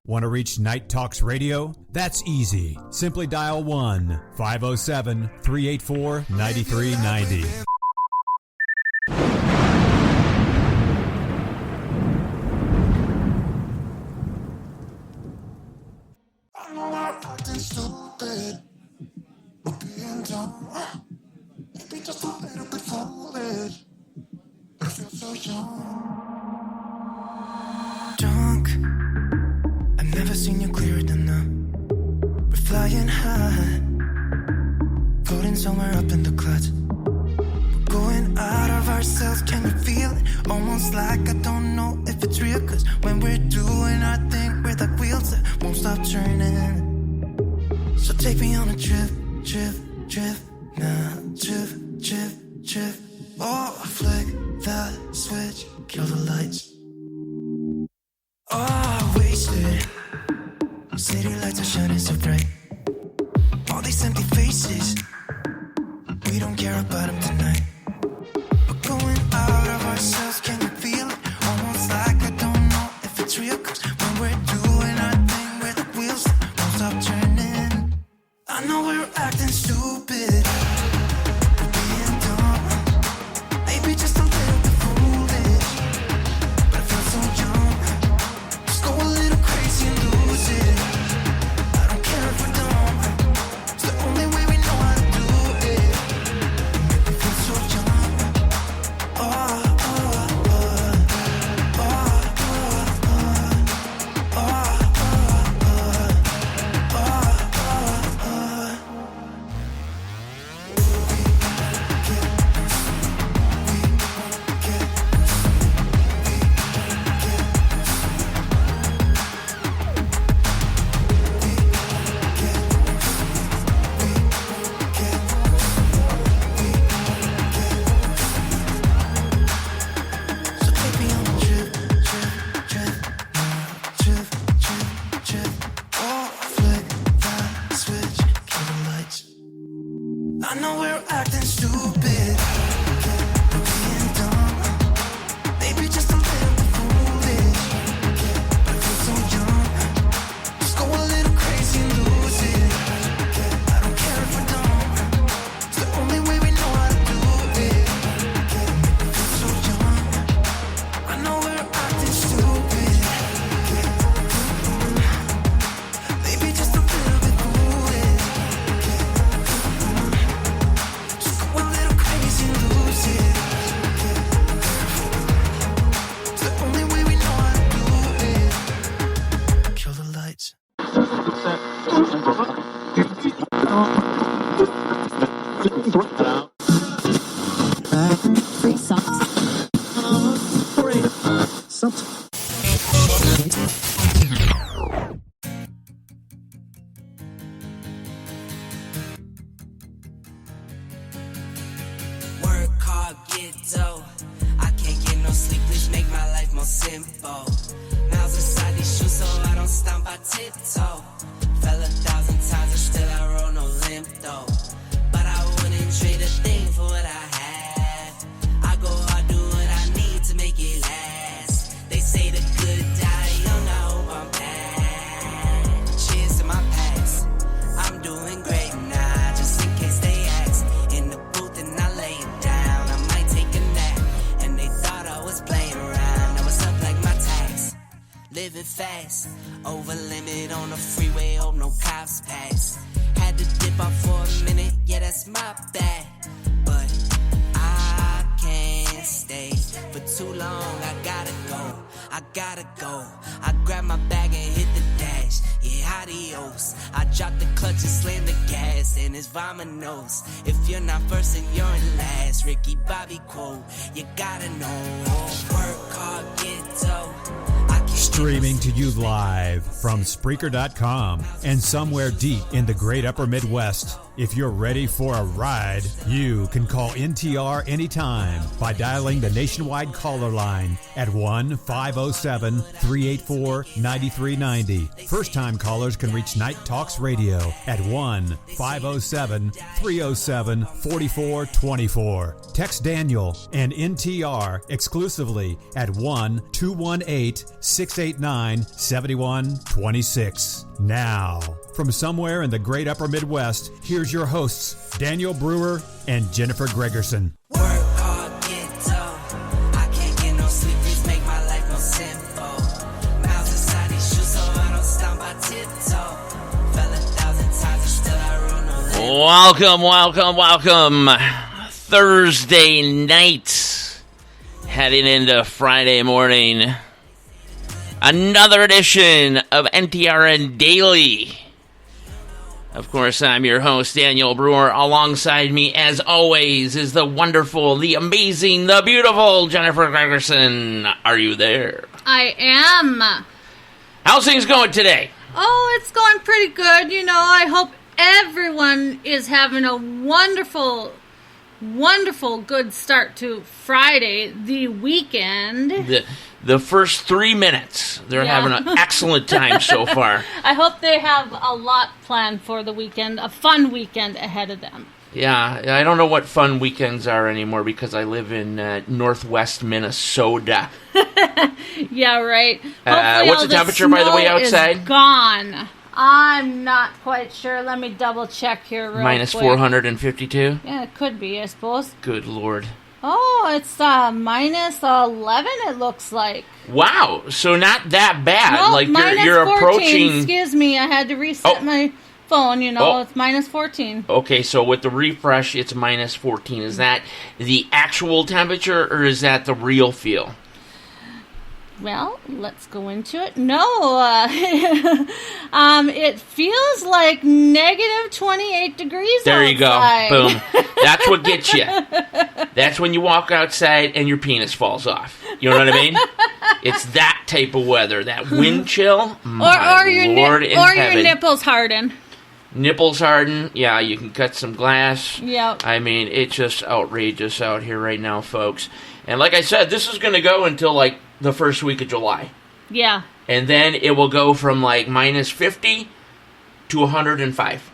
Want to reach Night Talks Radio? That's easy. Simply dial 1-507-384-9390. Stupid, but being dumb, maybe just a little bit foolish. I feel so young. Drunk, I've never seen you clearer than now. We're flying high, floating somewhere up in the clouds. We're going out of ourselves, can you feel it? Almost like I don't know if it's real. Cause when we're doing our thing, we're like wheels that won't stop turning. So take me on a trip, now, trip. Oh, flick that switch, kill the lights. Oh, wasted. City lights are shining so bright. All these empty faces, we don't care about them tonight. We're going out of ourselves, can you feel it? Almost like I don't know if it's real. Cause when we're doing our thing, we're the wheels that won't stop turning. I know we're acting stupid, we're being dumb, maybe just a little bit foolish, but I feel so young. Just go a little crazy and lose it. I don't care if we're dumb, it's the only way we know how to do it. Make me feel so young. So take me on a trip, oh, flick that switch, kill the lights. I know we're acting stupid, we're being dumb, maybe just a little bit foolish, but I feel so young. Just go a little crazy and lose it. I don't care if we're dumb, it's the only way we know how to do it. Make me feel so young. I know we're acting stupid, maybe just a little bit foolish. Just go a little crazy and lose it. It's the only way we know how to do it. Kill the lights. Free socks. Work hard, get dough. I can't get no sleep, please make my life more simple. Miles inside these shoes so I don't stomp, I tiptoe. Fell 1,000 times and still I roll no limp though. But I wouldn't trade a thing for what I have. I go hard, do what I need to make it last. They say the good die young, I hope I'm back. Cheers to my past, I'm doing great now, just in case they ask. In the booth and I lay it down, I might take a nap. And they thought I was playing around, I was up like my tax. Living fast, over limit on the freeway, hope no cops pass. Had to dip off for a minute, yeah that's my bad. But I can't stay for too long, I gotta go. I grab my bag and hit the dash, yeah adios. I drop the clutch and slam the gas, and it's vamonos. If you're not first then you're in last, Ricky Bobby quote, you gotta know. Work hard, get dough. Streaming to you live from Spreaker.com and somewhere deep in the great upper Midwest, If you're ready for a ride, you can call NTR anytime by dialing the nationwide caller line at 1-507-384-9390. First-time callers can reach Night Talks Radio at 1-507-307-4424. Text Daniel and NTR exclusively at 1-218-689-7126. Now, from somewhere in the great upper Midwest, here's your hosts, Daniel Brewer and Jennifer Gregerson. Work hard, get dough. I can't get no sleep, please make my life more simple. Miles inside these shoes so I don't stomp, I tiptoe. Fell 1,000 times and still I roll no limit. Welcome. Thursday night, heading into Friday morning. Another edition of NTRN Daily. Of course, I'm your host, Daniel Brewer. Alongside me, as always, is the wonderful, the amazing, the beautiful Jennifer Gregerson. Are you there? I am. How's things going today? Oh, it's going pretty good. You know, I hope everyone is having a wonderful, good start to Friday, the weekend. The first 3 minutes, they're having an excellent time so far. I hope they have a lot planned for the weekend, a fun weekend ahead of them. Yeah, I don't know what fun weekends are anymore because I live in northwest Minnesota. Yeah, right. What's the temperature, by the way, outside? Is gone. I'm not quite sure. Let me double check here real Minus quick. 452? Yeah, it could be, I suppose. Good Lord. Oh, it's minus 11, it looks like. Wow, so not that bad. No, like minus you're 14. approaching. Excuse me, I had to reset my phone, it's minus 14. Okay, so with the refresh, it's minus 14. Is that the actual temperature, or is that the real feel? Well, let's go into it. No, it feels like negative 28 degrees There outside. you go. Boom. That's what gets you. That's when you walk outside and your penis falls off. You know what I mean? It's that type of weather. That wind chill. Or your nipples harden. Nipples harden. Yeah, you can cut some glass. Yep. I mean, it's just outrageous out here right now, folks. And like I said, this is going to go until like the first week of July. Yeah. And then it will go from like minus 50 to 105.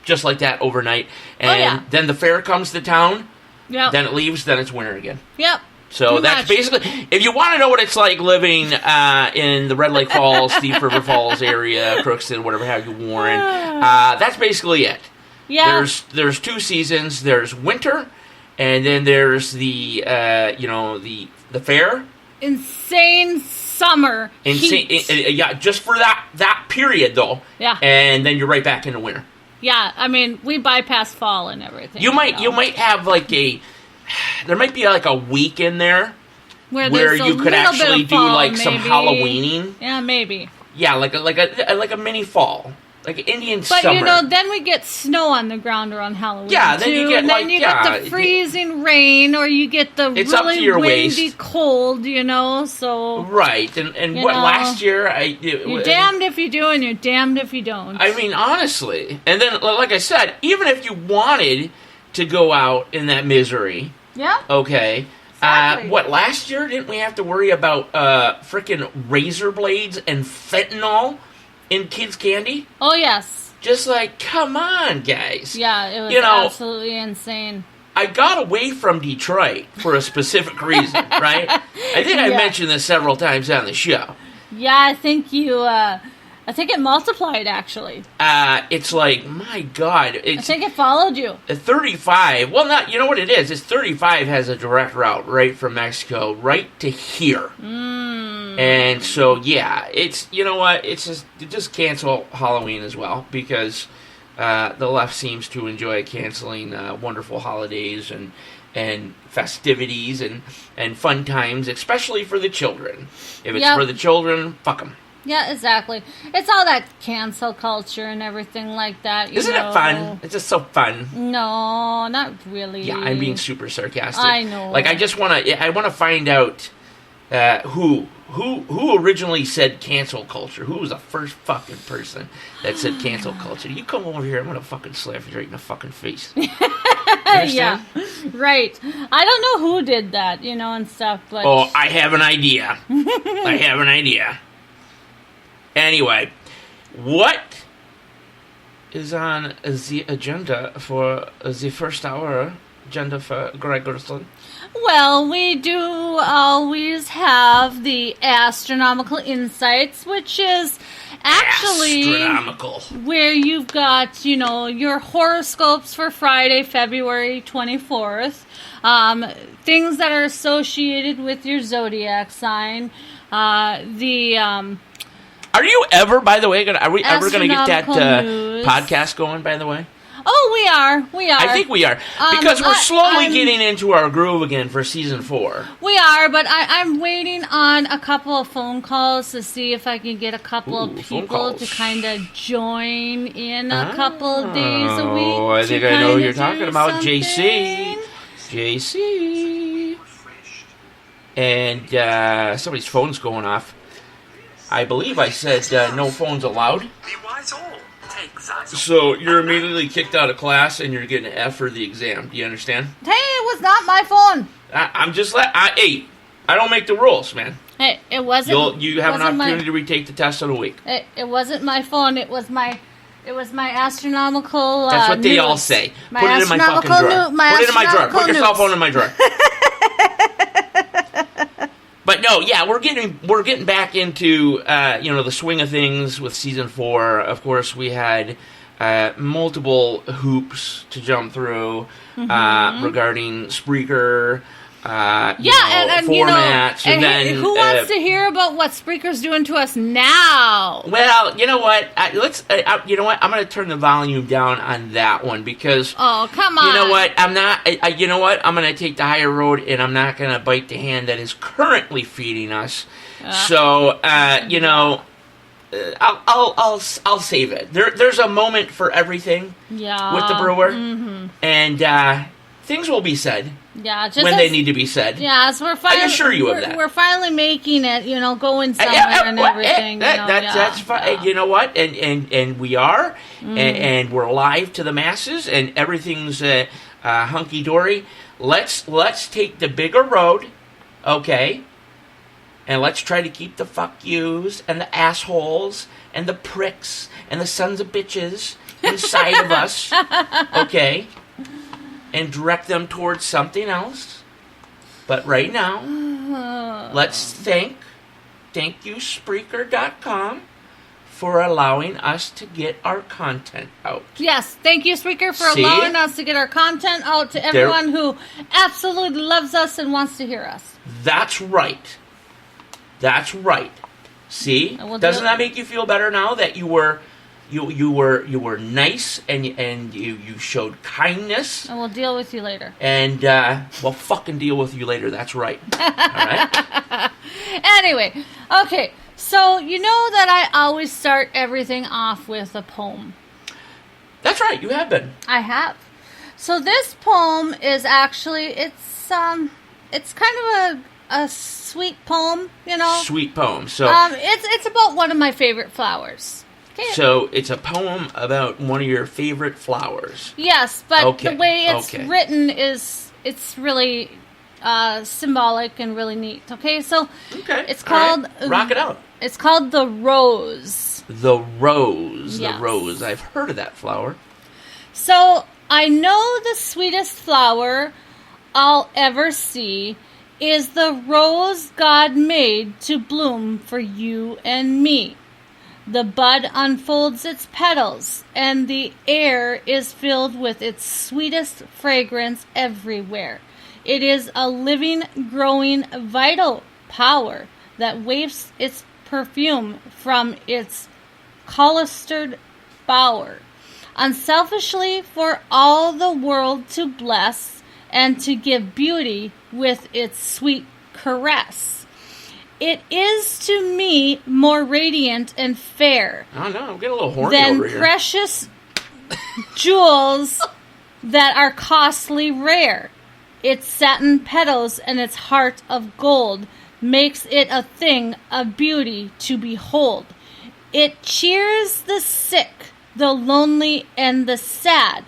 Just like that overnight. And then the fair comes to town. Yep. Then it leaves, then it's winter again. Yep. So that's basically, if you want to know what it's like living in the Red Lake Falls, Deep River Falls area, Crookston, whatever have you, Warren, that's basically it. Yeah. There's 2 seasons. There's winter, and then there's the the fair. Insane summer. Yeah, just for that period though. Yeah. And then you're right back into winter. Yeah, I mean, we bypass fall and everything. You might have like there might be like a week in there where you could actually do like some Halloweening. Yeah, maybe. Yeah, like a mini fall. Like Indian but summer. But then we get snow on the ground around Halloween. Yeah, then you get and you get the freezing rain, or you get the it's really up to your windy waist. Cold, so... Right, and what last year... You're damned if you do, and you're damned if you don't. I mean, honestly. And then, like I said, even if you wanted to go out in that misery... Yeah. Okay. Exactly. Last year, didn't we have to worry about frickin' razor blades and fentanyl in kids' candy? Oh, yes. Just like, come on, guys. Yeah, it was absolutely insane. I got away from Detroit for a specific reason, right? I think I mentioned this several times on the show. Yeah, I think it multiplied, actually. It's like, my God. I think it followed you. 35, well, not, you know what it is? It's 35 has a direct route right from Mexico right to here. And so, yeah, it's, you know what? It's just cancel Halloween as well, because the left seems to enjoy canceling wonderful holidays and festivities and fun times, especially for the children. If it's for the children, fuck them. Yeah, exactly. It's all that cancel culture and everything like that. Isn't it fun? It's just so fun. No, not really. Yeah, I'm being super sarcastic. I know. Like, I want to find out Who originally said cancel culture? Who was the first fucking person that said cancel culture? You come over here, I'm gonna fucking slap you right in the fucking face. Yeah, right. I don't know who did that, and stuff, but... Oh, I have an idea. Anyway, what is on the agenda for the first hour, Jennifer Gregerson? Well, we do always have the astronomical insights, which is actually astronomical, where you've got, your horoscopes for Friday, February 24th, things that are associated with your zodiac sign, Are you ever, by the way, are we ever going to get that podcast going, by the way? Oh, we are. I think we are. Because we're slowly getting into our groove again for season 4. We are, but I'm waiting on a couple of phone calls to see if I can get a couple of people to kind of join in a couple of days a week. Oh, I think I know who you're talking about. JC. And somebody's phone's going off. I believe I said no phones allowed. So you're immediately kicked out of class and you're getting an F for the exam. Do you understand? Hey, it was not my phone. I'm just hey, I don't make the rules, man. Hey, it wasn't. You have an opportunity to retake the test of the week. It wasn't my phone. It was my astronomical. That's what they all say. Put it in my fucking drawer. Put it in my drawer. Put your cell phone in my drawer. But no, yeah, we're getting back into the swing of things with season 4. Of course, we had multiple hoops to jump through regarding Spreaker, formats, and then who wants to hear about what Spreaker's doing to us now? Well, you know what? I'm going to turn the volume down on that one because. Oh, come on! You know what? I'm not. You know what? I'm going to take the higher road, and I'm not going to bite the hand that is currently feeding us. So, I'll save it. There's a moment for everything. Yeah. With the brewer, and things will be said. Yeah, when they need to be said. Yeah, so we're finally. I assure you of that. We're finally making it, going somewhere and everything. That's fine. Yeah. You know what? And we are, and we're live to the masses, and everything's hunky dory. Let's take the bigger road, okay? And let's try to keep the fuck yous and the assholes and the pricks and the sons of bitches inside of us, okay? And direct them towards something else. But right now, let's thank you, Spreaker.com, for allowing us to get our content out. Yes, thank you, Spreaker, for allowing us to get our content out to everyone who absolutely loves us and wants to hear us. That's right. See? Doesn't that make you feel better now that you were nice and you showed kindness? And we'll deal with you later. And we'll fucking deal with you later. That's right. All right. Anyway, okay. So you know that I always start everything off with a poem. That's right. You have been. I have. So this poem is actually it's kind of a sweet poem, Sweet poem. So it's about one of my favorite flowers. Okay. So it's a poem about one of your favorite flowers. Yes, but the way it's written is it's really symbolic and really neat. Okay, so it's called Rock it out. It's called The Rose. The Rose. Yes. The Rose. I've heard of that flower. So I know the sweetest flower I'll ever see is the rose God made to bloom for you and me. The bud unfolds its petals, and the air is filled with its sweetest fragrance everywhere. It is a living, growing, vital power that wafts its perfume from its cloistered bower, unselfishly for all the world to bless and to give beauty with its sweet caress. It is to me more radiant and fair I'm getting a little horny over here. than precious jewels that are costly rare. Its satin petals and its heart of gold makes it a thing of beauty to behold. It cheers the sick, the lonely, and the sad.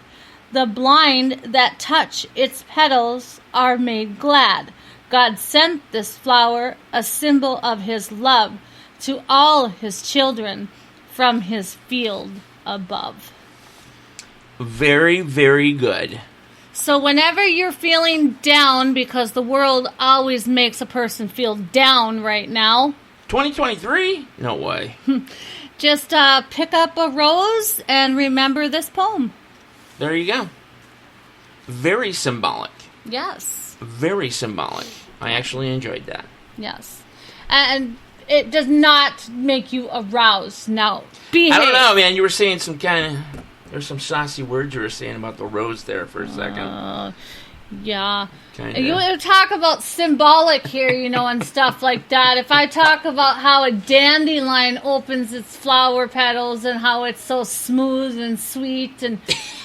The blind that touch its petals are made glad. God sent this flower, a symbol of his love, to all his children from his field above. Very, very good. So whenever you're feeling down, because the world always makes a person feel down right now, 2023? No way. just pick up a rose and remember this poem. There you go. Very symbolic. Yes. Very symbolic. I actually enjoyed that. Yes. And it does not make you aroused. No. Behave. I don't know, man. You were saying some kind of... There's some saucy words you were saying about the rose there for a second. Yeah. Kinda. You talk about symbolic here, and stuff like that. If I talk about how a dandelion opens its flower petals and how it's so smooth and sweet and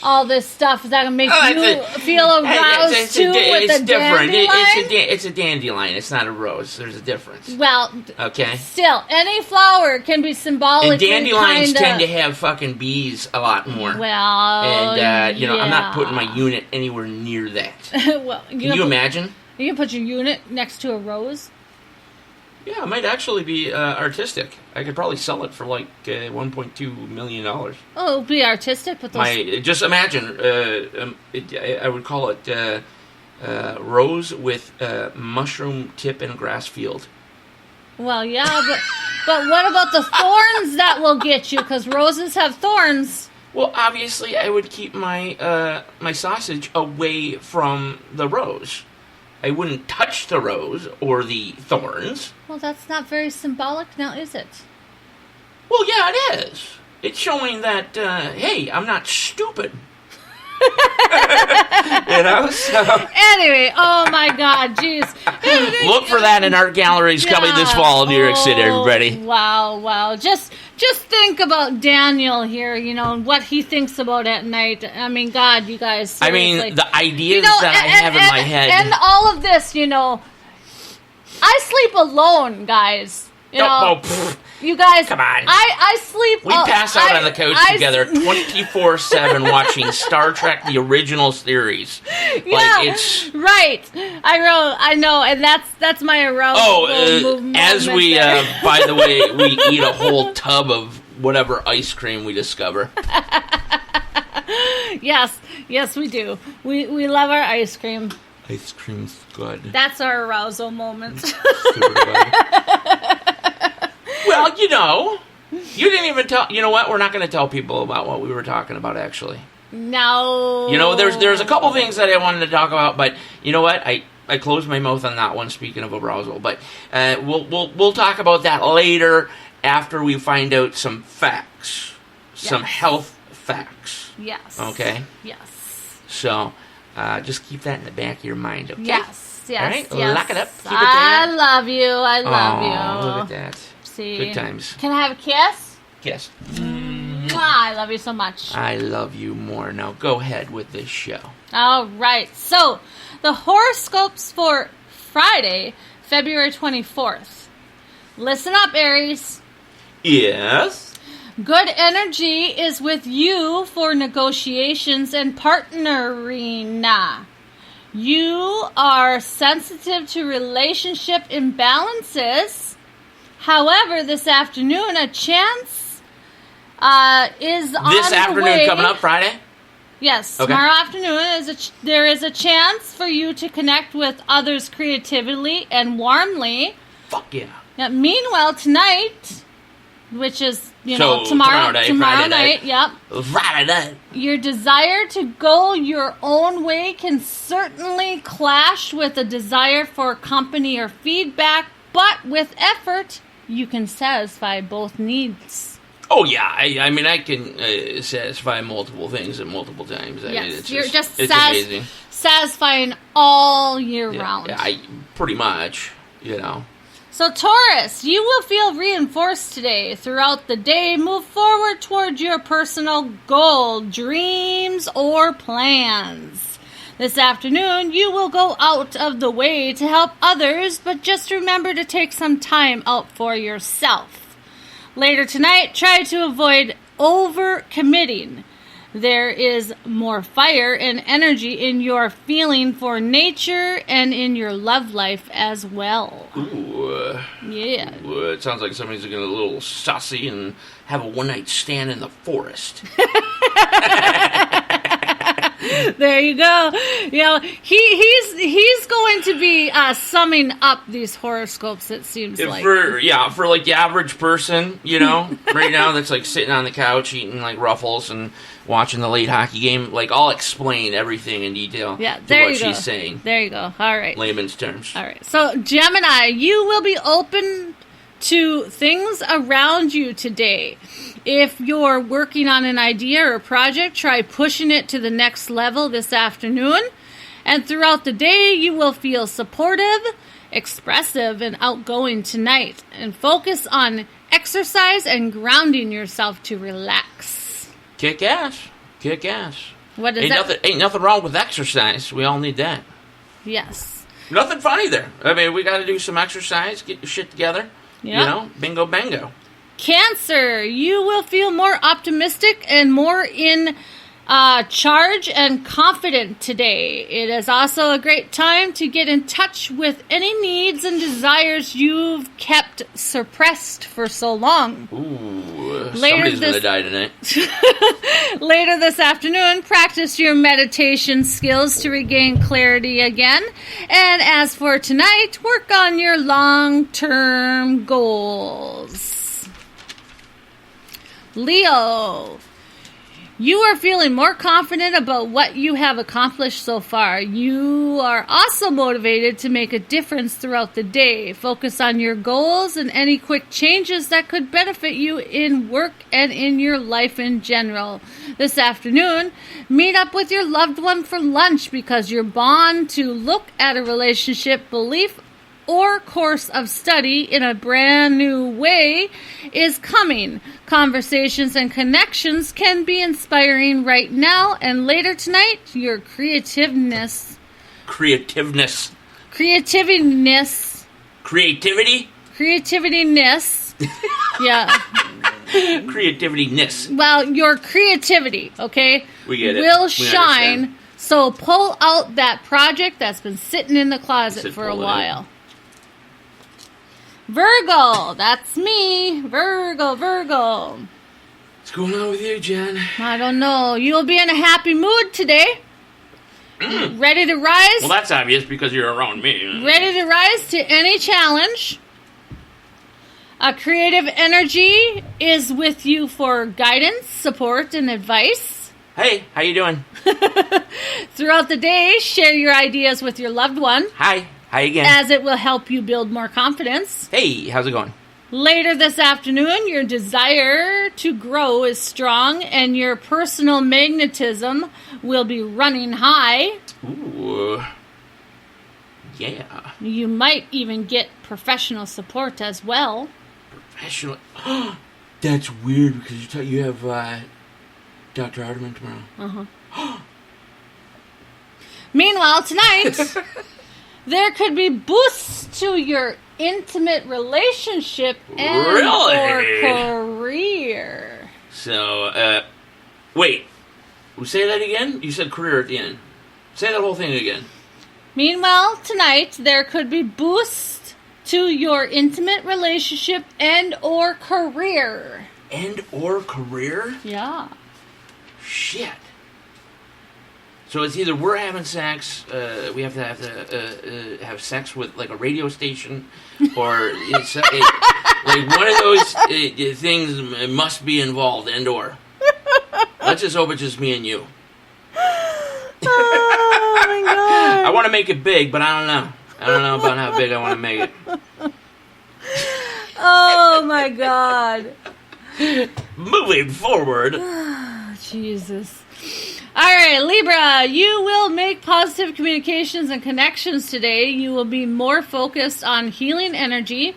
all this stuff, is that going to make you feel aroused too with a dandelion? It's a dandelion. It's not a rose. There's a difference. Well, okay. Still, any flower can be symbolic. And dandelions tend to have fucking bees a lot more. Well, and, I'm not putting my unit anywhere near that. Well, Can you imagine? You can put your unit next to a rose. Yeah, it might actually be artistic. I could probably sell it for like $1.2 million. Oh, it'll be artistic, but those... Just imagine, I would call it rose with mushroom tip and grass field. Well, yeah, but what about the thorns that will get you? Because roses have thorns. Well, obviously, I would keep my my sausage away from the rose. I wouldn't touch the rose or the thorns. Well, that's not very symbolic now, is it? Well, yeah, it is. It's showing that, hey, I'm not stupid. So. Anyway, oh my God, jeez. Look for that in art galleries coming this fall in New York City, everybody. Wow. Just think about Daniel here, and what he thinks about at night. I mean, God, you guys. Seriously. I mean, the ideas that I have in my head. And all of this, I sleep alone, guys. You guys, come on. I sleep. We pass out on the couch together 24/7 watching Star Trek: The Original Series. Yeah, it's right. I know, and that's my arousal. As we, by the way, we eat a whole tub of whatever ice cream we discover. Yes, we do. We love our ice cream. Ice cream's good. That's our arousal moment. Super good. Well, you didn't even tell. You know what? We're not going to tell people about what we were talking about, actually. No. There's a couple things that I wanted to talk about, but you know what? I closed my mouth on that one. Speaking of arousal, but we'll talk about that later after we find out some facts, some health facts. Yes. Okay. Yes. So, just keep that in the back of your mind. Okay. Yes. All right. Yes. Lock it up. Keep it there. I love you. I love you. Look at that. See. Good times. Can I have a kiss? Kiss. Mwah, I love you so much. I love you more. Now go ahead with this show. All right. So, the horoscopes for Friday, February 24th. Listen up, Aries. Yes. Good energy is with you for negotiations and partnering. You are sensitive to relationship imbalances. However, this afternoon, a chance is on this afternoon the way. Coming up Friday? Yes, okay. Tomorrow afternoon there is a chance for you to connect with others creatively and warmly. Fuck yeah. Now, meanwhile, tonight, which is tomorrow night, yep. Friday night. Your desire to go your own way can certainly clash with a desire for company or feedback, but with effort, you can satisfy both needs. Oh, yeah. I mean, I can satisfy multiple things at multiple times. I mean, it's amazing. Satisfying all year round. Yeah, pretty much, So, Taurus, you will feel reinforced today. Throughout the day, move forward toward your personal goal, dreams, or plans. This afternoon, you will go out of the way to help others, but just remember to take some time out for yourself. Later tonight, try to avoid overcommitting. There is more fire and energy in your feeling for nature and in your love life as well. Ooh. Yeah. Ooh, it sounds like somebody's getting a little sussy and have a one-night stand in the forest. There you go. You know, he's going to be summing up these horoscopes, it seems like. For like the average person, you know, right now that's like sitting on the couch eating like Ruffles and watching the late hockey game, like I'll explain everything in detail Yeah, to there what you go. she's saying. There you go. All right. Layman's terms. All right. So, Gemini, you will be open to things around you today. If you're working on an idea or project, try pushing it to the next level this afternoon. And throughout the day, you will feel supportive, expressive, and outgoing tonight. And focus on exercise and grounding yourself to relax. Kick ass. Kick ass. What is that? Ain't nothing wrong with exercise. We all need that. Yes. Nothing funny there. I mean, we got to do some exercise, get your shit together. Yeah. You know, bingo bango. Cancer, you will feel more optimistic and more in charge and confident today. It is also a great time to get in touch with any needs and desires you've kept suppressed for so long. Ooh, somebody's going to die tonight. Later this afternoon, practice your meditation skills to regain clarity again. And as for tonight, work on your long-term goals. Leo, you are feeling more confident about what you have accomplished so far. You are also motivated to make a difference throughout the day. Focus on your goals and any quick changes that could benefit you in work and in your life in general. This afternoon, meet up with your loved one for lunch because your bond to look at a relationship, belief, or course of study in a brand new way is coming. Conversations and connections can be inspiring right now and later tonight. Your creativeness. Creativeness. Yeah. Creativity-ness. Well, your creativity, okay, we get it. will We shine. understand. So pull out that project that's been sitting in the closet for a while. Virgo, that's me. Virgo. What's going on with you, Jen? I don't know. You'll be in a happy mood today. Ready to rise? Well, that's obvious because you're around me. Ready to rise to any challenge. A creative energy is with you for guidance, support, and advice. Hey, how you doing? Throughout the day, share your ideas with your loved one. Hi again. As it will help you build more confidence. Hey, how's it going? Later this afternoon, your desire to grow is strong and your personal magnetism will be running high. Ooh. Yeah. You might even get professional support as well. Professional? That's weird because you have Dr. Hardiman tomorrow. Uh-huh. Meanwhile, tonight, there could be boosts to your intimate relationship and or career. So, wait. Say that again? You said career at the end. Say that whole thing again. Meanwhile, tonight, there could be boosts to your intimate relationship and or career. And or career? Yeah. Shit. So it's either we're having sex, we have to have sex with like a radio station, or it's like one of those things must be involved, and or. Let's just hope it's just me and you. Oh my god! I want to make it big, but I don't know. I don't know about how big I want to make it. Oh my god! Moving forward. Jesus. All right, Libra, you will make positive communications and connections today. You will be more focused on healing energy,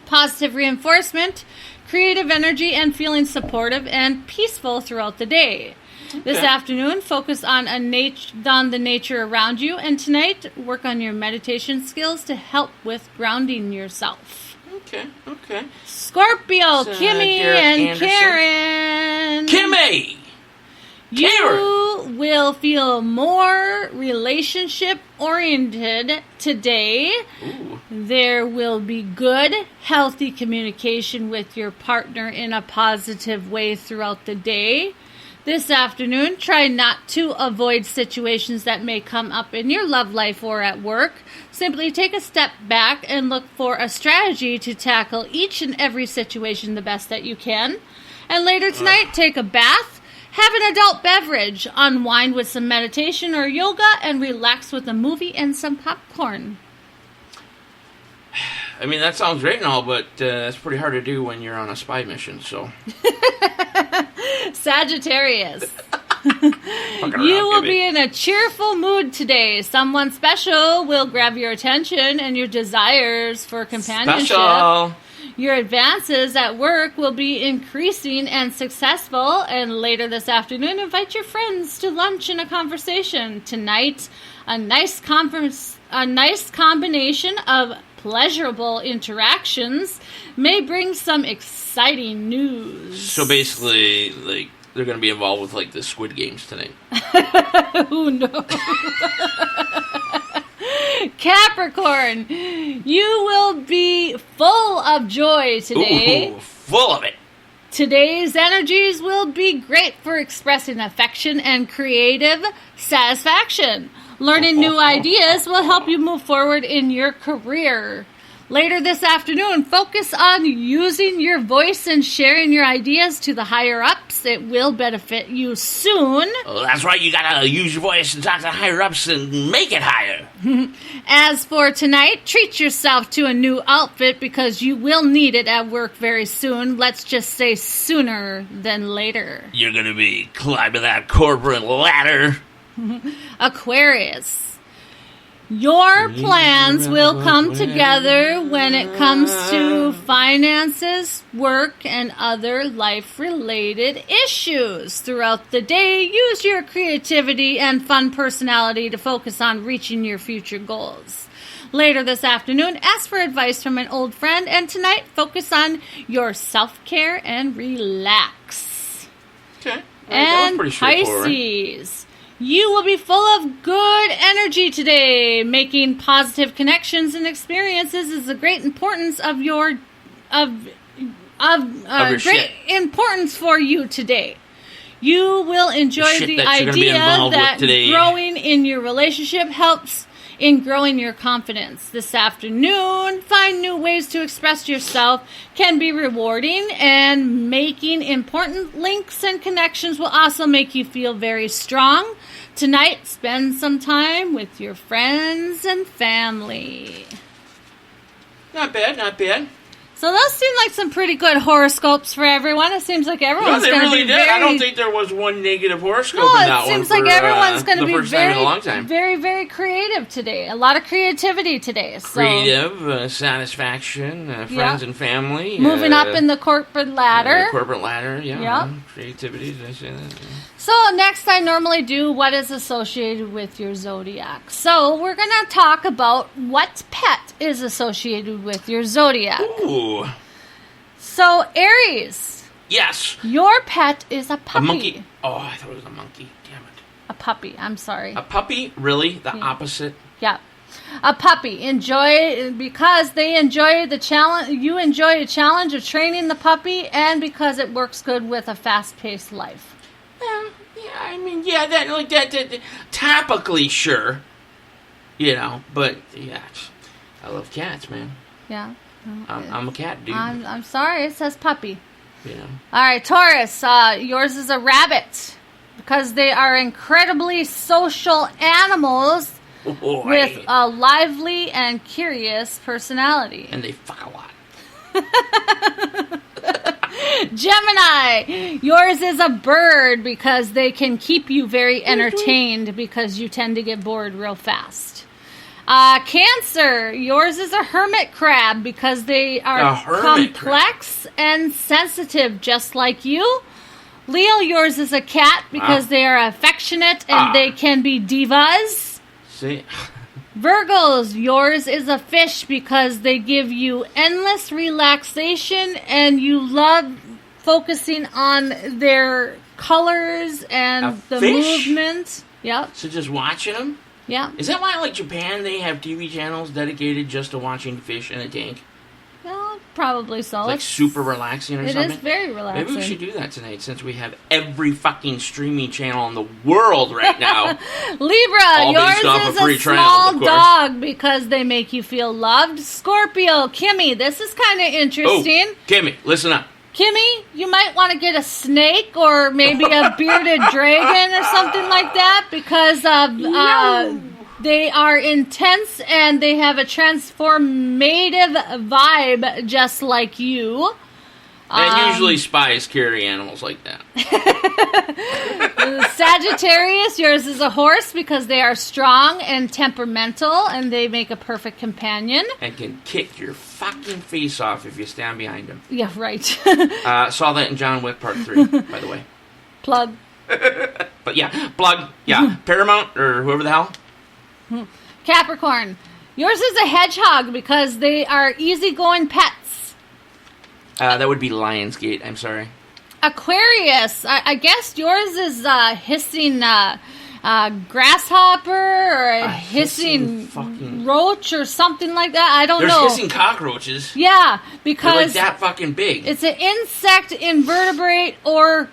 positive reinforcement, creative energy, and feeling supportive and peaceful throughout the day. This afternoon, focus on the nature around you. And tonight, work on your meditation skills to help with grounding yourself. Okay. Scorpio, It's, Kimmy, Derek and Anderson. Karen. Kimmy! You will feel more relationship-oriented today. Ooh. There will be good, healthy communication with your partner in a positive way throughout the day. This afternoon, try not to avoid situations that may come up in your love life or at work. Simply take a step back and look for a strategy to tackle each and every situation the best that you can. And later tonight, take a bath. Have an adult beverage, unwind with some meditation or yoga, and relax with a movie and some popcorn. I mean, that sounds great and all, but it's pretty hard to do when you're on a spy mission, so... Sagittarius. You will be in a cheerful mood today. Someone special will grab your attention and your desires for companionship. Special! Your advances at work will be increasing and successful. And later this afternoon, invite your friends to lunch and a conversation. Tonight, a nice combination of pleasurable interactions may bring some exciting news. So basically, like, they're going to be involved with, like, the Squid Games tonight. Who knows? Capricorn, you will be full of joy today. Ooh, full of it. Today's energies will be great for expressing affection and creative satisfaction. Learning new ideas will help you move forward in your career. Later this afternoon, focus on using your voice and sharing your ideas to the higher-ups. It will benefit you soon. Well, that's right, you gotta use your voice and talk to the higher-ups and make it higher. As for tonight, treat yourself to a new outfit because you will need it at work very soon. Let's just say sooner than later. You're gonna be climbing that corporate ladder. Aquarius. Your plans will come together when it comes to finances, work, and other life-related issues. Throughout the day, use your creativity and fun personality to focus on reaching your future goals. Later this afternoon, ask for advice from an old friend, and tonight, focus on your self-care and relax. Okay. That was pretty straightforward. Pisces. You will be full of good energy today. Making positive connections and experiences is a great importance of your shit. importance for you today. You will enjoy the idea that growing in your relationship helps in growing your confidence. This afternoon, find new ways to express yourself can be rewarding, and making important links and connections will also make you feel very strong. Tonight, spend some time with your friends and family. Not bad, not bad. So those seem like some pretty good horoscopes for everyone. It seems like everyone's No, they going to really be did. very... I don't think there was one negative horoscope No, in that it one. seems like everyone's going to be first time in a long time. very, very creative today. A lot of creativity today. So. Creative, satisfaction, friends and family. Moving up in the corporate ladder. Corporate ladder, yeah. Yep. Creativity, did I say that? Yeah. So next I normally do what is associated with your zodiac. So we're going to talk about what pet is associated with your zodiac. Ooh. So Aries. Yes. Your pet is a puppy. A monkey. Oh, I thought it was a monkey. Damn it. A puppy. I'm sorry. A puppy? Really? The opposite? Yeah. A puppy. Because they enjoy the challenge. You enjoy the challenge of training the puppy, and because it works good with a fast-paced life. Well, yeah, I mean, yeah, that topically, sure. You know, but, yeah, I love cats, man. Yeah. I'm a cat dude. I'm sorry, it says puppy. You know. All right, Taurus, yours is a rabbit because they are incredibly social animals with a lively and curious personality. And they fuck a lot. Gemini, yours is a bird because they can keep you very entertained because you tend to get bored real fast. Cancer, yours is a hermit crab because they are complex and sensitive just like you. Leo, yours is a cat because they are affectionate and they can be divas. See? Virgos, yours is a fish because they give you endless relaxation and you love focusing on their colors and the fish? movement. Yep. So just watching them? Yeah. Is that why, like, Japan, they have TV channels dedicated just to watching fish in a tank? Well, probably so. It's like super relaxing or something? It is very relaxing. Maybe we should do that tonight since we have every fucking streaming channel in the world right now. Libra, All yours based off is of free a trials, small of course. dog because they make you feel loved. Scorpio, Kimmy, this is kind of interesting. Oh, Kimmy, listen up. Kimmy, you might want to get a snake or maybe a bearded dragon or something like that because they are intense and they have a transformative vibe just like you. And usually spies carry animals like that. Sagittarius, yours is a horse because they are strong and temperamental and they make a perfect companion. And can kick your fucking face off if you stand behind them. Yeah, right. Saw that in John Wick Part 3, by the way. Plug. But yeah, plug. Yeah, Paramount or whoever the hell. Capricorn, yours is a hedgehog because they are easygoing pets. That would be Lionsgate, I'm sorry. Aquarius, I guess yours is hissing grasshopper or a hissing fucking roach or something like that. I don't know. There's hissing cockroaches. Yeah, They're because like that fucking big. it's an insect, invertebrate, or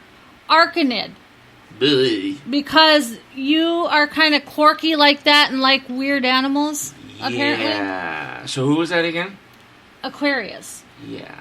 arachnid. Bleh. Because you are kind of quirky like that and like weird animals, apparently. Yeah. So who was that again? Aquarius. Yeah.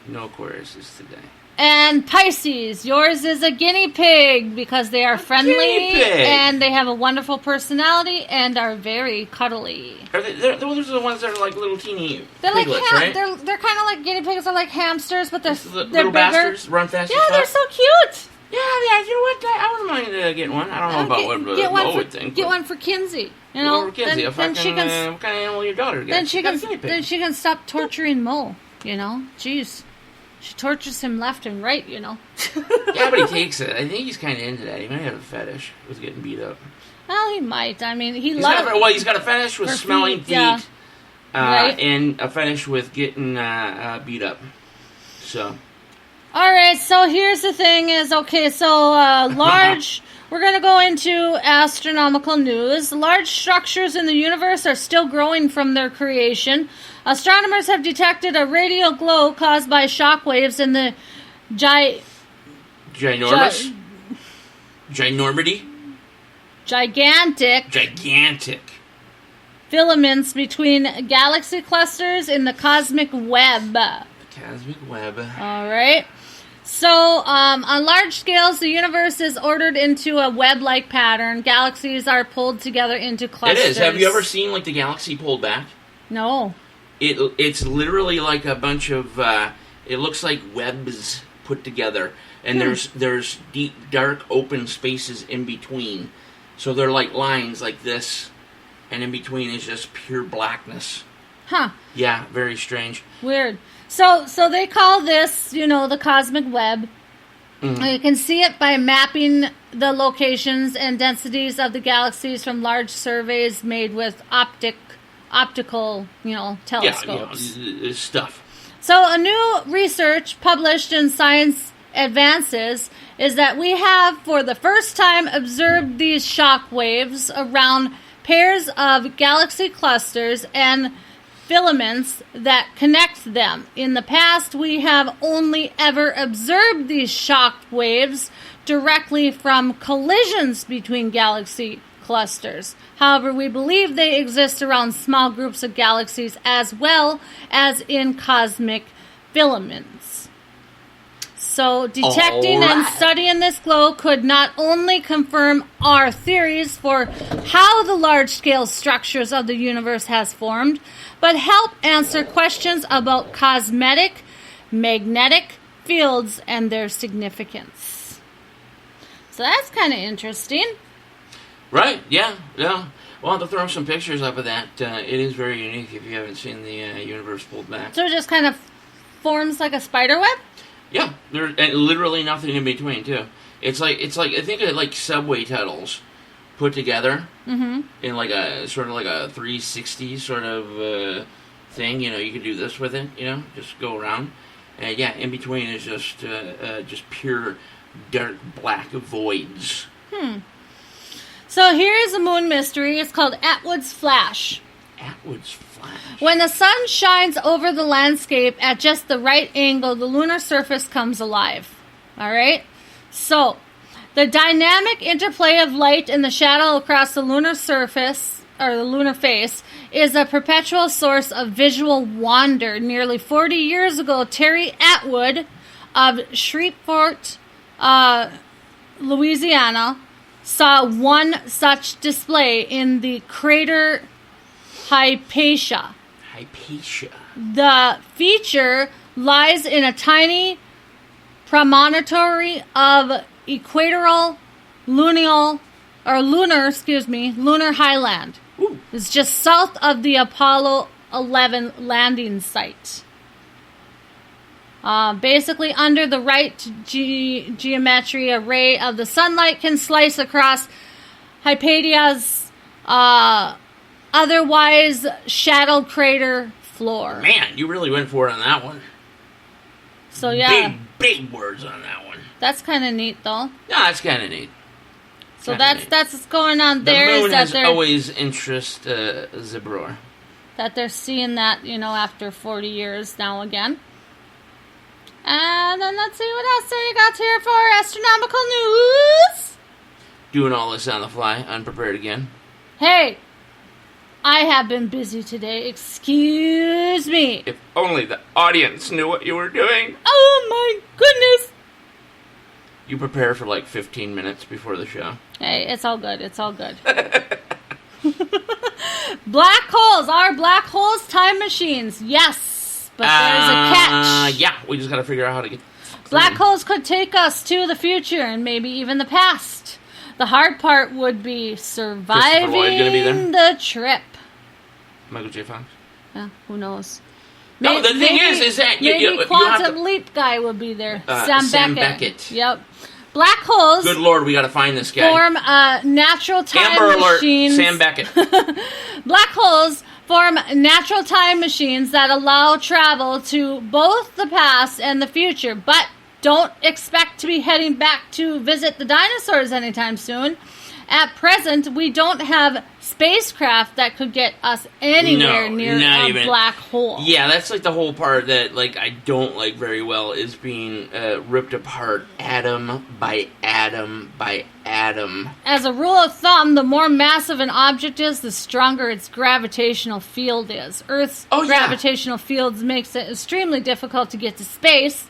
No Aquariuses today. And Pisces, yours is a guinea pig because they are friendly guinea pig. and they have a wonderful personality and are very cuddly. Are those are the ones that are like little teeny They're like piglets, right? they're kind of like guinea pigs. They're like hamsters, but they're Little bigger. bastards run fast. Yeah, as they're fuck. so cute. Yeah, you know what? I wouldn't mind getting one. I don't know about what Mo would think. Get one for Kinsey. You Well, know, for Kinsey, then she can what kind of animal your daughter gets? then she got can a guinea pig. then she can stop torturing Mo. You know, jeez, she tortures him left and right. You know. Yeah, but he takes it. I think he's kind of into that. He might have a fetish with getting beat up. Well, he might. I mean, He's got a fetish with For smelling feet, feet, yeah. Right. and a fetish with getting beat up. So, All right, so here's the thing is, okay, so large, we're going to go into astronomical news. Large structures in the universe are still growing from their creation. Astronomers have detected a radial glow caused by shock waves in the ginormous? Ginormity? gigantic filaments between galaxy clusters in the cosmic web. Cosmic web. All right. So, on large scales, the universe is ordered into a web-like pattern. Galaxies are pulled together into clusters. It is. Have you ever seen like the galaxy pulled back? No. It's literally like a bunch of. It looks like webs put together, and there's deep, dark, open spaces in between. So they're like lines like this, and in between is just pure blackness. Huh. Yeah, very strange. Weird. So they call this, the cosmic web. Mm-hmm. You can see it by mapping the locations and densities of the galaxies from large surveys made with optical, telescopes. Yeah, stuff. So a new research published in Science Advances is that we have, for the first time, observed these shock waves around pairs of galaxy clusters and filaments that connect them. In the past, we have only ever observed these shock waves directly from collisions between galaxy clusters. However, we believe they exist around small groups of galaxies as well as in cosmic filaments. So, detecting and studying this glow could not only confirm our theories for how the large-scale structures of the universe has formed, but help answer questions about cosmetic, magnetic fields and their significance. So that's kind of interesting. Right, yeah. We'll have to throw some pictures up of that. It is very unique if you haven't seen the universe pulled back. So it just kind of forms like a spider web? Yeah, there's literally nothing in between too. It's like I think of like subway tunnels put together in like a sort of like a 360 sort of thing. You know, you can do this with it. You know, just go around, and yeah, in between is just pure dark black voids. So here is a moon mystery. It's called Atwood's Flash. Atwood's Flash. When the sun shines over the landscape at just the right angle, the lunar surface comes alive. All right? So, the dynamic interplay of light and the shadow across the lunar surface, or the lunar face, is a perpetual source of visual wonder. Nearly 40 years ago, Terry Atwood of Shreveport, Louisiana, saw one such display in the crater Hypatia. Hypatia. The feature lies in a tiny promontory of equatorial lunar highland. Ooh. It's just south of the Apollo 11 landing site. Basically, under the right geometry, a ray of the sunlight can slice across Hypatia's otherwise shadowed crater floor. Man, you really went for it on that one. So yeah, Big words on that one. that's kind of neat, though. Yeah, that's kind of neat. So that's what's going on The there. moon Is that has they're always interest Zibror. that they're seeing that, you know, after 40 years now again. And then let's see what else we got here for astronomical news. Doing all this on the fly, unprepared again. Hey, I have been busy today. Excuse me. If only the audience knew what you were doing. Oh my goodness. You prepare for like 15 minutes before the show. Hey, it's all good. It's all good. Black holes. Are black holes time machines? Yes. But there's a catch. Yeah, we just gotta figure out how to get... Black holes could take us to the future and maybe even the past. The hard part would be surviving gonna be there? the trip. Michael J. Fox? Yeah, who knows? No, the thing is that maybe you have Quantum to... Leap guy would be there. Sam Beckett. Yep. Black holes Good Lord, we gotta find this guy. form natural time Amber Alert, machines. Sam Beckett. Black holes form natural time machines that allow travel to both the past and the future, but don't expect to be heading back to visit the dinosaurs anytime soon. At present, we don't have spacecraft that could get us anywhere near a black hole. Yeah, that's like the whole part that like I don't like very well is being ripped apart atom by atom by atom. As a rule of thumb, the more massive an object is, the stronger its gravitational field is. Earth's gravitational fields makes it extremely difficult to get to space.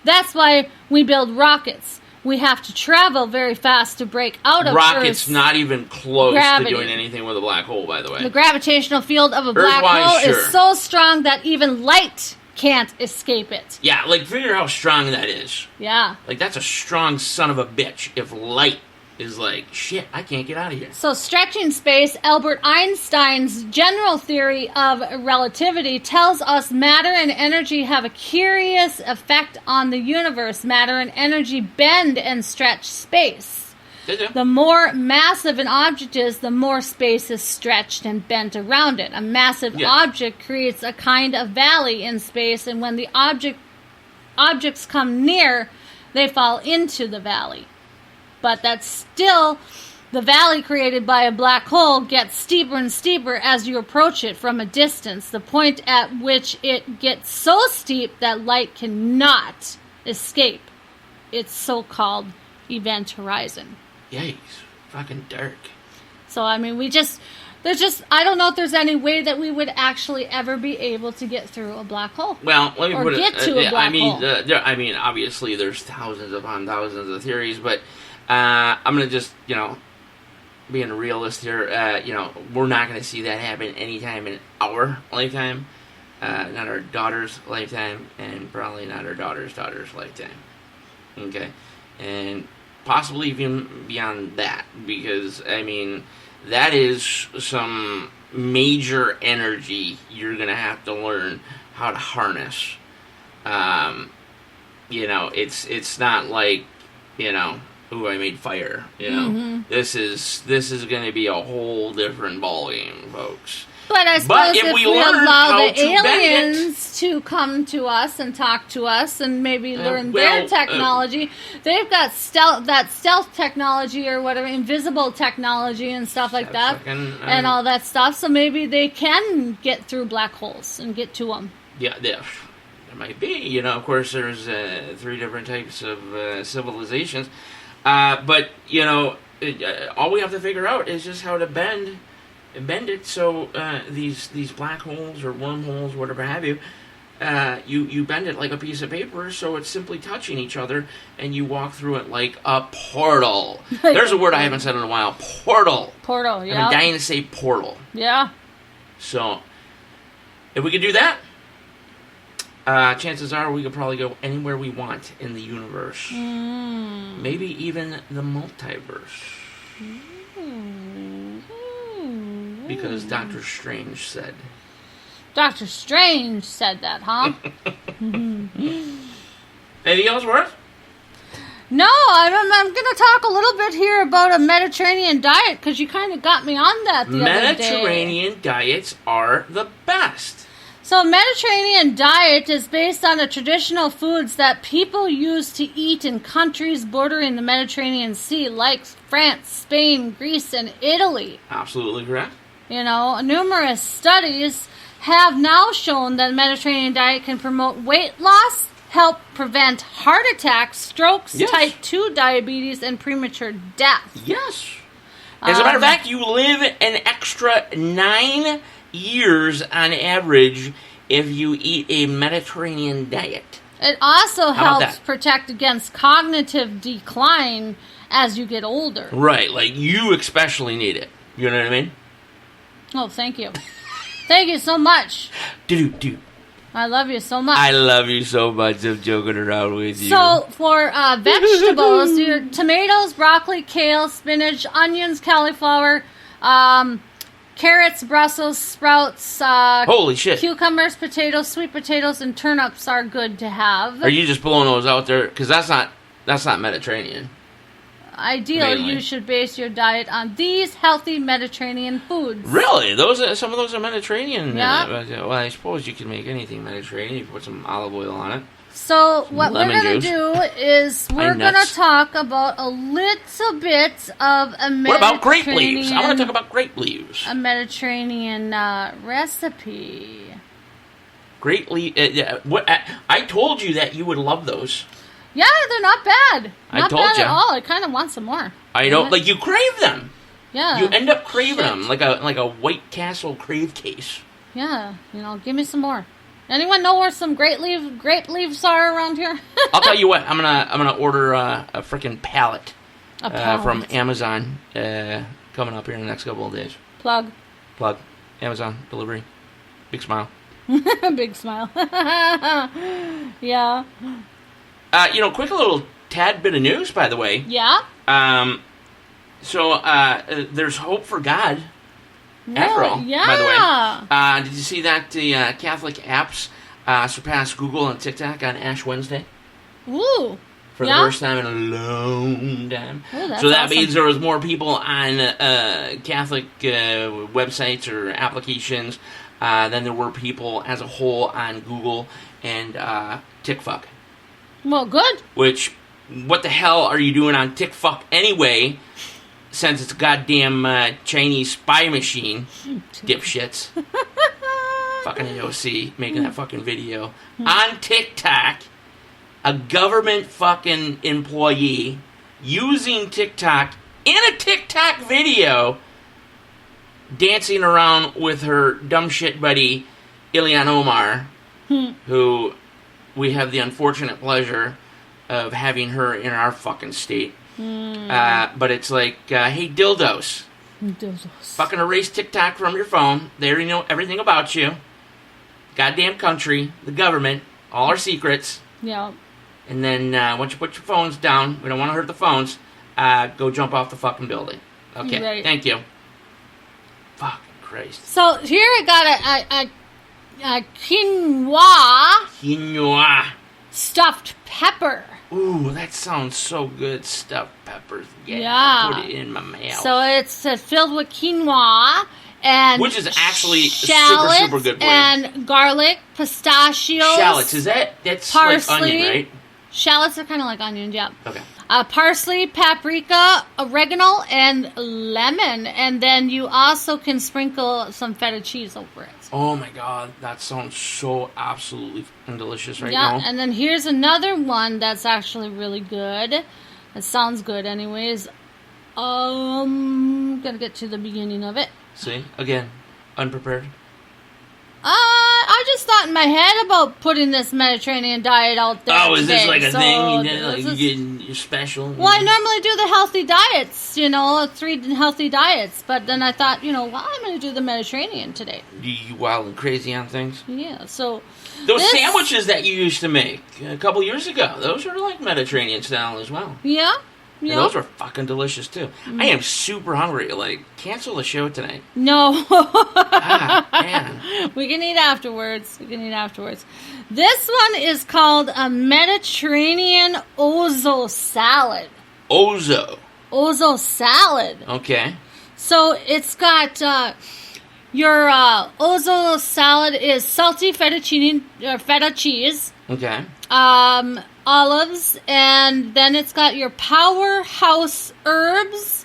That's why we build rockets. We have to travel very fast to break out of Rocket's Earth's not even close gravity. to doing anything with a black hole, by the way. The gravitational field of a black Earth-wise, hole sure. is so strong that even light can't escape it. Yeah, like figure how strong that is. Yeah. Like that's a strong son of a bitch if light is like, shit, I can't get out of here. So stretching space, Albert Einstein's general theory of relativity tells us matter and energy have a curious effect on the universe. Matter and energy bend and stretch space. The more massive an object is, the more space is stretched and bent around it. A massive object creates a kind of valley in space, and when the objects come near, they fall into the valley. But that's still, the valley created by a black hole gets steeper and steeper as you approach it from a distance, the point at which it gets so steep that light cannot escape its so-called event horizon. Yikes. Fucking dark. So, I mean, I don't know if there's any way that we would actually ever be able to get through a black hole. Well, let me or put get it. to a black hole. I mean, obviously, there's thousands upon thousands of theories, but I'm gonna just, being a realist here, we're not gonna see that happen anytime in our lifetime, not our daughter's lifetime, and probably not our daughter's lifetime. Okay, and possibly even beyond that, because I mean, that is some major energy you're gonna have to learn how to harness. it's not like, ooh, I made fire. This is going to be a whole different ballgame, folks. But I suppose if we allow the to aliens to come to us and talk to us and maybe learn their technology, they've got stealth technology or whatever, invisible technology and stuff like that, and all that stuff. So maybe they can get through black holes and get to them. Yeah, there might be. Of course, there's 3 different types of civilizations. But, all we have to figure out is just how to bend it so these black holes or wormholes, whatever have you, you bend it like a piece of paper so it's simply touching each other and you walk through it like a portal. There's a word I haven't said in a while. Portal. Portal, yeah. I've been dying to say portal. Yeah. So, if we could do that, chances are we could probably go anywhere we want in the universe. Maybe even the multiverse. Because Dr. Strange said. Dr. Strange said that, huh? Anything else for us? No, I'm going to talk a little bit here about a Mediterranean diet because you kind of got me on that the other day. Mediterranean diets are the best. So, Mediterranean diet is based on the traditional foods that people used to eat in countries bordering the Mediterranean Sea, like France, Spain, Greece, and Italy. Absolutely correct. Numerous studies have now shown that the Mediterranean diet can promote weight loss, help prevent heart attacks, strokes, type 2 diabetes, and premature death. Yes. As a matter of fact, you live an extra 9 years on average if you eat a Mediterranean diet. It also helps protect against cognitive decline as you get older. Right, like you especially need it. You know what I mean? Oh, thank you. Thank you so much. Do. I love you so much. I love you so much. I'm joking around with you. So, for vegetables, your tomatoes, broccoli, kale, spinach, onions, cauliflower, carrots, Brussels sprouts, holy shit, cucumbers, potatoes, sweet potatoes, and turnips are good to have. Are you just pulling those out there? Because that's not Mediterranean. Ideally, you should base your diet on these healthy Mediterranean foods. Really? Some of those are Mediterranean. Yeah. Well, I suppose you can make anything Mediterranean if you put some olive oil on it. So what we're going to do is we're going to talk about a little bit of a Mediterranean... What about grape leaves? I want to talk about grape leaves. A Mediterranean recipe. Grape leaf... I told you that you would love those. Yeah, they're not bad. Not told bad you. at all. I kind of want some more. I know, like you crave them. Yeah. You end up craving them like a White Castle crave case. Yeah, give me some more. Anyone know where some grape leaves are around here? I'll tell you what. I'm gonna order a freaking pallet, from Amazon coming up here in the next couple of days. Plug. Amazon delivery. Big smile. Big smile. Yeah. Quick little tad bit of news, by the way. Yeah? So, there's hope for God, after all, yeah. by the way. Did you see that the Catholic apps surpassed Google and TikTok on Ash Wednesday? Ooh. For the first time in a long time. Ooh, that's so that awesome. means there was more people on Catholic websites or applications than there were people as a whole on Google and TikTok. Well, good. Which, what the hell are you doing on TikTok anyway, since it's a goddamn Chinese spy machine, dipshits. Fucking AOC making that fucking video. On TikTok, a government fucking employee using TikTok in a TikTok video, dancing around with her dumb shit buddy, Ilhan Omar, who... we have the unfortunate pleasure of having her in our fucking state. But it's like, hey, dildos. Fucking erase TikTok from your phone. They already know everything about you. Goddamn country, the government, all our secrets. Yeah. And then once you put your phones down, we don't want to hurt the phones, go jump off the fucking building. Okay, right. Thank you. Fucking Christ. So here I got a quinoa. Quinoa. stuffed pepper. Ooh, that sounds so good. Stuffed peppers. Yeah. Put it in my mouth. So it's filled with quinoa and which is actually shallots super good for you. and garlic, pistachios. Shallots, that's parsley. like onion, right? Shallots are kind of like onions, yeah. Okay. Parsley, paprika, oregano, and lemon. And then you also can sprinkle some feta cheese over it. Oh my god, that sounds so absolutely delicious right Yeah, now. and then here's another one that's actually really good. It sounds good anyways. Gotta get to the beginning of it. See? Again, unprepared. I just thought in my head about putting this Mediterranean diet out there. Oh, is this today. like a So thing? You did, this like, you is- getting your special? Well, I normally do the healthy diets, 3 healthy diets. But then I thought, I'm going to do the Mediterranean today. You wild and crazy on things? Yeah, so... Those this- sandwiches that you used to make a couple years ago, those were like Mediterranean style as well. Yeah? And Yeah. those were fucking delicious too. I am super hungry. Like, cancel the show tonight. No. Ah, man. We can eat afterwards. This one is called a Mediterranean Ozo salad. Ozo salad. Okay. So it's got your Ozo salad is salty feta cheese, Okay. olives, and then it's got your powerhouse herbs,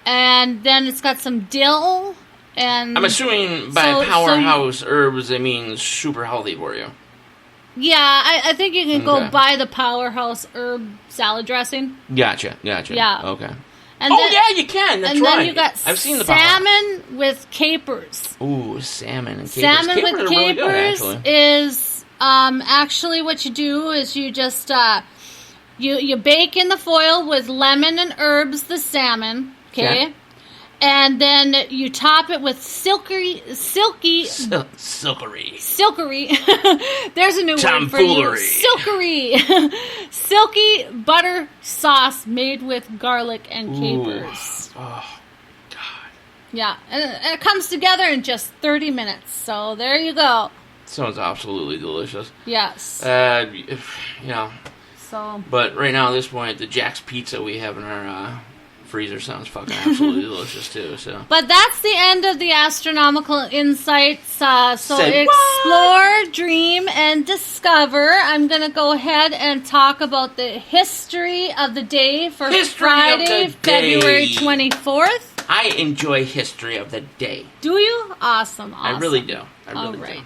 and then it's got some dill. And I'm assuming by powerhouse herbs, it means super healthy for you. Yeah, I think you can go Okay. buy the powerhouse herb salad dressing. Gotcha. Yeah. Okay. And Yeah, you can. That's and right. then you got I've seen the powerhouse. salmon with capers. Ooh, salmon and capers. Salmon Capers with are really good, capers actually. is actually what you do is you just you bake in the foil with lemon and herbs the salmon, okay? And then you top it with silky. Silkery. There's a new word for you. Tomfoolery. Silky butter sauce made with garlic and capers. Oh, God. Yeah, and it comes together in just 30 minutes. So there you go. Sounds absolutely delicious. Yes. So But right now, at this point, the Jack's Pizza we have in our freezer sounds fucking absolutely delicious, too. So. But that's the end of the astronomical insights. So Say explore, dream, and discover. I'm going to go ahead and talk about the history of the day for Friday, February 24th. I enjoy history of the day. Do you? Awesome. I really do. All right.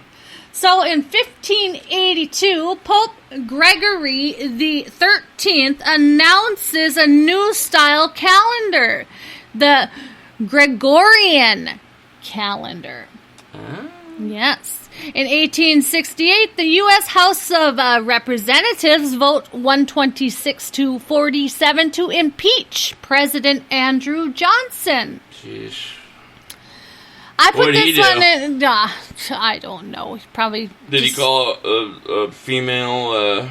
So in 1582, Pope Gregory the 13th announces a new style calendar, the Gregorian calendar. Yes. In 1868, the U.S. House of Representatives vote 126-47 to impeach President Andrew Johnson. Jeez. I put What did he this do? one in. I don't know. He probably. Did he call a female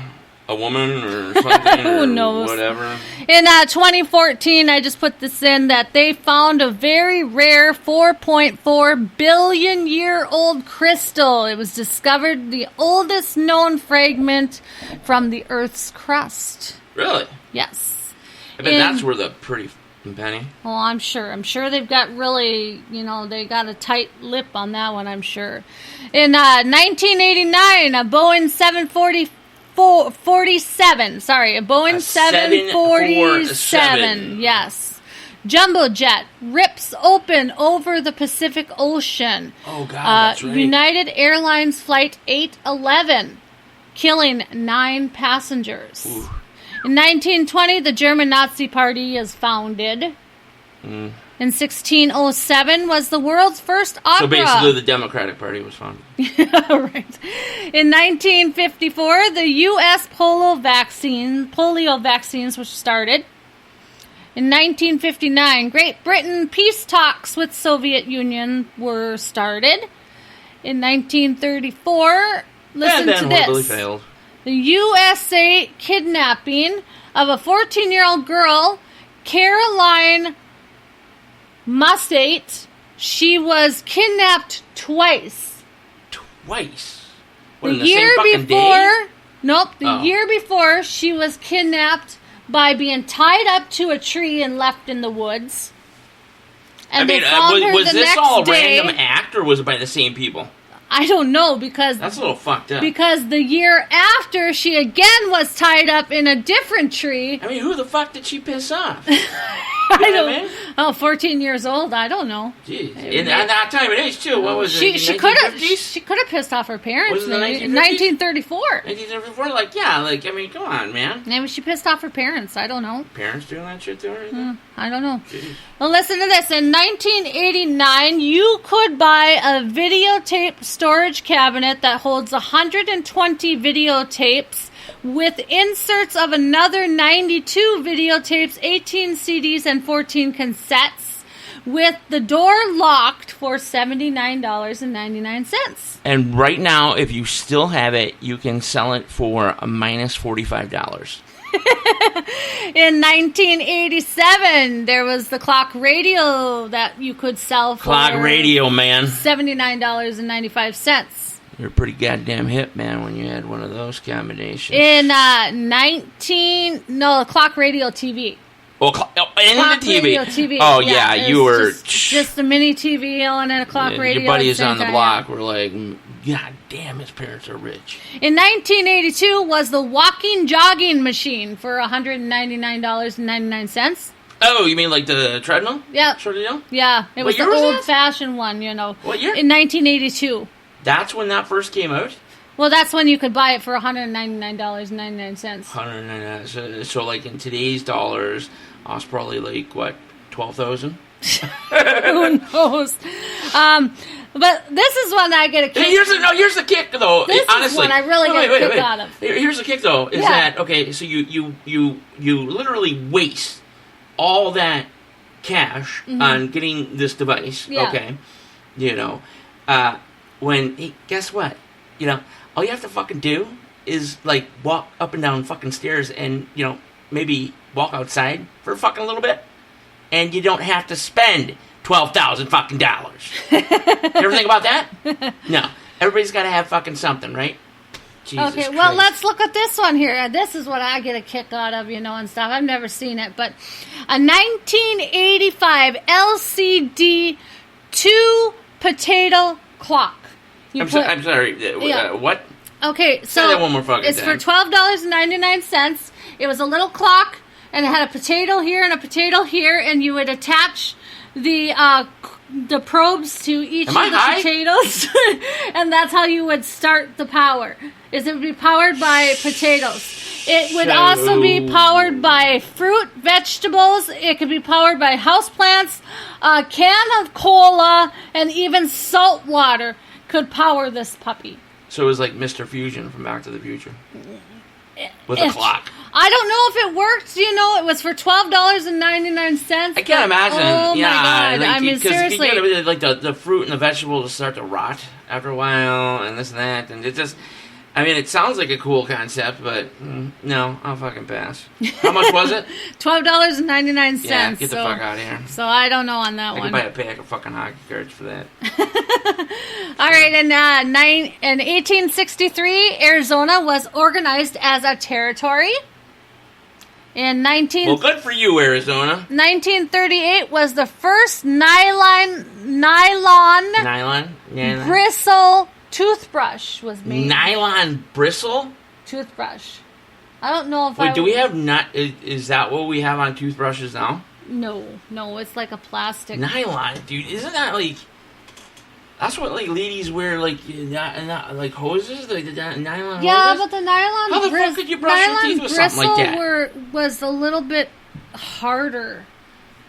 a woman or something? Who or knows? Whatever. In 2014, I just put this in that they found a very rare 4.4 billion year old crystal. It was discovered the oldest known fragment from the Earth's crust. Really? Yes. I bet that's where the pretty penny. Well, I'm sure. I'm sure they've got really, they got a tight lip on that one, I'm sure. In 1989, a Boeing 747, yes. Jumbo jet rips open over the Pacific Ocean. Oh, God, that's right. United Airlines Flight 811, killing 9 passengers. Ooh. In 1920, the German Nazi Party is founded. In 1607 was the world's first opera. So basically the Democratic Party was founded. Right. In 1954, the U.S. polio vaccines were started. In 1959, Great Britain peace talks with Soviet Union were started. In 1934, listen to this. Horribly failed. The USA kidnapping of a 14-year-old girl, Caroline Mustate. She was kidnapped twice. Twice? The What, in year same fucking before, day? Nope. The year before, she was kidnapped by being tied up to a tree and left in the woods. And was this all a random act, or was it by the same people? I don't know, because... That's a little fucked up. Because the year after, she again was tied up in a different tree. I mean, who the fuck did she piss off? I don't know. 14 years old. I don't know. Jeez. At that time and age, too. What was it? She could have pissed off her parents. Was it in 1934. 1934? I mean, come on, man. Maybe she pissed off her parents. I don't know. Parents doing that shit to her? I don't know. Jeez. Well, listen to this. In 1989, you could buy a videotape storage cabinet that holds 120 videotapes with inserts of another 92 videotapes, 18 CDs, and 14 cassettes, with the door locked for $79.99. And right now, if you still have it, you can sell it for a minus $45. In 1987, there was the clock radio that you could sell for clock radio, man. $79.95. You're pretty goddamn hip, man, when you had one of those combinations. In the clock radio TV. Oh, clock the TV. Radio TV. Oh, yeah, you were... Just a mini TV and a clock radio. Your buddies on the block were like, God damn, his parents are rich. In 1982 was the walking jogging machine for $199.99. Oh, you mean like the treadmill? Yeah. Sort of deal? Yeah, it was the old-fashioned one, What year? In 1982. That's when that first came out? Well, that's when you could buy it for $199.99. $199. So like in today's dollars, it's probably like, what, 12,000? Who knows? But this is one I get a kick. Here's the kick, though. This honestly, is one I really get a kick out of. Here's the kick, though, is that, okay, so you literally waste all that cash on getting this device, okay? Hey, guess what? All you have to fucking do is, like, walk up and down fucking stairs and, maybe walk outside for fucking a little bit, and you don't have to spend $12,000 fucking dollars. You ever think about that? No. Everybody's got to have fucking something, right? Jesus okay, Christ. well, let's look at this one here. This is what I get a kick out of, and stuff. I've never seen it, but a 1985 LCD 2-potato clock. I'm sorry. What? Okay, so say that one more fucking it's time. for $12.99. It was a little clock, and it had a potato here and a potato here, and you would attach the probes to each of the potatoes, and that's how you would start the power. It would be powered by potatoes. It would also be powered by fruit, vegetables. It could be powered by houseplants, a can of cola, and even salt water could power this puppy. So it was like Mr. Fusion from Back to the Future. With a clock. I don't know if it worked, it was for $12.99. I can't imagine. Oh my God. Like, I mean, seriously. Like the fruit and the vegetables start to rot after a while, and this and that, and it just... it sounds like a cool concept, but no, I'll fucking pass. How much was it? $12.99. Yeah, get the fuck out of here. So I don't know on that one. I could buy a pack of fucking hockey cards for that. All right, in 1863, Arizona was organized as a territory. In Well, good for you, Arizona. 1938 was the first nylon bristle toothbrush was made. Nylon bristle? Toothbrush. I don't know if Wait, do we have is that what we have on toothbrushes now? No, it's like a plastic. Nylon, dude. Isn't that like... That's what like ladies wear, like hoses, like the nylon. Yeah, hoses? but the nylon. How the fuck could you brush your teeth with something like that? Was a little bit harder.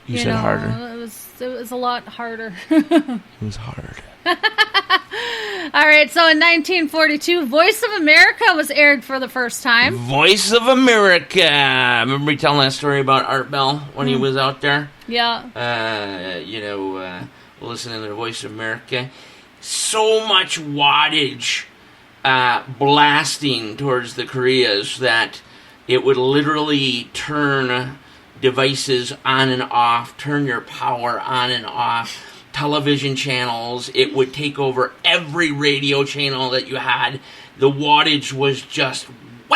You said harder. It was a lot harder. It was hard. All right, so in 1942, Voice of America was aired for the first time. Voice of America. Remember me telling that story about Art Bell when he was out there? Yeah. Listening to the Voice of America. So much wattage blasting towards the Koreas that it would literally turn devices on and off, turn your power on and off, television channels. It would take over every radio channel that you had. The wattage was just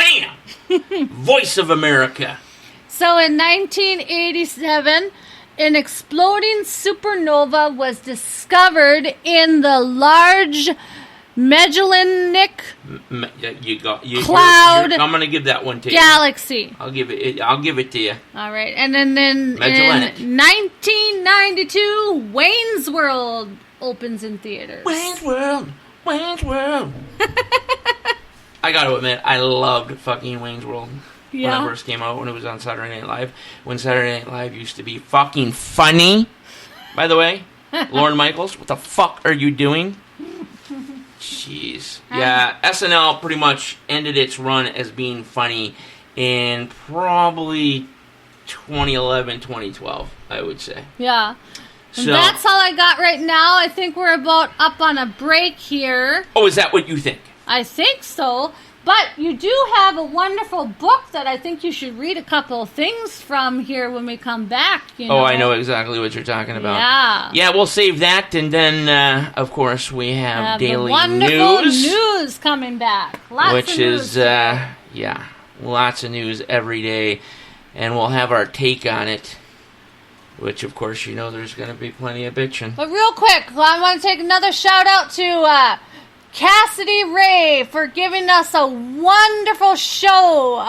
Wham! Voice of America. So in 1987, an exploding supernova was discovered in the Large Magellanic Cloud I'm going to give that one to you. Galaxy. I'll give it to you. All right. And then in Magellanic. 1992, Wayne's World opens in theaters. Wayne's World. I got to admit, I loved fucking Wayne's World. When it first came out, when it was on Saturday Night Live. When Saturday Night Live used to be fucking funny. By the way, Lorne Michaels, what the fuck are you doing? Jeez. Yeah, SNL pretty much ended its run as being funny in probably 2011, 2012, I would say. Yeah. So, and that's all I got right now. I think we're about up on a break here. Oh, is that what you think? I think so. But you do have a wonderful book that I think you should read a couple of things from here when we come back. You know? Oh, I know exactly what you're talking about. Yeah. Yeah, we'll save that, and then, of course, we have daily the wonderful news coming back. Lots which of news. Lots of news every day, and we'll have our take on it, which, of course, you know there's going to be plenty of bitching. But real quick, I want to take another shout out to Cassidy Ray for giving us a wonderful show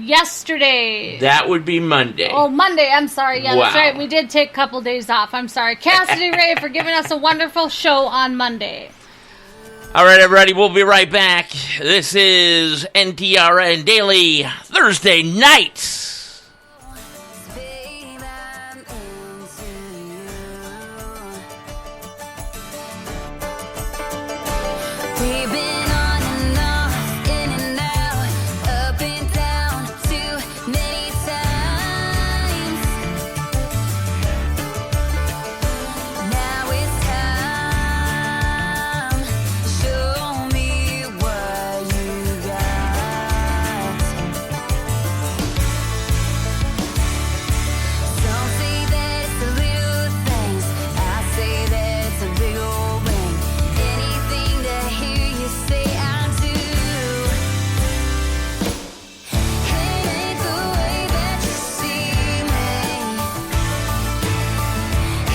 yesterday. That would be Monday. Oh, Monday. I'm sorry. Yeah, Wow. That's right. We did take a couple days off. I'm sorry. Cassidy Ray for giving us a wonderful show on Monday. All right, everybody, we'll be right back. This is NTRN Daily Thursday nights. We've been on and off, in and out, up and down too many times. Now it's time. Show me what you got. Some say that it's the little things. I say that it's a big old ring. Anything that say I do. It ain't the way that you see me.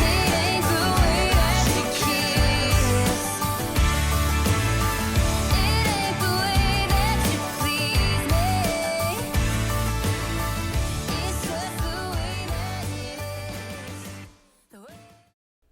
It ain't the way that you kiss. It ain't the way that you please me. It's just the way that it is.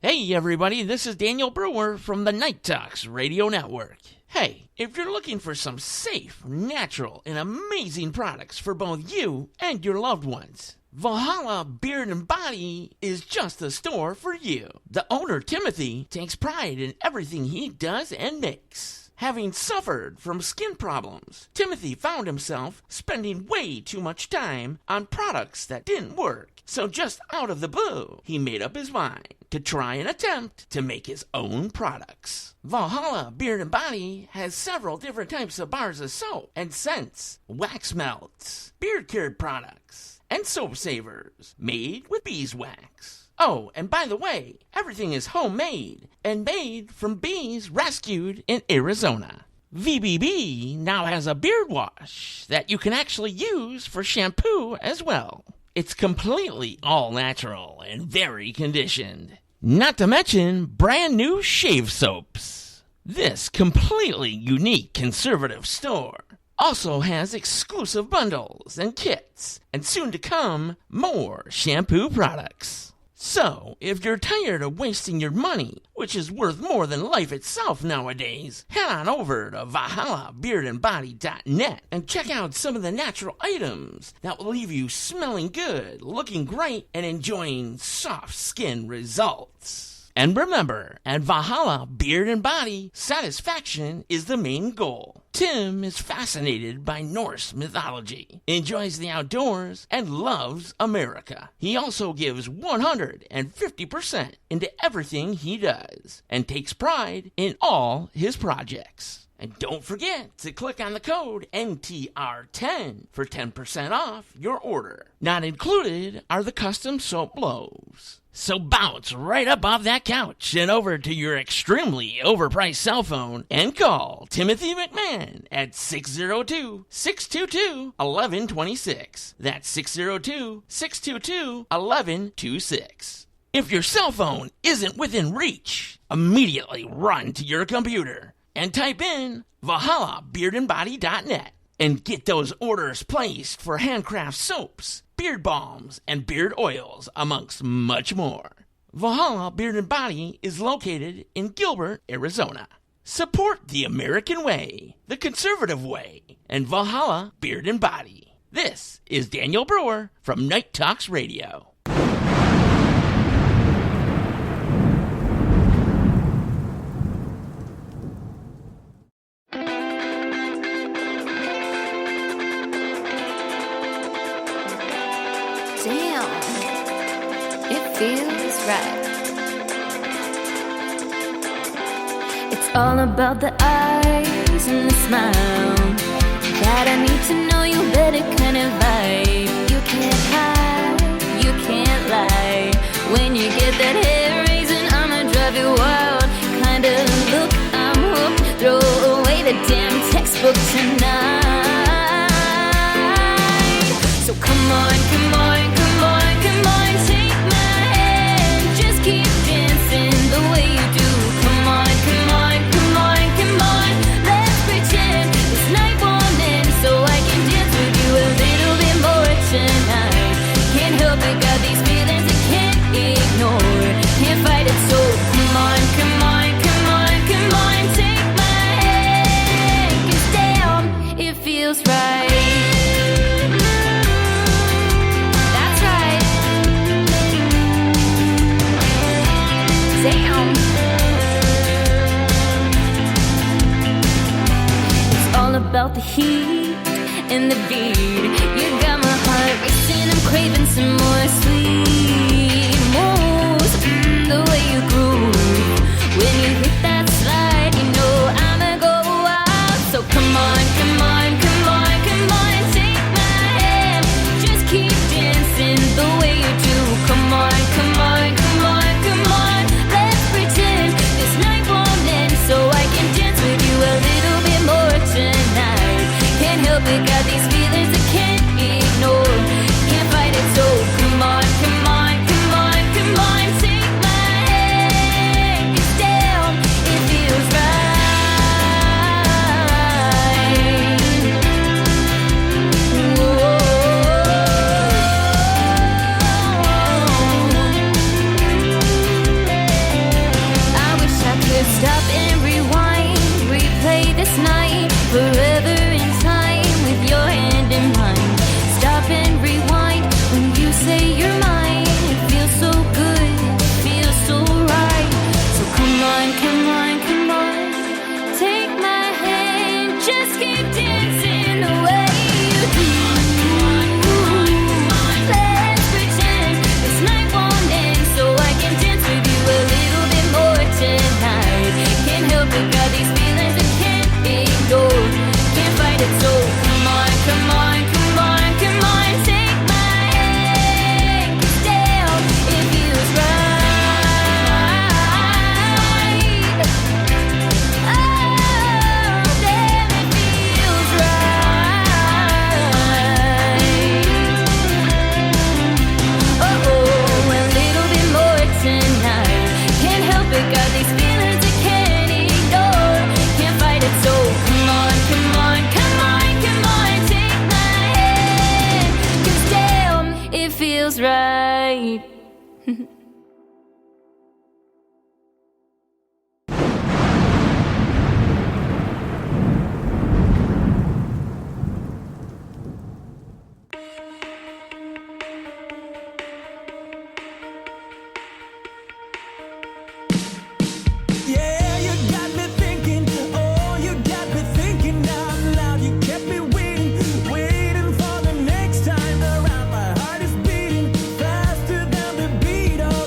Hey, everybody, this is Daniel Brewer from the Night Talks Radio Network. Hey, if you're looking for some safe, natural, and amazing products for both you and your loved ones, Valhalla Beard and Body is just the store for you. The owner, Timothy, takes pride in everything he does and makes. Having suffered from skin problems, Timothy found himself spending way too much time on products that didn't work. So just out of the blue, he made up his mind to try and attempt to make his own products. Valhalla Beard and Body has several different types of bars of soap and scents, wax melts, beard care products, and soap savers made with beeswax. Oh, and by the way, everything is homemade and made from bees rescued in Arizona. VBB now has a beard wash that you can actually use for shampoo as well. It's completely all natural and very conditioned. Not to mention brand new shave soaps. This completely unique conservative store also has exclusive bundles and kits, and soon to come, more shampoo products. So, if you're tired of wasting your money, which is worth more than life itself nowadays, head on over to ValhallaBeardandBody.net and check out some of the natural items that will leave you smelling good, looking great, and enjoying soft skin results. And remember, at Valhalla Beard and Body, satisfaction is the main goal. Tim is fascinated by Norse mythology, enjoys the outdoors, and loves America. He also gives 150% into everything he does, and takes pride in all his projects. And don't forget to click on the code NTR10 for 10% off your order. Not included are the custom soap blows. So bounce right up off that couch and over to your extremely overpriced cell phone and call Timothy McMahon at 602-622-1126. That's 602-622-1126. If your cell phone isn't within reach, immediately run to your computer and type in ValhallaBeardandBody.net and get those orders placed for handcraft soaps, beard balms, and beard oils, amongst much more. Valhalla Beard and Body is located in Gilbert, Arizona. Support the American way, the conservative way, and Valhalla Beard and Body. This is Daniel Brewer from Night Talks Radio. Damn, it feels right. It's all about the eyes and the smile. God, I need to know you better, kind of vibe. You can't hide, you can't lie. When you get that hair raising, I'ma drive you wild. Kind of look, I'm hooked. Throw away the damn textbook tonight. So come on, come on, come on, come on, take my hand. Just keep dancing the way you do. Come on, come on, come on, come on. Let's pretend this night won't end, so I can dance with you a little bit more tonight. Can't help it, got these feelings I can't ignore. Can't fight it, so come on, come on, come on, come on, take my hand. 'Cause damn, it feels right. Damn. It's all about the heat and the beat. You got my heart racing, I'm craving some more sweet moves. The way you groove when you hit that slide, you know I'ma go wild. So come on, come on, come on, come on, take my hand. Just keep dancing the way you do. Come on, come on, come on, come on. This night won't end, so I can dance with you a little bit more tonight. Can't help it, got these feelings I can't ignore. Can't fight it, so come on, come on, come on, come on, take my hand. 'Cause damn, it feels right. Whoa. Stop and rewind, replay this night, forever in time with your hand in mine. Stop and rewind when you say you're mine. It feels so good, it feels so right. So come on, come on, come on, take my hand, just keep dancing the way you do. Let's pretend this night won't end, so I can dance with you a little bit more tonight. Can't help it, got these feelings I can't ignore. Can't fight it, so come on, come on, come on, come on, take my hand. 'Cause damn, it feels right. Oh, damn, it feels right. Oh, a little bit more tonight. Can't help it, got these feelings I can't ignore. Can't fight it, so come on, come on, come on, come on, take my hand. 'Cause damn, it feels right. Yeah, you got me thinking. Oh, you got me thinking out loud. You kept me waiting, waiting for the next time around. My heart is beating faster than the beat of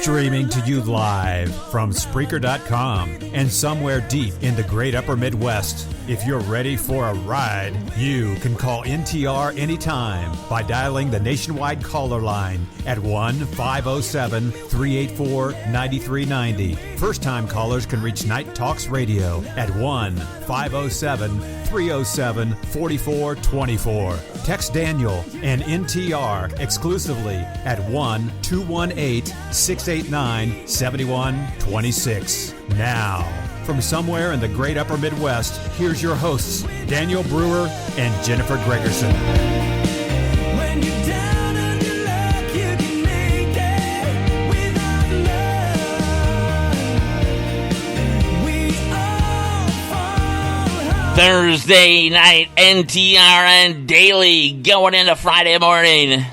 Streaming to you live from Spreaker.com and somewhere deep in the great upper Midwest. If you're ready for a ride, you can call NTR anytime by dialing the nationwide caller line at 1-507-384-9390. First-time callers can reach Night Talks Radio at 1-507-307-4424. Text Daniel and NTR exclusively at 1-218-689-7126. Now, from somewhere in the great upper Midwest, here's your hosts, Daniel Brewer and Jennifer Gregerson. When you're down on your luck, you can make it without love. We all fall hard. Thursday night NTRN Daily, going into Friday morning.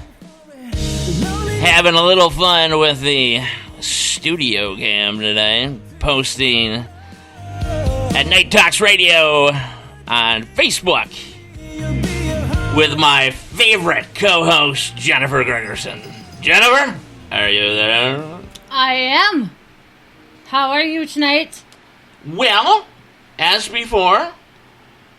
Having a little fun with the studio cam today. Posting at Night Talks Radio on Facebook with my favorite co-host, Jennifer Gregerson. Jennifer, are you there? I am. How are you tonight? Well, as before,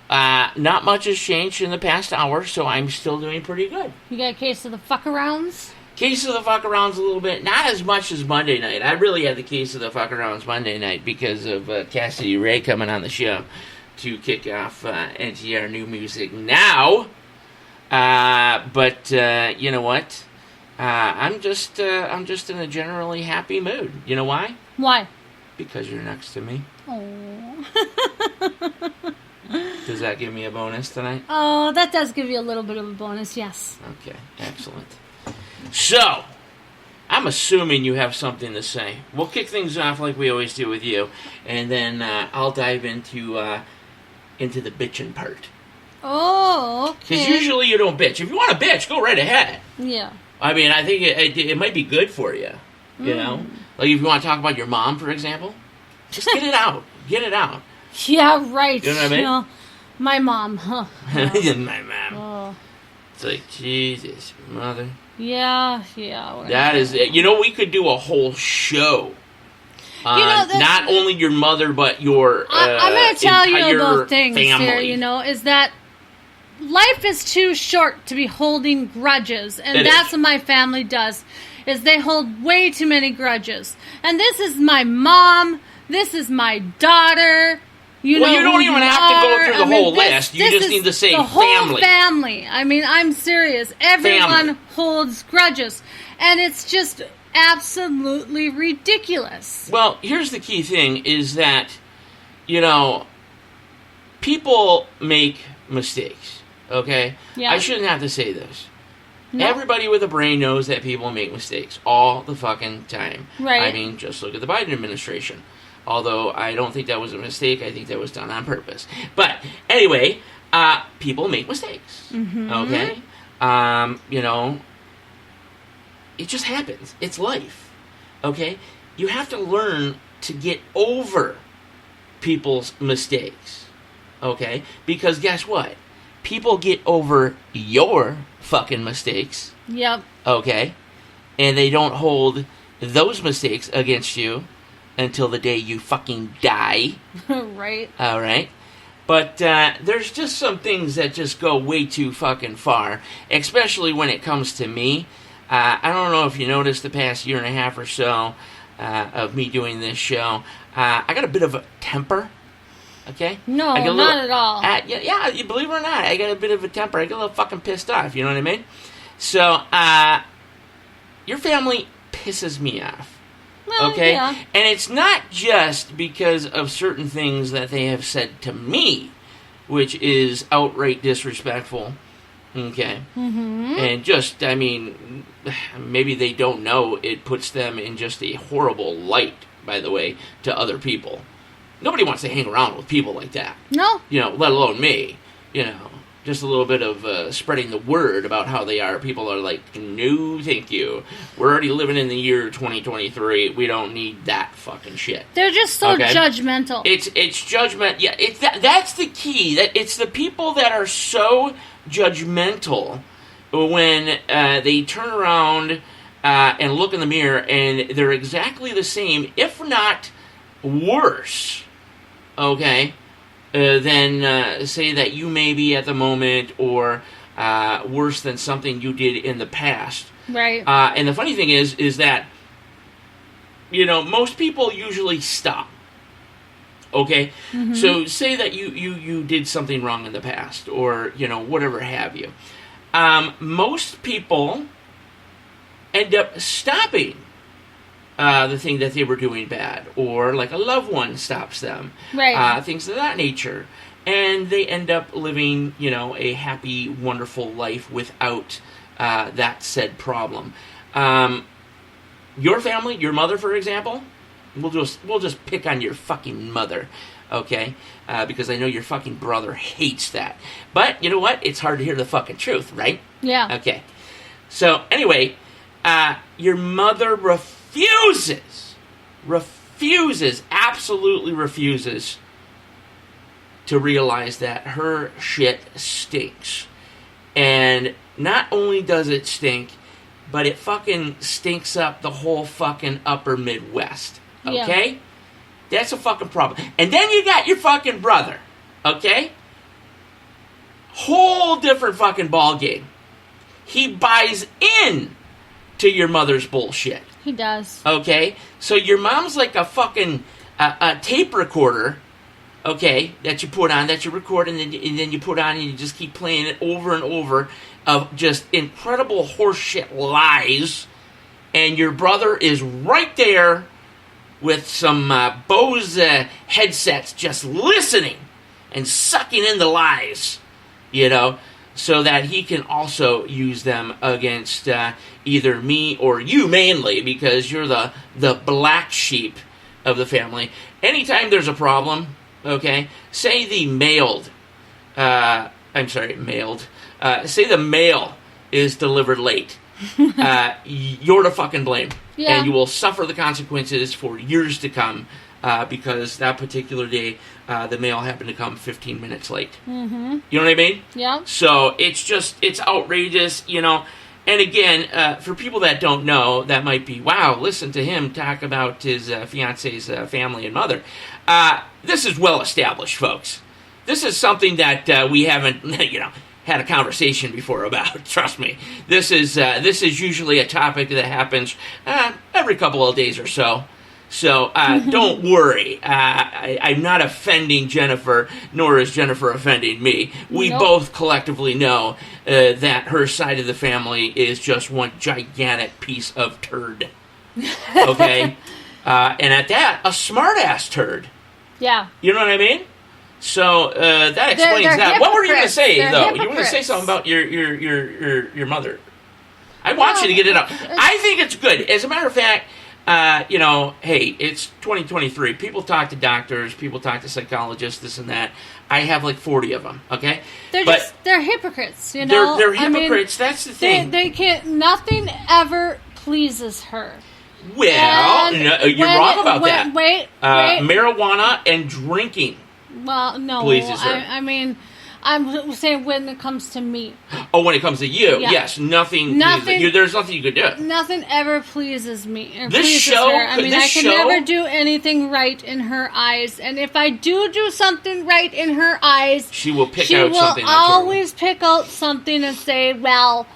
not much has changed in the past hour, so I'm still doing pretty good. You got a case of the fuck-arounds? Case of the fuck-arounds a little bit. Not as much as Monday night. I really had the case of the fuck-arounds Monday night because of Cassidy Ray coming on the show to kick off NTR New Music Now. But you know what? I'm just in a generally happy mood. You know why? Why? Because you're next to me. Oh. Does that give me a bonus tonight? Oh, that does give you a little bit of a bonus, yes. Okay, excellent. So, I'm assuming you have something to say. We'll kick things off like we always do with you, and then I'll dive into the bitching part. Oh, okay. Because usually you don't bitch. If you want to bitch, go right ahead. Yeah. I mean, I think it might be good for you, you know? Like if you want to talk about your mom, for example, just get it out. Get it out. Yeah, right. You know what I mean? You know, my mom, huh? My mom. Oh. It's like, Jesus, mother. Yeah. That is it. You know, we could do a whole show on not only your mother, but your I'm going to tell you entire about things family. here, you know, is that life is too short to be holding grudges. And that's what my family does, is they hold way too many grudges. And this is my mom. This is my daughter. You don't even have to go through the whole list. You just need to say the family. Whole family. I mean, I'm serious. Everyone holds grudges. And it's just absolutely ridiculous. Well, here's the key thing is that, you know, people make mistakes, okay? Yeah. I shouldn't have to say this. No. Everybody with a brain knows that people make mistakes all the fucking time. Right. I mean, just look at the Biden administration. Although I don't think that was a mistake. I think that was done on purpose. But anyway, people make mistakes. Mm-hmm. Okay? You know, it just happens. It's life. Okay? You have to learn to get over people's mistakes. Okay? Because guess what? People get over your fucking mistakes. Yep. Okay? And they don't hold those mistakes against you until the day you fucking die. Right. All right? But there's just some things that just go way too fucking far, especially when it comes to me. I don't know if you noticed the past year and a half or so of me doing this show. I got a bit of a temper. Okay? No, I get a not at all. Yeah, you believe it or not, I got a bit of a temper. I get a little fucking pissed off, you know what I mean? So, your family pisses me off. Well, Okay? yeah. And it's not just because of certain things that they have said to me, which is outright disrespectful. Okay? Mm-hmm. And just, I mean, maybe they don't know it puts them in just a horrible light, by the way, to other people. Nobody wants to hang around with people like that. No. You know, let alone me. You know, just a little bit of spreading the word about how they are. People are like, no, thank you. We're already living in the year 2023. We don't need that fucking shit. They're just so judgmental. It's judgment. Yeah, that's the key. That it's the people that are so judgmental when they turn around and look in the mirror, and they're exactly the same, if not worse, okay, than say that you may be at the moment, or worse than something you did in the past. Right. And the funny thing is that, most people usually stop. Okay? Mm-hmm. So say that you did something wrong in the past, or, whatever have you. Most people end up stopping the thing that they were doing bad, or like a loved one stops them. Right. Things of that nature. And they end up living, a happy, wonderful life without that said problem. Your family, your mother, for example, we'll just pick on your fucking mother, okay? Because I know your fucking brother hates that. But you know what? It's hard to hear the fucking truth, right? Yeah. Okay. So anyway, your mother absolutely refuses to realize that her shit stinks. And not only does it stink, but it fucking stinks up the whole fucking upper Midwest. Okay? Yeah. That's a fucking problem. And then you got your fucking brother. Okay? Whole different fucking ball game. He buys in to your mother's bullshit. He does. Okay? So your mom's like a fucking a tape recorder, okay, that you put on, that you record, and then you put on, and you just keep playing it over and over, of just incredible horseshit lies, and your brother is right there with some Bose headsets just listening and sucking in the lies, so that he can also use them against either me or you mainly, because you're the black sheep of the family. Anytime there's a problem, okay, say the mail is delivered late. You're to fucking blame. Yeah. And you will suffer the consequences for years to come, because that particular day, the mail happened to come 15 minutes late. Mm-hmm. You know what I mean? Yeah. So it's outrageous, And again, for people that don't know, that might be, wow, listen to him talk about his fiance's family and mother. This is well established, folks. This is something that we haven't, had a conversation before about. Trust me. This is usually a topic that happens every couple of days or so. So don't worry. I'm not offending Jennifer, nor is Jennifer offending me. We both collectively know that her side of the family is just one gigantic piece of turd. Okay? And at that, a smart-ass turd. Yeah. You know what I mean? So that explains they're that. What were you going to say, they're though? hypocrites. You were going to say something about your mother. I want you to get it out. I think it's good. As a matter of fact, hey, it's 2023. People talk to doctors. People talk to psychologists, this and that. I have like 40 of them, okay? They're hypocrites, They're hypocrites. That's the thing. They can't, nothing ever pleases her. Well, you're wrong about that. Wait. Marijuana and drinking. Well, no. Pleases her. I'm saying when it comes to me. Oh, when it comes to you, yeah. Yes, nothing. There's nothing you could do. Nothing ever pleases me. This show, her. I can never do anything right in her eyes, and if I do something right in her eyes, she will pick out something. She will always pick out something and say, "Well,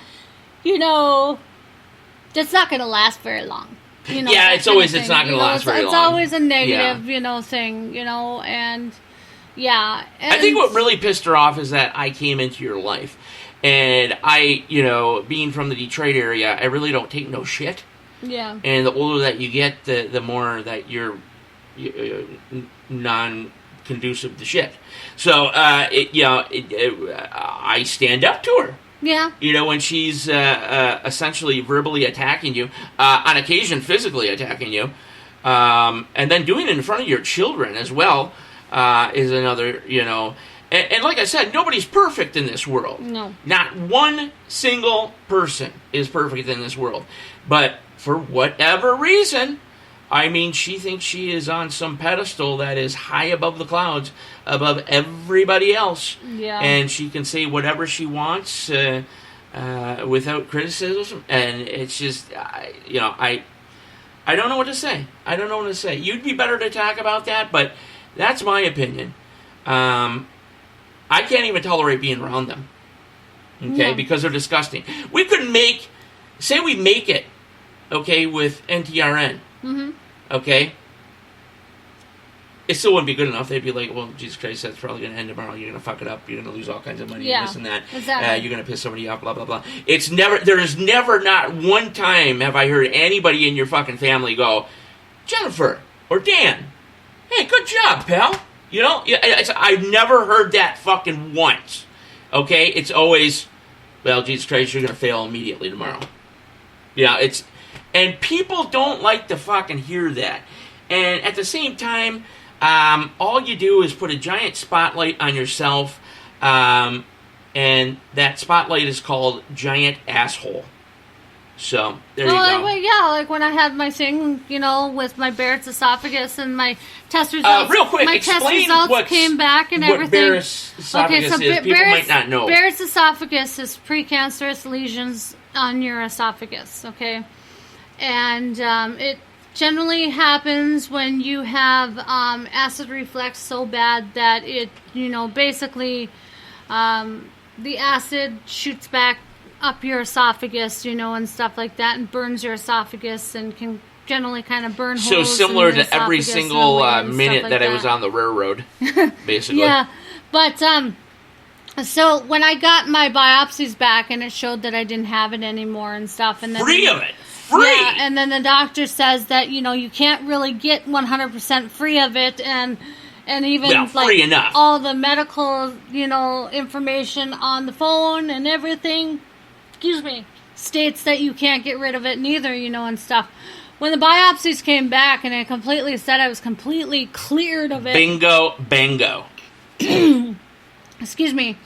that's not going to last very long." Yeah, it's not going to last very long. It's always a negative, thing, and. Yeah. I think what really pissed her off is that I came into your life. And I, being from the Detroit area, I really don't take no shit. Yeah. And the older that you get, the more that you're non-conducive to shit. So, I stand up to her. Yeah. When she's essentially verbally attacking you, on occasion physically attacking you, and then doing it in front of your children as well. Is another, and like I said, nobody's perfect in this world. No. Not one single person is perfect in this world. But for whatever reason, she thinks she is on some pedestal that is high above the clouds, above everybody else. Yeah. And she can say whatever she wants, without criticism, and it's just, I don't know what to say. I don't know what to say. You'd be better to talk about that, but that's my opinion. I can't even tolerate being around them, okay, because they're disgusting. We couldn't say we make it, okay, with NTRN, okay, it still wouldn't be good enough. They'd be like, well, Jesus Christ, that's probably going to end tomorrow. You're going to fuck it up. You're going to lose all kinds of money, this and that. Exactly. You're going to piss somebody off, blah, blah, blah. There is never, not one time have I heard anybody in your fucking family go, Jennifer or Dan, hey, good job, pal. You know, I've never heard that fucking once. Okay? It's always, well, Jesus Christ, you're going to fail immediately tomorrow. Yeah, and people don't like to fucking hear that. And at the same time, all you do is put a giant spotlight on yourself, and that spotlight is called giant asshole. So, there you go. Like when I had my thing, with my Barrett's esophagus and my test results. Real quick, my explain test results came back and everything. What Barrett's esophagus is. People might not know. Barrett's esophagus is precancerous lesions on your esophagus, okay? And it generally happens when you have acid reflux so bad that it, basically the acid shoots back up your esophagus, and stuff like that, and burns your esophagus and can generally kind of burn holes. So similar to every single minute like that I was on the railroad, basically. Yeah, but so when I got my biopsies back and it showed that I didn't have it anymore and stuff, and then free of it. Free. Yeah, and then the doctor says that you can't really get 100% free of it, and even free enough. All the medical information on the phone and everything, states that you can't get rid of it neither, and stuff. When the biopsies came back and it completely said I was completely cleared of it. Bingo, bango. Excuse me.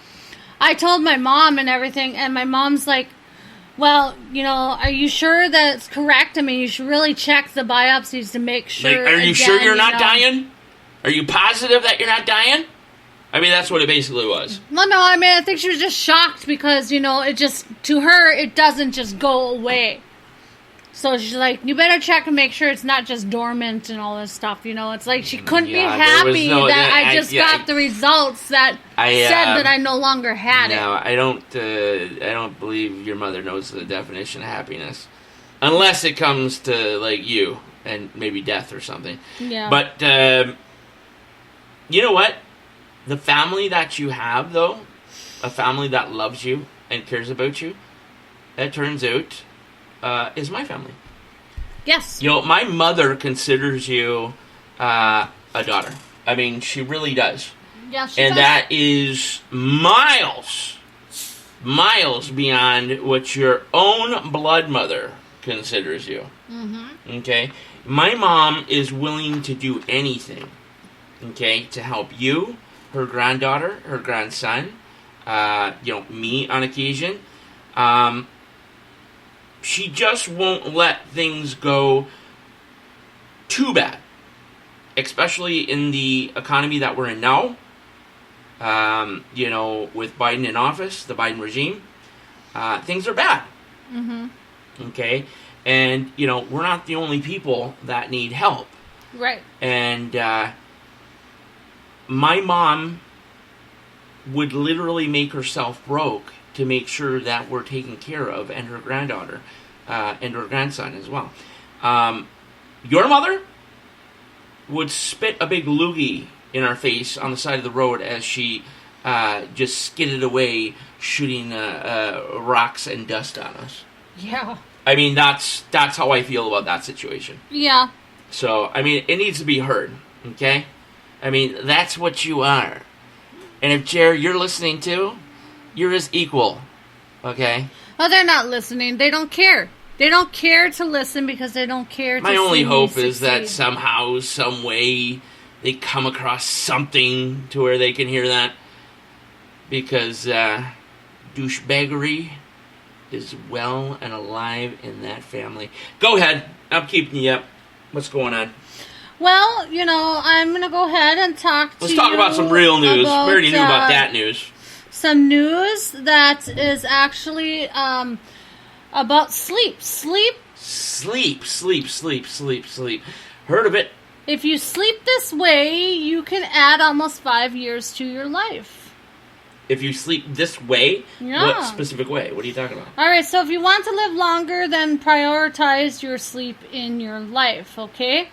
I told my mom and everything, and my mom's like, well, are you sure that's correct? I mean, you should really check the biopsies to make sure. Are you sure you're not dying? Are you positive that you're not dying? I mean, that's what it basically was. Well, no, I mean, I think she was just shocked because, it just, to her, it doesn't just go away. So she's like, you better check and make sure it's not just dormant and all this stuff, It's like she couldn't be happy that I just got the results that said that I no longer had it. No, I don't believe your mother knows the definition of happiness. Unless it comes to, like, you and maybe death or something. Yeah. But, you know what? The family that you have, though, a family that loves you and cares about you, it turns out, is my family. Yes. My mother considers you a daughter. I mean, she really does. Yeah, she and does. that is miles beyond what your own blood mother considers you. Mm-hmm. Okay? My mom is willing to do anything, okay, to help you, her granddaughter, her grandson, me on occasion. She just won't let things go too bad, especially in the economy that we're in now. With Biden in office, the Biden regime, things are bad. Mm-hmm. Okay? And, we're not the only people that need help. Right. And my mom would literally make herself broke to make sure that we're taken care of, and her granddaughter, and her grandson as well. Your mother would spit a big loogie in our face on the side of the road as she just skidded away, shooting rocks and dust on us. Yeah. I mean, that's how I feel about that situation. Yeah. So, I mean, it needs to be heard, okay? I mean, that's what you are. And if, Jer, you're listening too, you're his equal, okay? Oh, they're not listening. They don't care. They don't care to listen because they don't care to see me My only hope is succeed. that somehow, some way, they come across something to where they can hear that. Because douchebaggery is well and alive in that family. Go ahead. I'm keeping you up. What's going on? Well, I'm going to go ahead and talk to you. Let's talk about some real news. We already knew about that news. some news that is actually about sleep. Sleep. Sleep. Heard of it. If you sleep this way, you can add almost 5 years to your life. If you sleep this way? Yeah. What specific way? What are you talking about? All right, so if you want to live longer, then prioritize your sleep in your life, okay?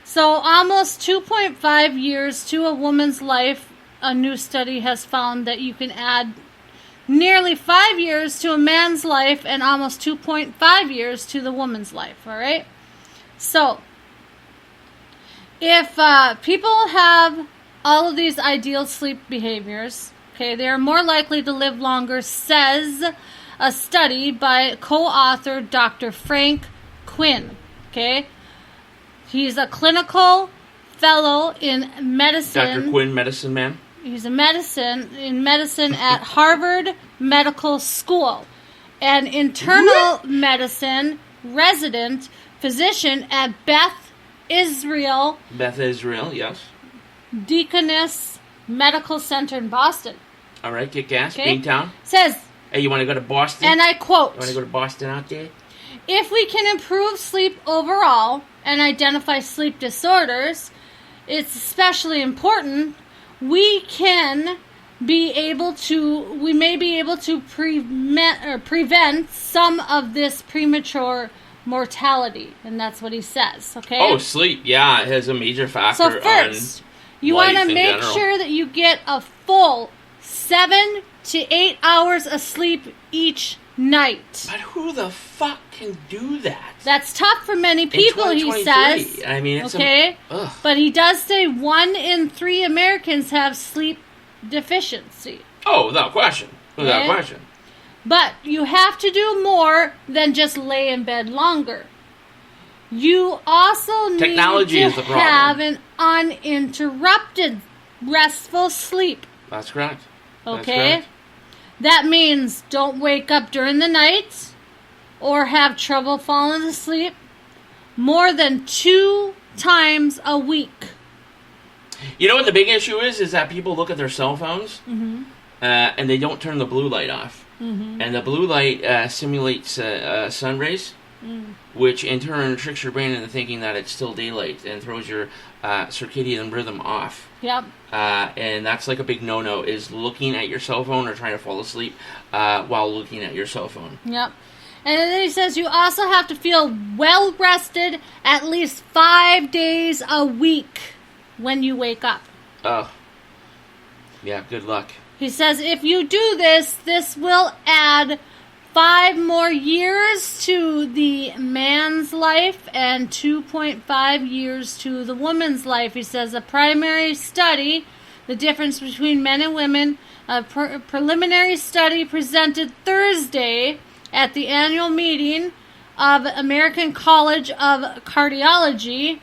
So almost 2.5 years to a woman's life, a new study has found that you can add nearly 5 years to a man's life and almost 2.5 years to the woman's life, all right? So if people have all of these ideal sleep behaviors, okay, they are more likely to live longer, says a study by co-author Dr. Frank Quinn. Okay, he's a clinical fellow in medicine. Dr. Quinn, medicine man. He's a medicine at Harvard Medical School, an internal medicine resident physician at Beth Israel, yes. Deaconess Medical Center in Boston. All right, kick ass. Okay. Beantown. Says, Hey, you want to go to Boston? and I quote, You want to go to Boston out there? if we can improve sleep overall and identify sleep disorders, it's especially important. We may be able to prevent some of this premature mortality, and that's what he says. Okay. Oh, sleep. Yeah, it has a major factor So first, you life want to in make general. sure that you get a full 7 to 8 hours of sleep each night. But who the fuck can do that? That's tough for many people, he 2023. says. I mean, it's okay, ugh. but he does say 1 in 3 Americans have sleep deficiency. Oh, without question. Without Okay. question. But you have to do more than just lay in bed longer. You also need Technology to is the problem. have an uninterrupted, restful sleep. That's correct. That's Okay? correct. That means don't wake up during the night or have trouble falling asleep more than 2 times a week. You know what the big issue is? Is that people look at their cell phones and they don't turn the blue light off. And the blue light simulates sun rays, which in turn tricks your brain into thinking that it's still daylight and throws your circadian rhythm off. Yep. And that's like a big no-no, is looking at your cell phone or trying to fall asleep while looking at your cell phone. Yep. And then he says you also have to feel well rested at least 5 days a week when you wake up. Oh. Yeah, good luck. He says if you do this, this will add 5 more years to the man's life and 2.5 years to the woman's life. He says a primary study, the difference between men and women, a preliminary study presented Thursday at the annual meeting of American College of Cardiology,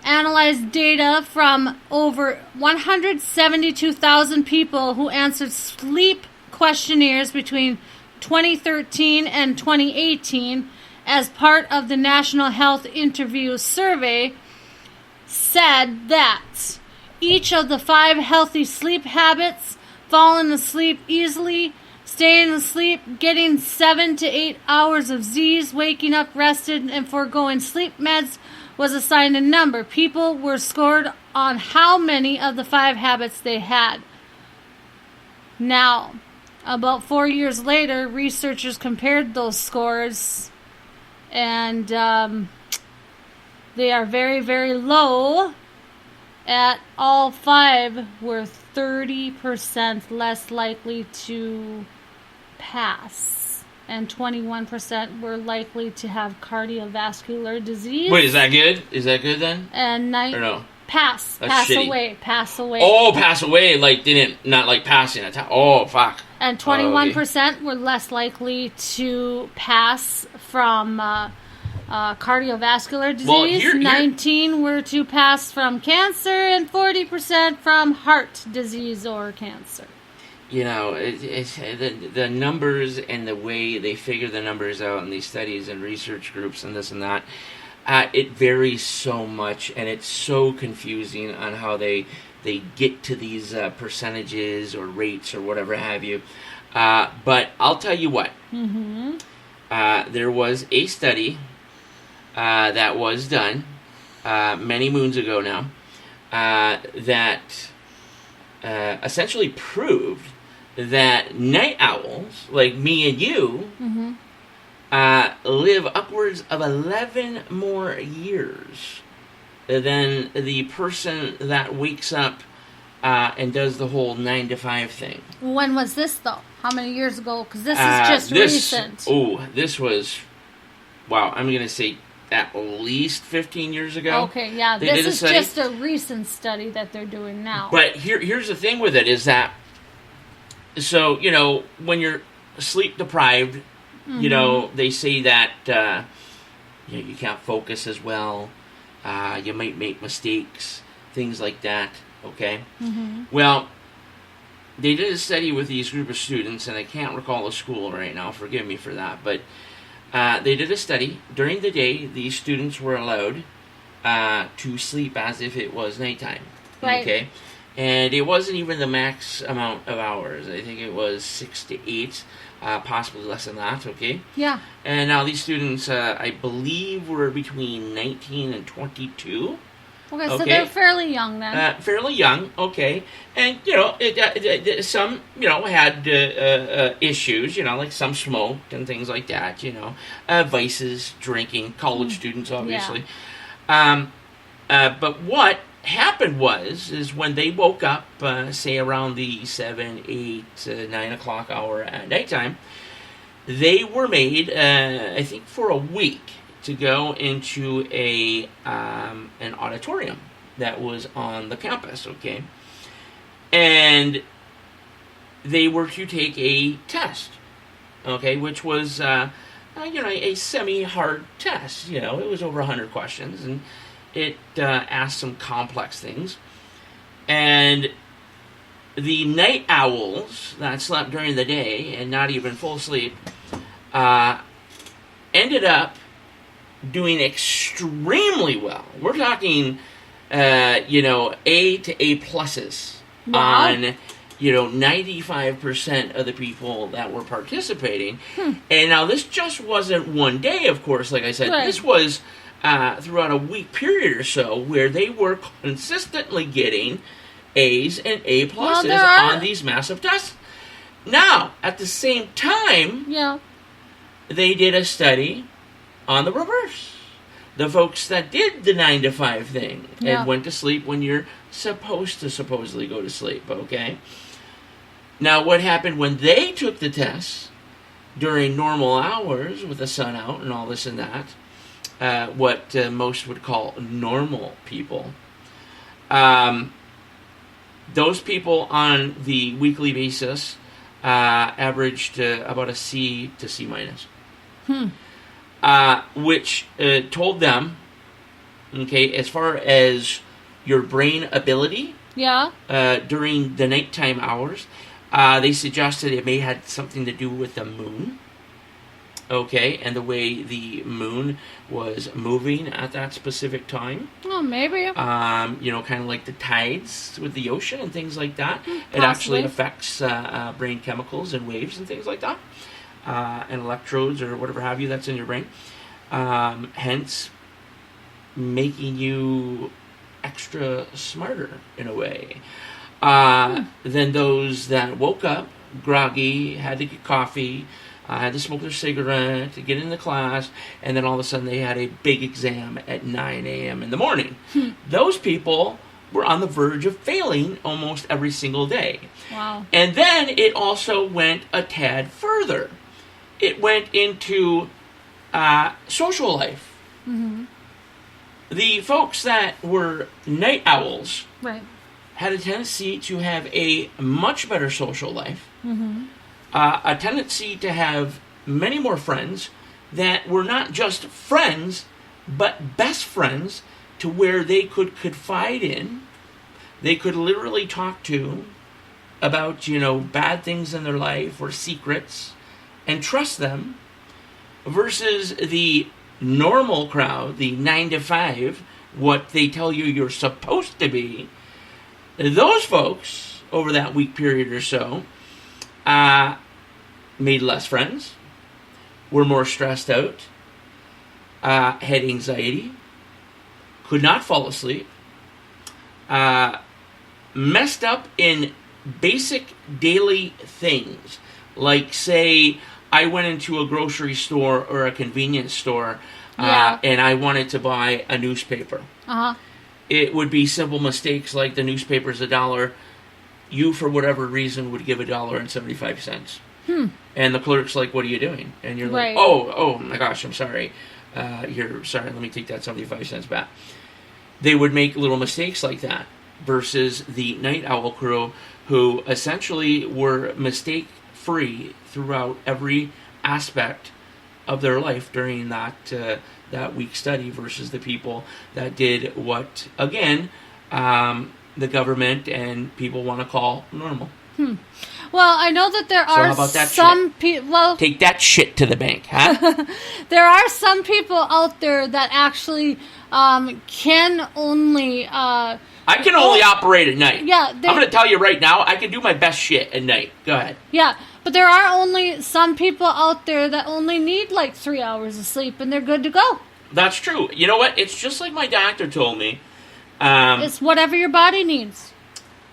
analyzed data from over 172,000 people who answered sleep questionnaires between 2013 and 2018 as part of the National Health Interview Survey, said that each of the 5 healthy sleep habits, falling asleep easily, staying asleep, getting 7 to 8 hours of Z's, waking up rested, and foregoing sleep meds, was assigned a number. People were scored on how many of the 5 habits they had. Now, about 4 years later, researchers compared those scores, and they are very, very low. At all 5 were 30% less likely to pass, and 21% were likely to have cardiovascular disease. Wait, is that good? Is that good then? And Or no? pass That's shitty. pass away. Oh, pass away, like not like passing a time. Oh, fuck. And 21% were less likely to pass from cardiovascular disease. Well, here- 19 were to pass from cancer, and 40% from heart disease or cancer. You know, it's the numbers and the way they figure the numbers out in these studies and research groups and this and that, it varies so much, and it's so confusing on how they they get to these percentages or rates or whatever have you. But I'll tell you what. There was a study that was done many moons ago now that essentially proved that night owls, like me and you, live upwards of 11 more years than the person that wakes up and does the whole 9 to 5 thing. When was this, though? How many years ago? Because this is just recent. Oh, this was, wow, I'm going to say at least 15 years ago. Okay, yeah, this is just a recent study that they're doing now. But here's the thing with it is that, so, you know, when you're sleep deprived, you know, they say that you can't focus as well. You might make mistakes, things like that, okay? Well, they did a study with these group of students, and I can't recall the school right now, forgive me for that, but they did a study. During the day, these students were allowed to sleep as if it was nighttime, okay? And it wasn't even the max amount of hours. I think it was 6 to 8, possibly less than that, okay? Yeah. And now these students, I believe, were between 19 and 22. Okay, so they're fairly young then. Fairly young, okay. And, you know, some, you know, had issues, you know, like some smoked and things like that, you know. Vices, drinking, college students, obviously. Yeah. But what happened is when they woke up, say around the 7, 8, 9 o'clock hour at nighttime, they were made, I think for a week, to go into an auditorium that was on the campus, okay? And they were to take a test, okay, which was, you know, a semi-hard test. You know, it was over 100 questions, and it asked some complex things. And the night owls that slept during the day and not even full sleep ended up doing extremely well. We're talking, you know, A to A pluses on, you know, 95% of the people that were participating. And now this just wasn't one day, of course, like I said. Right. This was throughout a week period or so where they were consistently getting A's and A pluses on these massive tests. Now, at the same time, they did a study on the reverse. The folks that did the 9 to 5 thing and went to sleep when you're supposed to supposedly go to sleep, okay? Now, what happened when they took the test during normal hours with the sun out and all this and that, what most would call normal people, those people on the weekly basis averaged about a C to C minus. Which told them, okay, as far as your brain ability during the nighttime hours, they suggested it may have something to do with the moon, okay, and the way the moon was moving at that specific time. Oh, maybe. You know, kind of like the tides with the ocean and things like that. It actually affects brain chemicals and waves and things like that. And electrodes or whatever have you that's in your brain. Hence, making you extra smarter in a way. Than those that woke up groggy, had to get coffee, had to smoke their cigarette, to get into class, and then all of a sudden they had a big exam at 9 a.m. in the morning. Those people were on the verge of failing almost every single day. Wow. And then it also went a tad further. It went into social life. The folks that were night owls had a tendency to have a much better social life, a tendency to have many more friends that were not just friends, but best friends, to where they could confide in, they could literally talk to about, you know, bad things in their life or secrets, and trust them, versus the normal crowd, the 9 to 5, what they tell you you're supposed to be, those folks, over that week period or so, made less friends, were more stressed out, had anxiety, could not fall asleep, messed up in basic daily things. Like, say, I went into a grocery store or a convenience store and I wanted to buy a newspaper. Uh-huh. It would be simple mistakes like the newspaper's $1. You, for whatever reason, would give $1.75. And the clerk's like, what are you doing? And you're like, Right. oh my gosh, I'm sorry. You're sorry, let me take that 75 cents back. They would make little mistakes like that versus the Night Owl crew, who essentially were mistake-free throughout every aspect of their life during that week study versus the people that did what, again, the government and people want to call normal. Well, I know that there So are how about that some people. Well, Take that shit to the bank, huh? there are some people out there that actually can only. I can only operate at night. Yeah, I'm going to tell you right now, I can do my best shit at night. Go ahead. Yeah, but there are only some people out there that only need like 3 hours of sleep, and they're good to go. That's true. You know what? It's just like my doctor told me. It's whatever your body needs.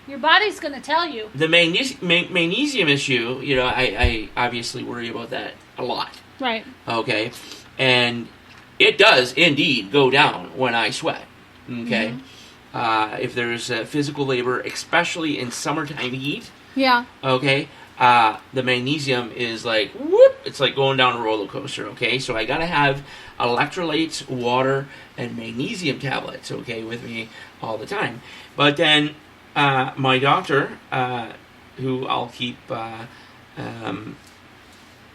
Your body's going to tell you. The magnesium issue, you know, I obviously worry about that a lot. Right. Okay? And it does indeed go down when I sweat. Okay? If there's physical labor, especially in summertime heat, Yeah. okay, the magnesium is like, whoop, it's like going down a roller coaster, okay? So I gotta have electrolytes, water, and magnesium tablets, okay, with me all the time. But then my doctor, who I'll keep,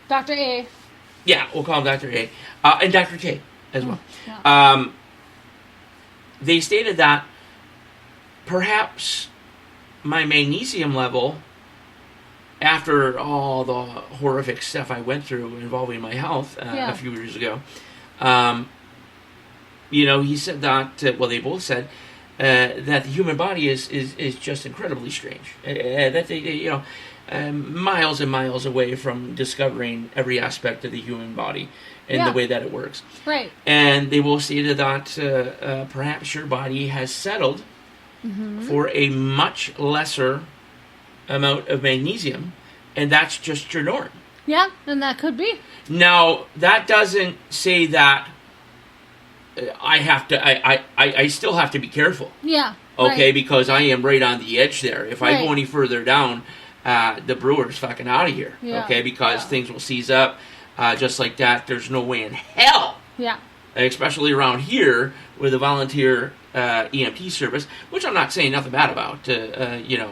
Dr. A. yeah, we'll call him Dr. A, and Dr. K as well. Yeah. They stated that perhaps my magnesium level, after all the horrific stuff I went through involving my health a few years ago, you know, he said that, well, they both said that the human body is just incredibly strange. That they, you know, miles and miles away from discovering every aspect of the human body and the way that it works. Right. And they will say that perhaps your body has settled for a much lesser amount of magnesium, and that's just your norm. Yeah, and that could be. Now, that doesn't say that I still have to be careful. Yeah. Okay, right. because I am right on the edge there. If I Right. go any further down, the brewer's fucking out of here. Yeah. Okay, because things will seize up just like that. There's no way in hell, Yeah. especially around here with a volunteer EMT service, which I'm not saying nothing bad about. You know,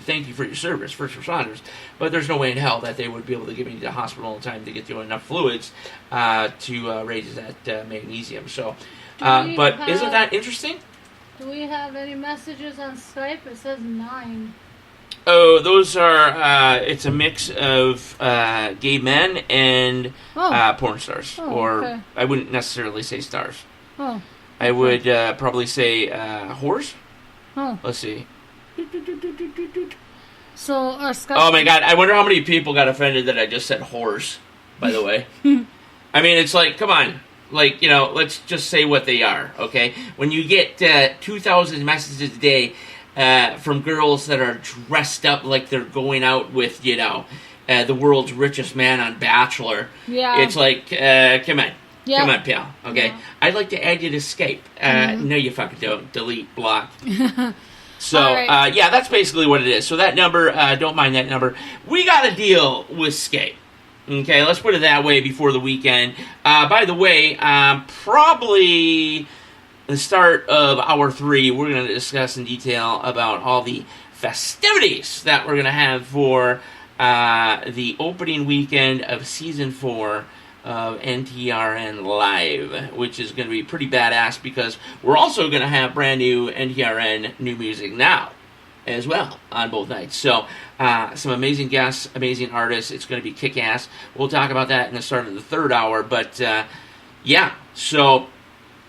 thank you for your service, first responders. But there's no way in hell that they would be able to get me to the hospital in time to get you enough fluids to raise that magnesium. So, but isn't that interesting? Do we have any messages on Skype? It says 9. Oh, those are, it's a mix of gay men and porn stars. Oh, or okay. I wouldn't necessarily say stars. Oh. I would probably say whores. Oh. Let's see. So our Skype. Oh my god, I wonder how many people got offended that I just said whores, by the way. I mean, it's like, come on. Like, you know, let's just say what they are, okay? When you get 2,000 messages a day from girls that are dressed up like they're going out with, you know, the world's richest man on Bachelor, it's like, come on. Yep. Come on, pal, okay? Yeah. I'd like to add you to Skype. No, you fucking don't. Delete, block. So, All right. yeah, that's basically what it is. So that number, don't mind that number. We got to deal with Skype. Okay, let's put it that way before the weekend. By the way, probably the start of hour 3, we're going to discuss in detail about all the festivities that we're going to have for the opening weekend of Season 4 of NTRN Live, which is going to be pretty badass because we're also going to have brand new NTRN New Music Now as well on both nights. So some amazing guests, amazing artists. It's going to be kick-ass. We'll talk about that in the start of the 3rd hour. But yeah, so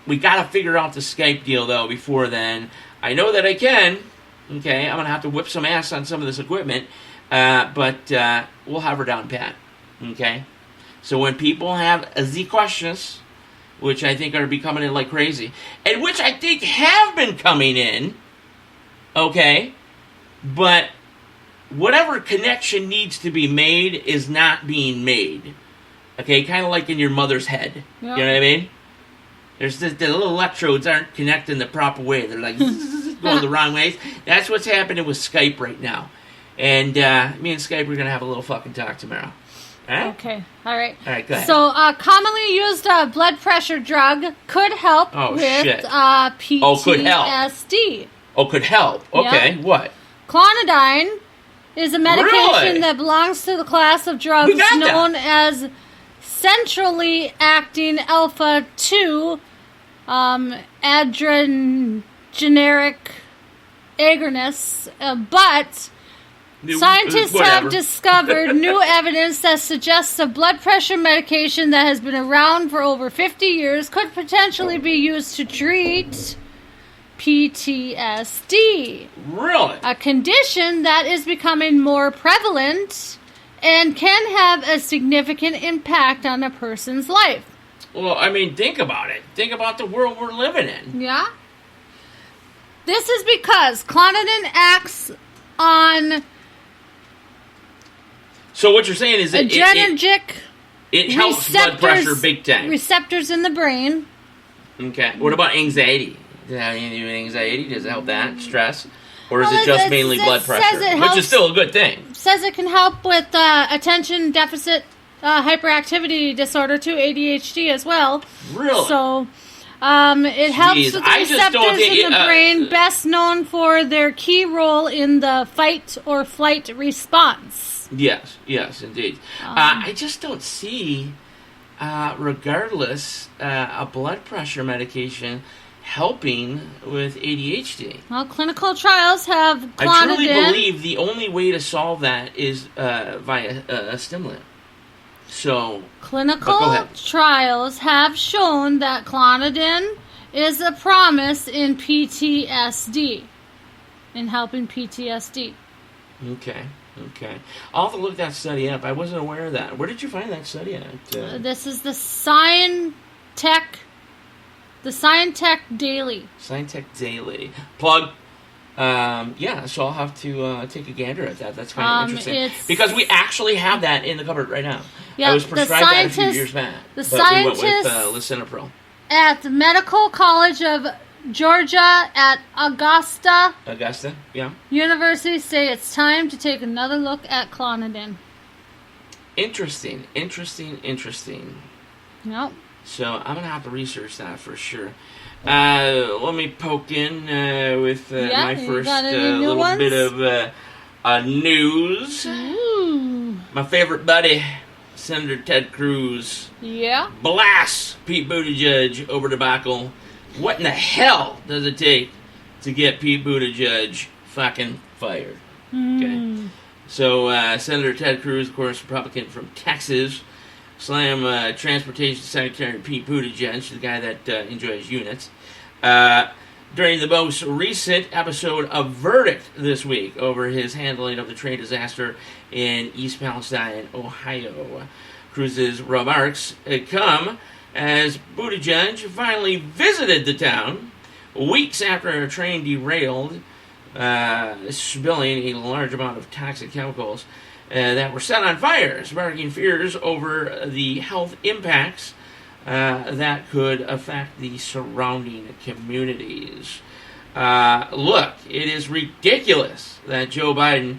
we got to figure out the Skype deal though before then. I know that I can. Okay, I'm going to have to whip some ass on some of this equipment, but we'll have her down pat. Okay? So when people have the questions, which I think are coming in like crazy, and which I think have been coming in, okay, but whatever connection needs to be made is not being made. Okay, kind of like in your mother's head. Yeah. You know what I mean? There's the little electrodes aren't connecting the proper way. They're like going the wrong ways. That's what's happening with Skype right now. And me and Skype are going to have a little fucking talk tomorrow. All right? Okay, all right. All right, go ahead. So, commonly used blood pressure drug could help with shit. PTSD. Could help. Oh, could help. Okay, what? Clonidine is a medication Really? that belongs to the class of drugs We got that. known as centrally acting alpha 2 adrenergic agonists, but scientists Whatever. have discovered new evidence that suggests a blood pressure medication that has been around for over 50 years could potentially be used to treat PTSD, Really? a condition that is becoming more prevalent and can have a significant impact on a person's life. Well, I mean, think about it. Think about the world we're living in. Yeah? This is because clonidine acts on So what you're saying is that adrenergic it helps blood pressure big time. receptors in the brain. Okay. What about anxiety? Does it have anything to do with anxiety? Does it help that? Stress? Or is Well, it just it mainly says blood it pressure? Which helps- is still a good thing. Says it can help with attention deficit hyperactivity disorder too, ADHD as well. Really? So it helps Jeez, with the I just don't receptors think in the it- brain, best known for their key role in the fight or flight response. Yes, indeed. I just don't see, regardless, a blood pressure medication helping with ADHD. Well, clinical trials have I truly clonidine. believe the only way to solve that is via a stimulant. So, But go Clinical ahead. trials have shown that clonidine is a promise in PTSD, in helping PTSD. okay. I'll have to look that study up. I wasn't aware of that. Where did you find that study at? This is the Scientech Daily. Scientech Daily. Plug. Yeah, so I'll have to take a gander at that. That's kind of interesting. it's- Because we actually have that in the cupboard right now. Yeah, I was the prescribed that a few scientists- years back. the but we went with scientists- lisinopril. At the Medical College of Georgia at Augusta Augusta, yeah. University say it's time to take another look at clonidine. Interesting. Yep. So I'm going to have to research that for sure. Let me poke in with Yeah, my you first got any new little ones? bit of news. Ooh. My favorite buddy, Senator Ted Cruz, Yeah. blasts Pete Buttigieg over debacle. What in the hell does it take to get Pete Buttigieg fucking fired? Okay. So Senator Ted Cruz, of course, Republican from Texas, slam Transportation Secretary Pete Buttigieg, the guy that enjoys units, during the most recent episode of Verdict this week over his handling of the train disaster in East Palestine, Ohio. Cruz's remarks come as Buttigieg finally visited the town weeks after a train derailed, spilling a large amount of toxic chemicals that were set on fire, sparking fears over the health impacts that could affect the surrounding communities. Look, it is ridiculous that Joe Biden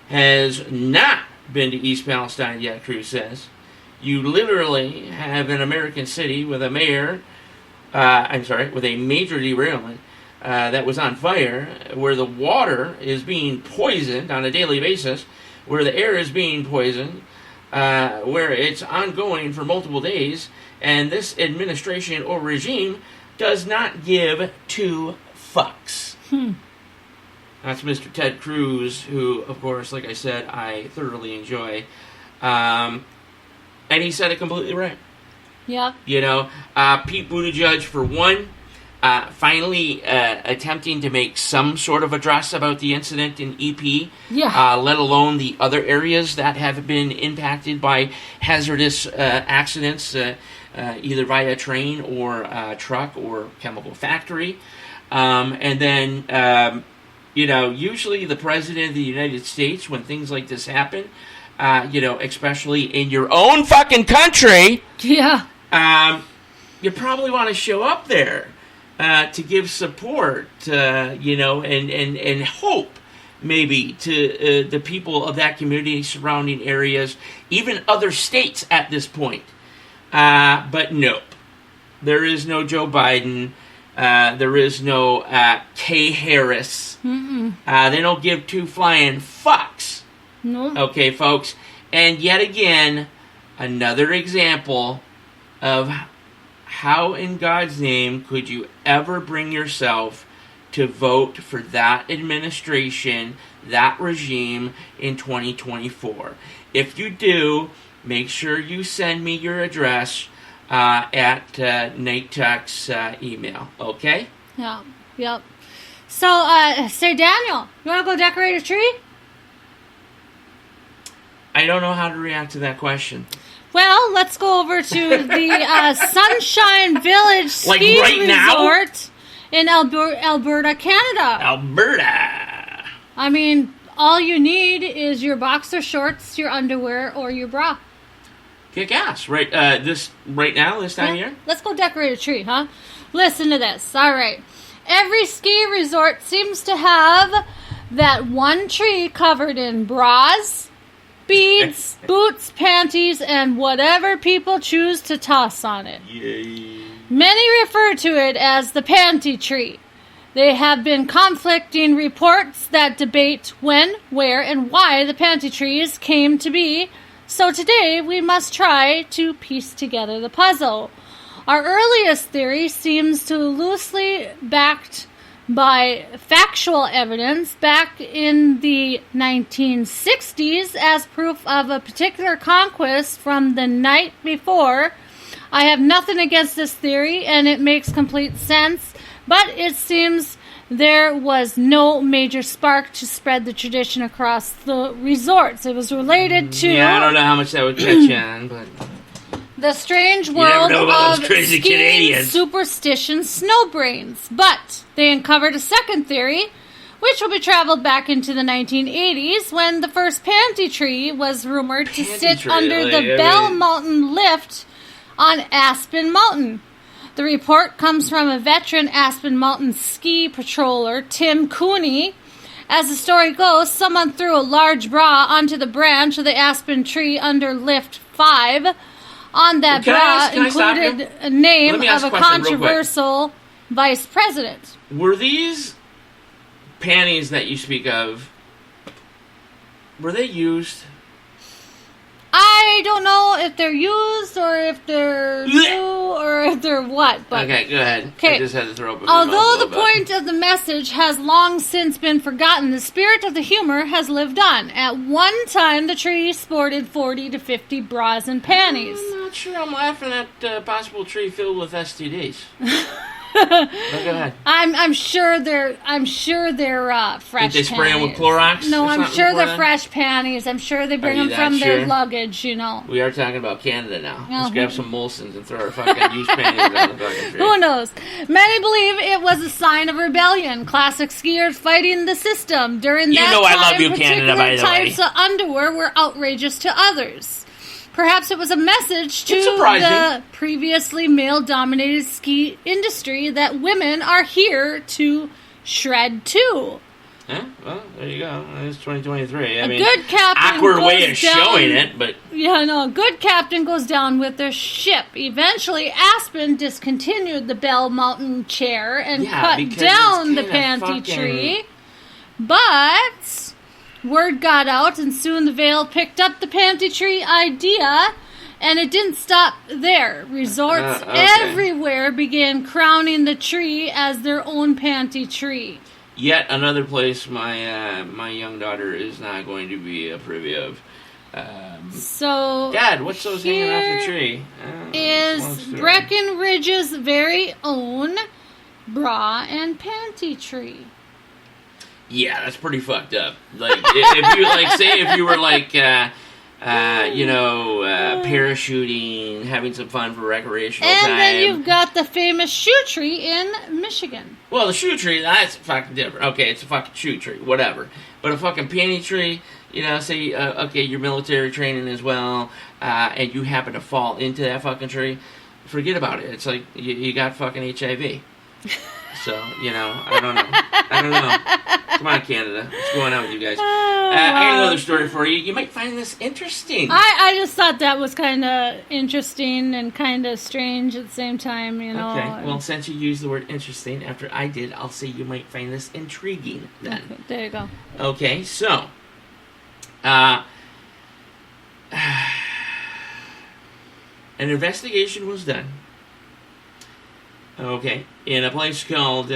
has not been to East Palestine yet, Cruz says. You literally have an American city with a with a major derailment that was on fire, where the water is being poisoned on a daily basis, where the air is being poisoned, where it's ongoing for multiple days, and this administration or regime does not give two fucks. That's Mr. Ted Cruz, who, of course, like I said, I thoroughly enjoy. And he said it completely right. Yep. You know, Pete Buttigieg, for one, finally attempting to make some sort of address about the incident in EP, Yeah. let alone the other areas that have been impacted by hazardous accidents, either via train or truck or chemical factory. And then, usually the President of the United States, when things like this happen, especially in your own fucking country, Yeah. you probably want to show up there to give support, and hope maybe to the people of that community, surrounding areas, even other states at this point. But nope, there is no Joe Biden. There is no Kay Harris. They don't give two flying fucks. No. Okay, folks. And yet again, another example of how in God's name could you ever bring yourself to vote for that administration, that regime in 2024. If you do, make sure you send me your address at Nate Tuck's email, okay? Yeah. Yep. So, say, Daniel, you want to go decorate a tree? I don't know how to react to that question. Well, let's go over to the Sunshine Village Ski right now? Resort in Alberta, Canada. Alberta! I mean, all you need is your boxer shorts, your underwear, or your bra. Kick ass. Right, this time of year? Let's go decorate a tree, huh? Listen to this. All right. Every ski resort seems to have that one tree covered in bras, beads, boots, panties, and whatever people choose to toss on it. Yay. Many refer to it as the panty tree. There have been conflicting reports that debate when, where, and why the panty trees came to be. So today we must try to piece together the puzzle. Our earliest theory seems to loosely backed by factual evidence back in the 1960s as proof of a particular conquest from the night before. I have nothing against this theory, and it makes complete sense, but it seems there was no major spark to spread the tradition across the resorts. It was related to... Yeah, I don't know how much that would catch on, but... the strange never world know about of those crazy skiing Canadians. superstition snowbrains. But they uncovered a second theory, which will be traveled back into the 1980s when the first panty tree was rumored to sit under the Bell Mountain lift on Aspen Mountain. The report comes from a veteran Aspen Mountain ski patroller, Tim Cooney. As the story goes, someone threw a large bra onto the branch of the aspen tree under lift 5. On that bra included a name of a controversial vice president. Were these panties that you speak of, were they used? I don't know if they're used or if they're new or if they're what. But okay, go ahead. Okay. I just had to throw up. Although the point of the message has long since been forgotten, the spirit of the humor has lived on. At one time, the tree sported 40 to 50 bras and panties. I'm not sure I'm laughing at possible tree filled with STDs. Go ahead. I'm sure they're fresh. Did they spray them with Clorox? No, or I'm something sure before they're then? fresh panties. I'm sure they bring Are you them from that their sure? luggage, you know. We are talking about Canada now. Oh. Let's grab some Molsons and throw our fucking used panties on the fucking tree. Who knows? Many believe it was a sign of rebellion. Classic skiers fighting the system. During that know I time, love you, Canada, by the way. types of underwear were outrageous to others. Perhaps it was a message to It's surprising. the previously male-dominated ski industry that women are here to shred too. Yeah, well, there you go. It's 2023. I A mean, good captain awkward way goes of showing down- it, but Yeah, I know. A good captain goes down with their ship. Eventually, Aspen discontinued the Bell Mountain chair and Yeah, cut because down the it's kinda panty fucking- tree. But word got out, and soon the Vale picked up the panty tree idea, and it didn't stop there. Resorts Okay. everywhere began crowning the tree as their own panty tree. yet another place my young daughter is not going to be privy of. So, Dad, what's those hanging off here the tree? is long story. Breckenridge's very own bra and panty tree. Yeah, that's pretty fucked up. Like, if you like, say, if you were like, parachuting, having some fun for recreational time. And then you've got the famous shoe tree in Michigan. Well, the shoe tree, that's fucking different. Okay, it's a fucking shoe tree, whatever. But a fucking panty tree, say, okay, you're military training as well, and you happen to fall into that fucking tree, forget about it. It's like you got fucking HIV. So, I don't know. Come on, Canada. What's going on with you guys? I got another story for you. You might find this interesting. I just thought that was kind of interesting and kind of strange at the same time, Okay, well, since you used the word interesting after I did, I'll say you might find this intriguing then. Okay, there you go. Okay, so, an investigation was done. Okay, in a place called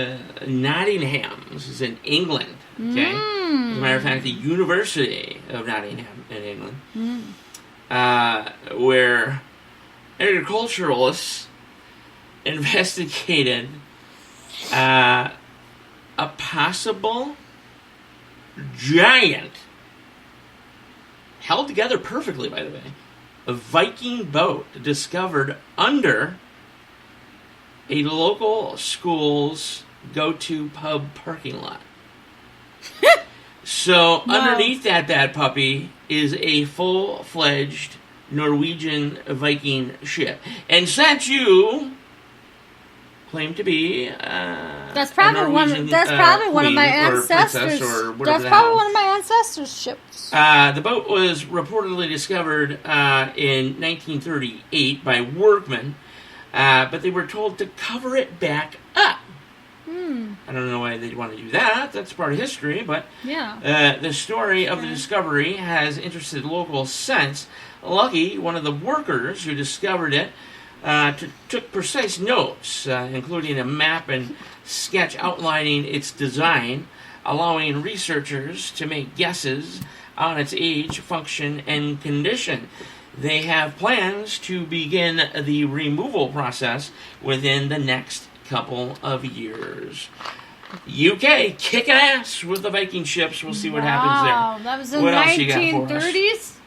Nottingham. This is in England. Okay, as a matter of fact, the University of Nottingham in England, where agriculturalists investigated a possible giant, held together perfectly, by the way, a Viking boat discovered under a local school's go-to pub parking lot. So, underneath that bad puppy is a full-fledged Norwegian Viking ship. And since you claim to be that's probably one of my ancestors. That's probably one of my ancestors' ships. The boat was reportedly discovered in 1938 by workmen. But they were told to cover it back up. I don't know why they'd want to do that. That's part of history. But the story of the discovery has interested locals since. Lucky, one of the workers who discovered it took precise notes, including a map and sketch outlining its design, allowing researchers to make guesses on its age, function, and condition. They have plans to begin the removal process within the next couple of years. UK kicking ass with the Viking ships. We'll see what happens there. Wow, that was in what 1930s?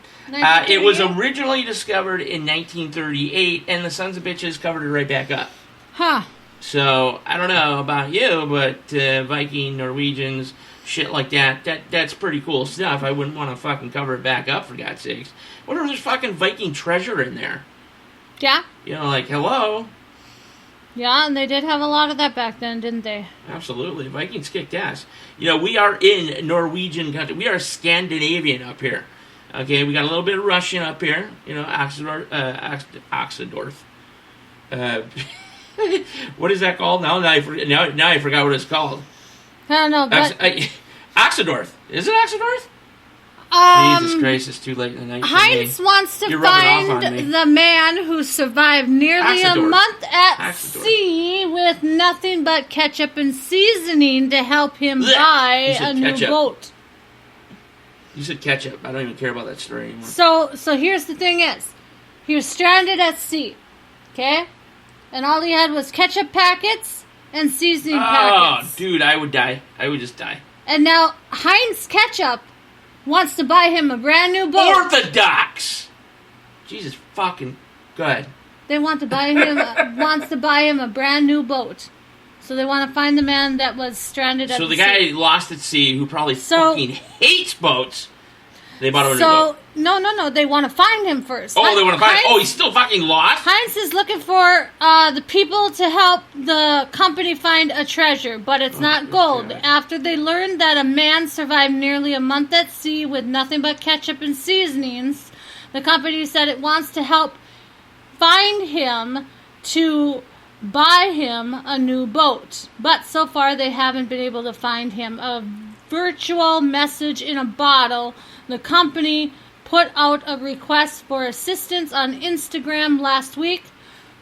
It was originally discovered in 1938, and the sons of bitches covered it right back up. Huh. So, I don't know about you, but Viking, Norwegians, shit like that's pretty cool stuff. I wouldn't want to fucking cover it back up, for God's sakes. What if there's fucking Viking treasure in there? Yeah. Hello? Yeah, and they did have a lot of that back then, didn't they? Absolutely. Vikings kicked ass. We are in Norwegian country. We are Scandinavian up here. Okay, we got a little bit of Russian up here. Oxendorf. What is that called? Now I forgot what it's called. I don't know, but... Oxendorf. Is it Oxendorf? Jesus Christ, it's too late in the night. Heinz wants to find the man who survived nearly a month at sea with nothing but ketchup and seasoning to help him buy a new boat. You said ketchup. I don't even care about that story anymore. So here's the thing is, he was stranded at sea, okay? And all he had was ketchup packets and seasoning packets. Oh, dude, I would die. I would just die. And now Heinz Ketchup wants to buy him a brand new boat. Orthodox! Jesus fucking... Go ahead. They want to buy him... wants to buy him a brand new boat. So they want to find the man that was stranded at the sea. So the guy lost at sea who probably fucking hates boats. They bought him a new boat. No. They want to find him first. Oh, they want to find him? Oh, he's still fucking lost? Heinz is looking for the people to help the company find a treasure, but it's not gold. God. After they learned that a man survived nearly a month at sea with nothing but ketchup and seasonings, the company said it wants to help find him to buy him a new boat. But so far they haven't been able to find him. A virtual message in a bottle. The company put out a request for assistance on Instagram last week.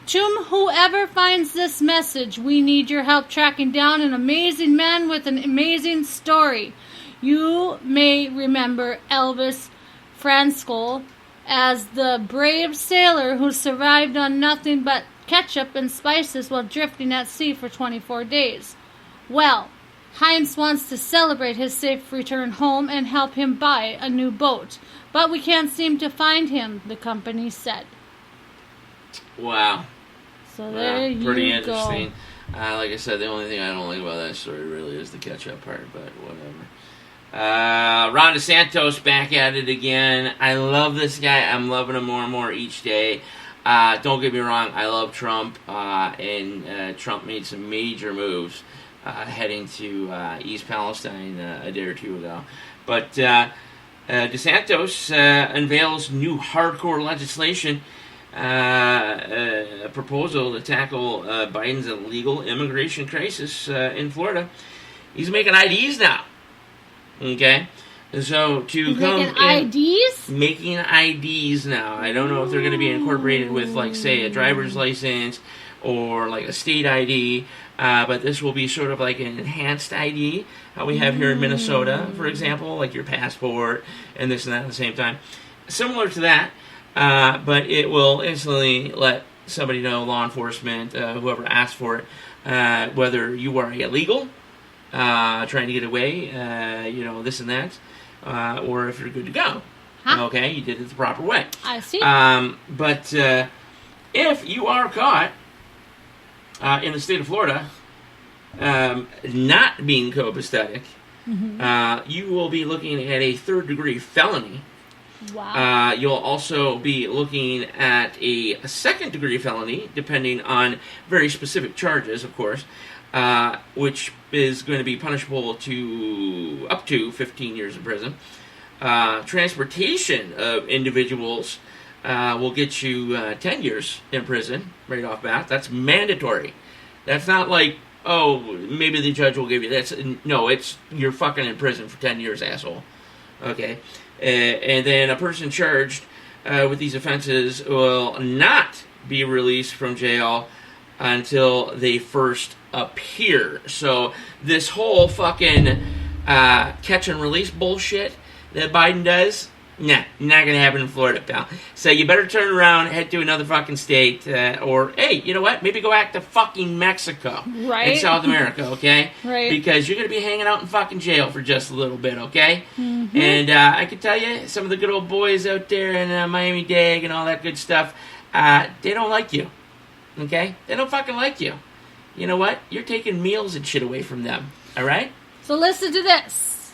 To whoever finds this message, we need your help tracking down an amazing man with an amazing story. You may remember Elvis Franskol as the brave sailor who survived on nothing but ketchup and spices while drifting at sea for 24 days. Well, Heinz wants to celebrate his safe return home and help him buy a new boat, but we can't seem to find him, the company said. Wow. So there you go. Pretty interesting. Like I said, the only thing I don't like about that story really is the ketchup part, but whatever. Ron DeSantis back at it again. I love this guy. I'm loving him more and more each day. Don't get me wrong. I love Trump, and Trump made some major moves heading to East Palestine a day or two ago. But DeSantis unveils new hardcore legislation, a proposal to tackle Biden's illegal immigration crisis in Florida. He's making IDs now. Okay? So to come making IDs? Making IDs now. I don't know if they're going to be incorporated with, like, say, a driver's license or like a state ID, but this will be sort of like an enhanced ID, how we have here in Minnesota, for example, like your passport and this and that at the same time. Similar to that, but it will instantly let somebody know, law enforcement, whoever asks for it, whether you are illegal, trying to get away, this and that, or if you're good to go. Huh? Okay, you did it the proper way. I see. But if you are caught in the state of Florida not being copacetic, you will be looking at a third-degree felony. Wow. You'll also be looking at a second-degree felony, depending on very specific charges, of course, which is going to be punishable to up to 15 years in prison. Transportation of individuals will get you 10 years in prison right off bat. That's mandatory. That's not like, oh, maybe the judge will give you that. No, it's you're fucking in prison for 10 years, asshole. Okay? And then a person charged with these offenses will not be released from jail until they first appear. So this whole fucking catch and release bullshit that Biden does, nah, not gonna happen in Florida, pal. So you better turn around, head to another fucking state, or hey, you know what? Maybe go back to fucking Mexico, right? In South America, okay? Right. Because you're gonna be hanging out in fucking jail for just a little bit, okay? Mm-hmm. And I can tell you, some of the good old boys out there in Miami-Dade and all that good stuff, they don't like you, okay? They don't fucking like you. You know what? You're taking meals and shit away from them, all right? So listen to this.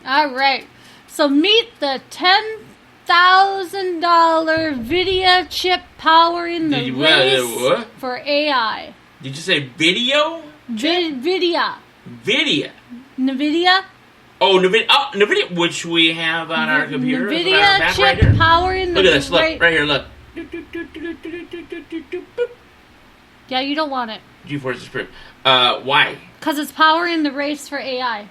All right. So meet the $10,000 NVIDIA chip powering the race for AI. Did you say video? NVIDIA. Video. NVIDIA? Oh, NVIDIA, which we have on our computer. NVIDIA chip right powering the look at this. Look, right here, look. Yeah, you don't want it. GeForce is proof. Why? Because it's powering the race for AI.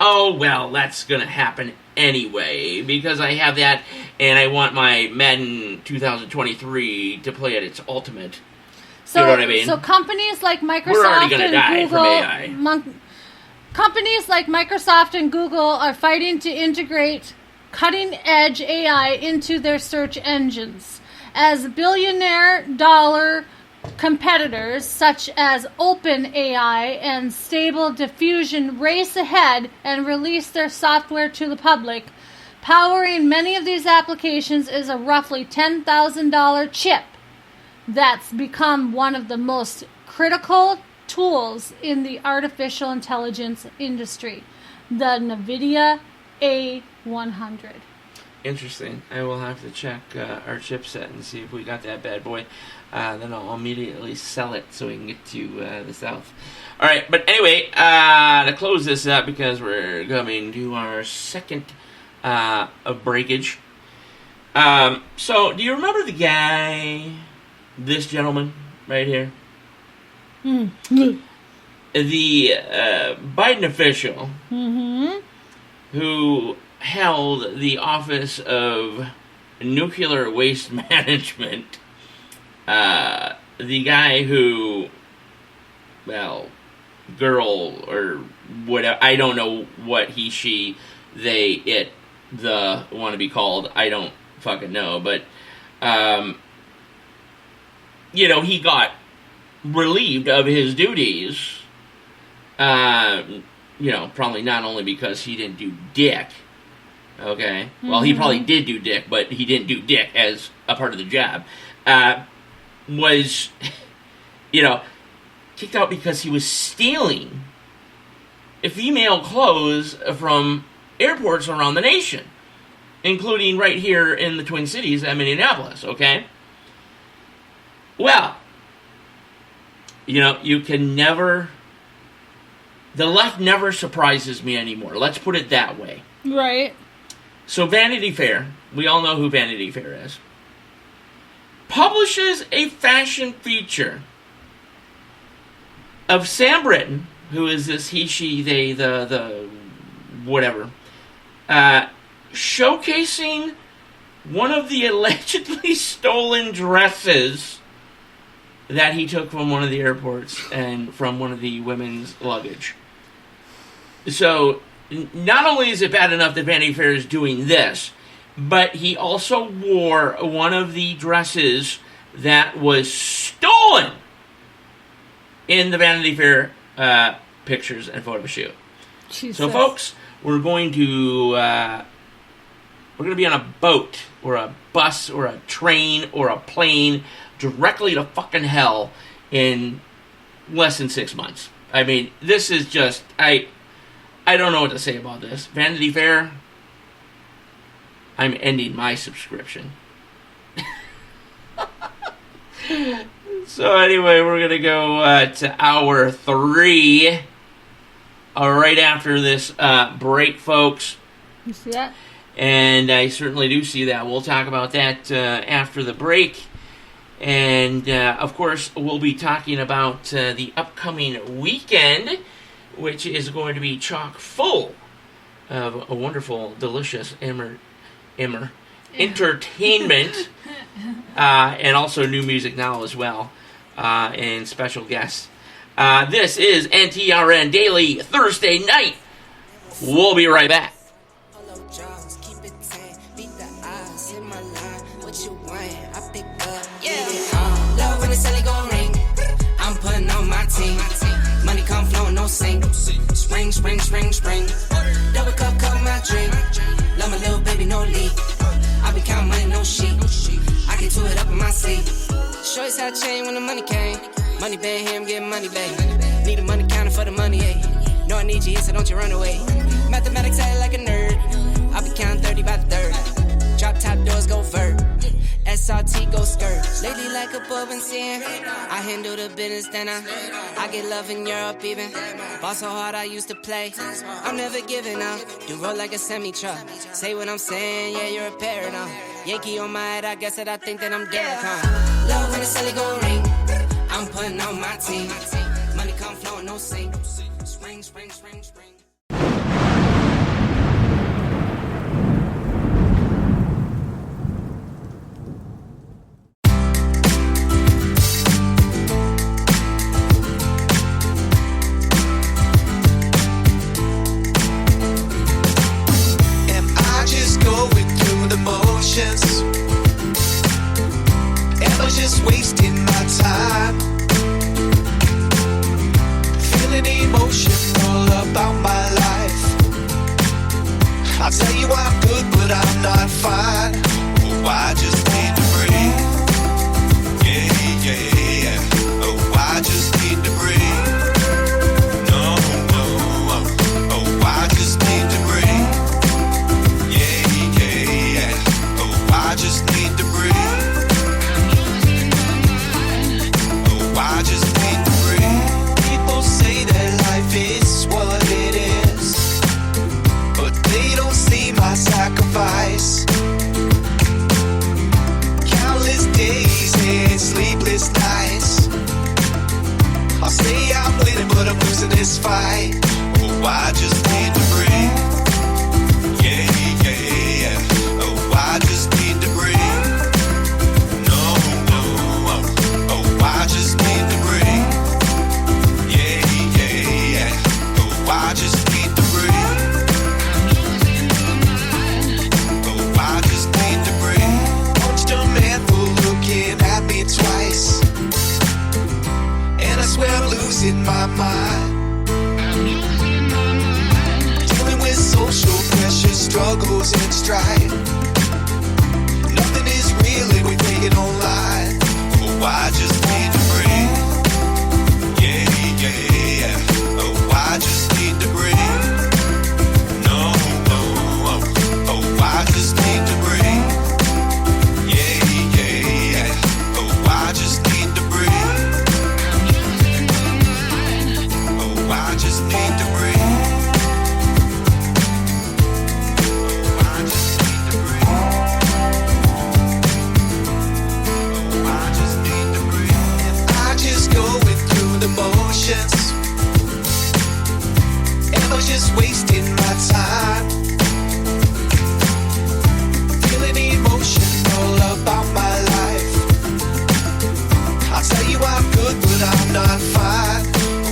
Oh, well, that's going to happen anyway, because I have that, and I want my Madden 2023 to play at its ultimate. So, you know what I mean? So companies like Microsoft We're already gonna and die Google, from AI. Companies like Microsoft and Google are fighting to integrate cutting-edge AI into their search engines. As billion-dollar competitors such as OpenAI and Stable Diffusion race ahead and release their software to the public, powering many of these applications is a roughly $10,000 chip that's become one of the most critical tools in the artificial intelligence industry, the NVIDIA A100. Interesting. I will have to check our chipset and see if we got that bad boy. Then I'll immediately sell it so we can get to the south. All right, but anyway, to close this up, because we're coming to our second of breakage. So, do you remember the guy, this gentleman right here? The Biden official who held the office of nuclear waste management. The guy who, well, girl or whatever, I don't know what he, she, they, it, the want to be called. I don't fucking know, but he got relieved of his duties. Probably not only because he didn't do dick. Okay. Well, he probably did do dick, but he didn't do dick as a part of the job. Was, kicked out because he was stealing female clothes from airports around the nation, including right here in the Twin Cities at Minneapolis, okay? Well, you can never... The left never surprises me anymore. Let's put it that way. Right. So Vanity Fair, we all know who Vanity Fair is, publishes a fashion feature of Sam Britton, who is this he, she, they, the whatever, showcasing one of the allegedly stolen dresses that he took from one of the airports and from one of the women's luggage. So, not only is it bad enough that Vanity Fair is doing this, but he also wore one of the dresses that was stolen in the Vanity Fair pictures and photo shoot. Jesus. So, folks, we're going to be on a boat or a bus or a train or a plane directly to fucking hell in less than 6 months. I mean, this is just... I don't know what to say about this. Vanity Fair, I'm ending my subscription. So anyway, we're going to go to hour 3 right after this break, folks. You see that? And I certainly do see that. We'll talk about that after the break. And, of course, we'll be talking about the upcoming weekend, which is going to be chock full of a wonderful, delicious entertainment, and also new music now as well, and special guests. This is NTRN Daily Thursday night. We'll be right back. I'm putting on my team. Money come flowing, no sink. Spring, spring, spring, spring. Double cup, my drink. Love my little baby, no leak. I be counting money, no sheep. I get to it up in my sleep. Shorty's how chain when the money came. Money bang here, I'm getting money back. Need a money counter for the money, ayy. No, I need you here, so don't you run away. Mathematics act like a nerd. I be counting 30 by the third. Drop top doors, go vert. SRT go skirt. Lately like a bub and sin. I handle the business, then I get love in Europe even. Ball so hard I used to play. I'm never giving up. You roll like a semi-truck. Say what I'm saying, yeah, you're a parent now. Yankee on my head, I guess that I think that I'm Derek, huh? Love when the celly gon' ring. I'm putting on my team. Money come flowing, no sink. Spring, spring, spring, spring. Am I just wasting my time? Feeling emotional about my life. I'll tell you I'm good, but I'm not fine. Oh, I just need to breathe. Yeah, yeah, yeah. Oh, I just need to breathe. No, no. Oh, I just need to breathe. Yeah, yeah, yeah. Oh, I just need to breathe. Oh, I just need to breathe. People say that life is what it is, but they don't see my sacrifice. Countless days and sleepless nights. I'll say I'm winning, but I'm losing this fight. Oh, I just need to breathe. Yeah, yeah, yeah. Oh, I just need to breathe. No, no. Oh, I just need to breathe. Yeah, yeah, yeah. Oh, I just need to breathe. Oh, I just need to breathe. Punched a man for looking at me twice. losing my mind. Dealing with social pressure, struggles and strife. Nothing is real and we make it online. Oh, I just need to breathe. Yeah, yeah, yeah. Oh, I just need to breathe. No, no, oh, I just need to breathe. Yeah, yeah, yeah. Oh, I just need to breathe. Oh, I just need to breathe. Oh, I just need to breathe. Oh, I just need to breathe. If I just going through the motions, am I just wasting my time? Feeling emotional about my life. I'll tell you I'm good, but I'm not fine.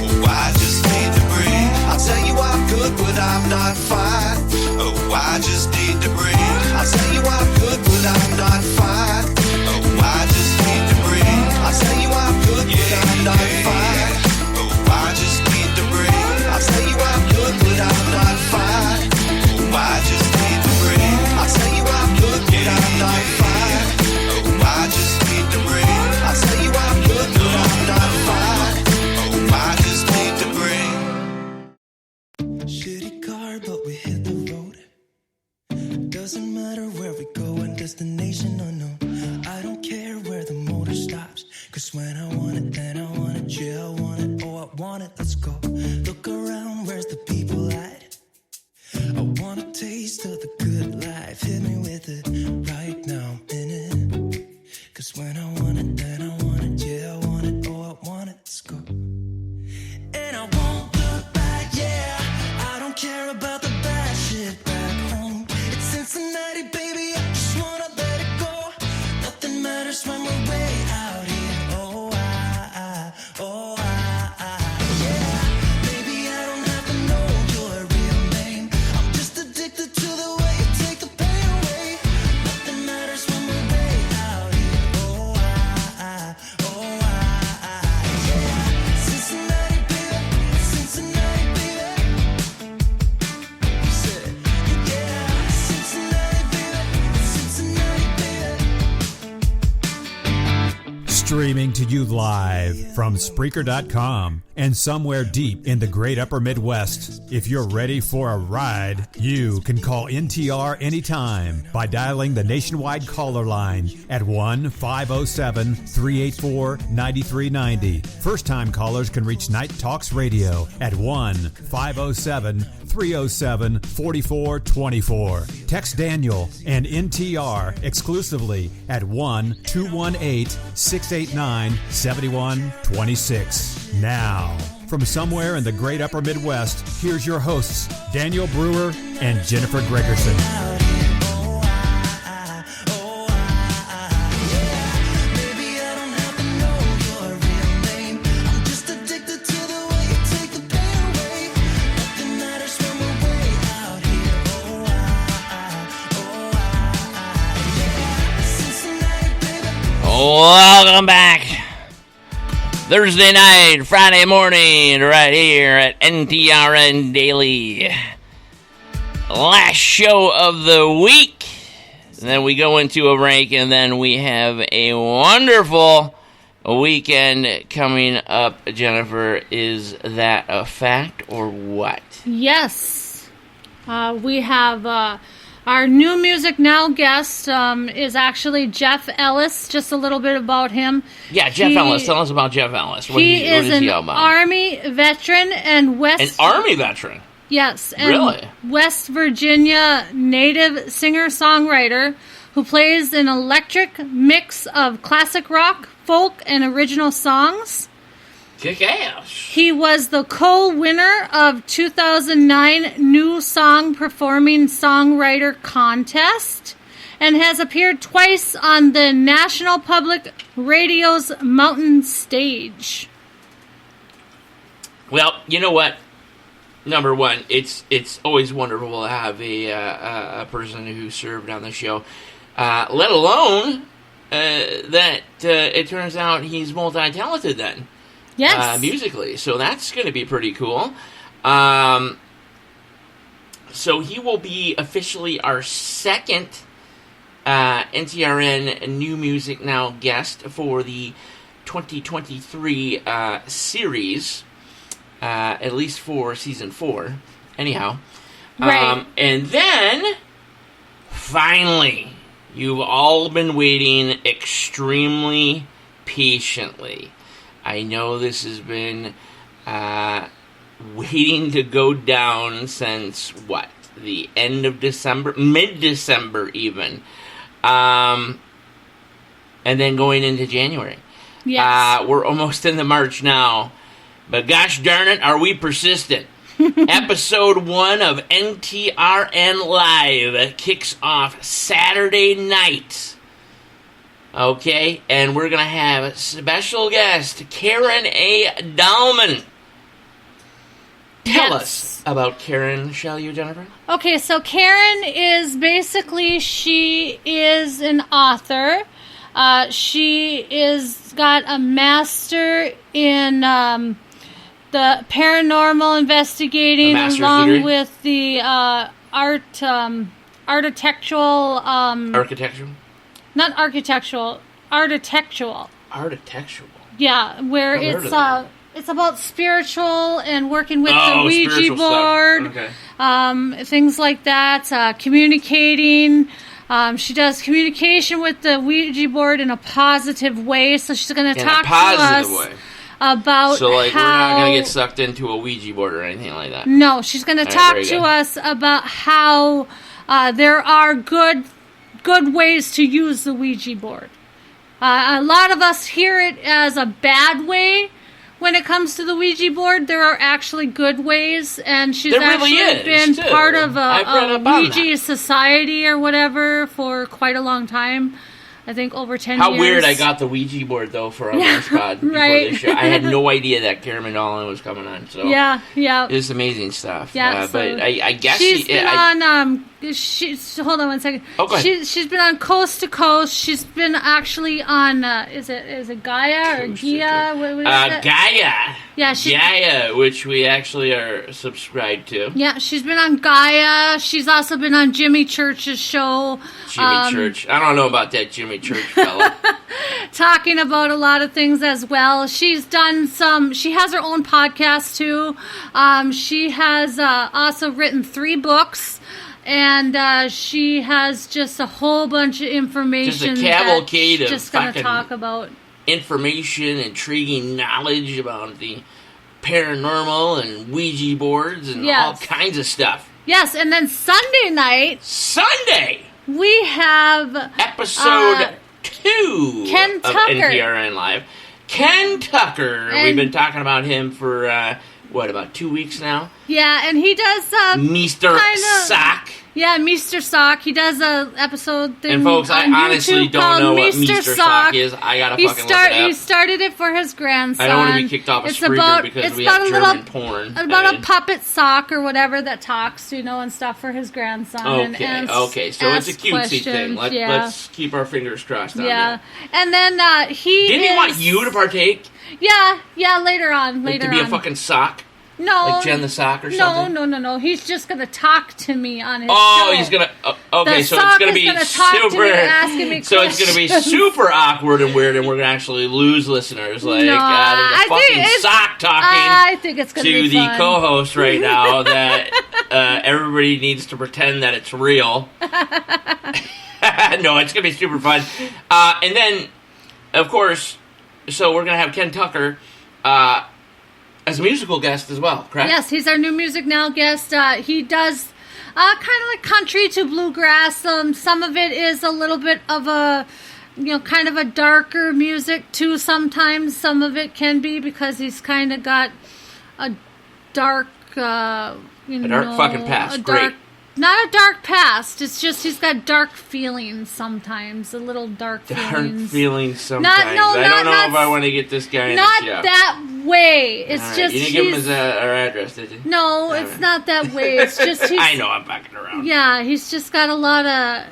Oh, I just need to breathe. I'll tell you I'm good, but I'm not fine. Oh, I just need to breathe. I'll tell you I'm good, but I'm not fine. Oh, I just need to breathe. I'll tell you I'm good, but I'm not fine. Oh, I just need to breathe. I'll tell you I'm good, but I'm not fine. Oh, I just need to breathe. I'll tell you I'm good, but I'm not fine. Oh, I just need to breathe. I'll tell you I'm good, but I'm not fine. Oh, I just need to breathe. Shitty car, but we hit the road. Doesn't matter where we go and destination unknown. I don't care where the motor stops. Cause when I want it, then I want it. Yeah, I want it, oh, I want it, let's go. Look around, where's the people at? I want a taste of the good life. Hit me with it right now, I'm in it. Cause when I want it, then I want it. Yeah, I want it, oh, I want it, let's go. And I won't look back, yeah. I don't care about the bad shit back home. It's Cincinnati, baby, I just wanna let it go. Nothing matters when we're way out here. Yeah. Baby, I don't have to know your real name. I'm just addicted to the way you take the pain away. Nothing matters when we're way out here. Yeah. Cincinnati, baby, Cincinnati, baby. You said, yeah, Cincinnati, baby, Cincinnati, baby. Streaming to you live from Spreaker.com and somewhere deep in the great upper Midwest. If you're ready for a ride, you can call NTR anytime by dialing the nationwide caller line at 1-507-384-9390. First-time callers can reach Night Talks Radio at 1-507-307-4424. Text Daniel and NTR exclusively at 1-218-689-7126. Now, from somewhere in the great upper Midwest, here's your hosts, Daniel Brewer and Jennifer Gregerson. Welcome back. Thursday night, Friday morning, right here at NTRN Daily. Last show of the week. And then we go into a break, and then we have a wonderful weekend coming up. Jennifer, is that a fact or what? Yes. We have our new Music Now guest is actually Jeff Ellis. Just a little bit about him. Yeah, Jeff Ellis. Tell us about Jeff Ellis. What is an he all about? Army veteran and An Army veteran? Yes. And really? West Virginia native singer-songwriter who plays an eclectic mix of classic rock, folk, and original songs. Kick-ass. He was the co-winner of 2009 New Song Performing Songwriter Contest and has appeared twice on the National Public Radio's Mountain Stage. Well, you know what? Number one, it's always wonderful to have a person who served on the show, let alone that it turns out he's multi-talented then. Yes. Musically. So that's going to be pretty cool. So he will be officially our second NTRN New Music Now guest for the 2023 series, at least for season 4. Anyhow. Right. And then, finally, you've all been waiting extremely patiently. I know this has been waiting to go down since, what, the end of December? Mid-December, even. And then going into January. Yes. We're almost into March now. But gosh darn it, are we persistent? Episode 1 of NTRN Live kicks off Saturday night. Okay, and we're going to have special guest Karen A. Dahlman. Tell us about Karen, shall you, Jennifer? Okay, so Karen is basically, she is an author. She is got a master in the paranormal investigating, along degree? with the architectural. Architectural? Not architectural, architectural. Architectural? Yeah, where I've heard of it's about spiritual and working with the Oh, Ouija spiritual board, stuff. Okay. things like that, communicating. She does communication with the Ouija board in a positive way, so she's going to talk to us about So, like, how... we're not going to get sucked into a Ouija board or anything like that. No, she's going to talk to us about how there are good ways to use the Ouija board. A lot of us hear it as a bad way when it comes to the Ouija board. There are actually good ways, and she's been part of a Ouija society or whatever for quite a long time. I think over 10 years. How weird I got the Ouija board, though, for our launch pod before this show. I had no idea that Karen Dahlman was coming on. So yeah. It's amazing stuff. Yeah, but I guess she's been on... hold on one second. Oh, go ahead. She's been on Coast to Coast. She's been actually on... is it Gaia or Gia? What is it? Gaia. Yeah, Gaia, which we actually are subscribed to. Yeah, she's been on Gaia. She's also been on Jimmy Church's show. Jimmy Church. I don't know about that Jimmy Church fella. Talking about a lot of things as well. She's done some... She has her own podcast, too. She has also written 3 books. And she has just a whole bunch of information. Just a cavalcade of just going to talk about information, intriguing knowledge about the paranormal and Ouija boards and all kinds of stuff. Yes, and then Sunday night, we have episode 2 Ken of Tucker. NTRN Live. Ken Tucker. And we've been talking about him for about 2 weeks now? Yeah, and he does Mr. Sock. Yeah, Mr. Sock. He does a episode thing. And folks, I honestly don't know what Mr. Sock is. I gotta fucking look it up. He started it for his grandson. I don't want to be kicked off of Spreaker because we have German porn. About a puppet sock or whatever that talks, and stuff for his grandson. Okay, so it's a cutesy thing. Let's keep our fingers crossed on that. And then Didn't he want you to partake? Yeah, later on. To be a fucking sock? No. Like Jen the Sock or something? No. He's just going to talk to me on his show. Oh, he's going to... okay, so it's going to be super... So it's going to be super awkward and weird, and we're going to actually lose listeners. Like, there's a fucking sock talking I think it's gonna be to the co-host right now that everybody needs to pretend that it's real. No, it's going to be super fun. And then, of course, so we're going to have Ken Tucker... as a musical guest as well, correct? Yes, he's our new Music Now guest. He does kind of like country to bluegrass. Some of it is a little bit of a, kind of a darker music too sometimes. Some of it can be because he's kind of got a dark, a dark fucking past. Great. Not a dark past. It's just he's got dark feelings sometimes. A little dark feelings. Dark feelings sometimes. I don't know if I want to get this guy in the show. Not that way. It's just... You didn't give him our address, did you? No, it's not that way. It's just he's... I know, I'm backing around. Yeah, he's just got a lot of...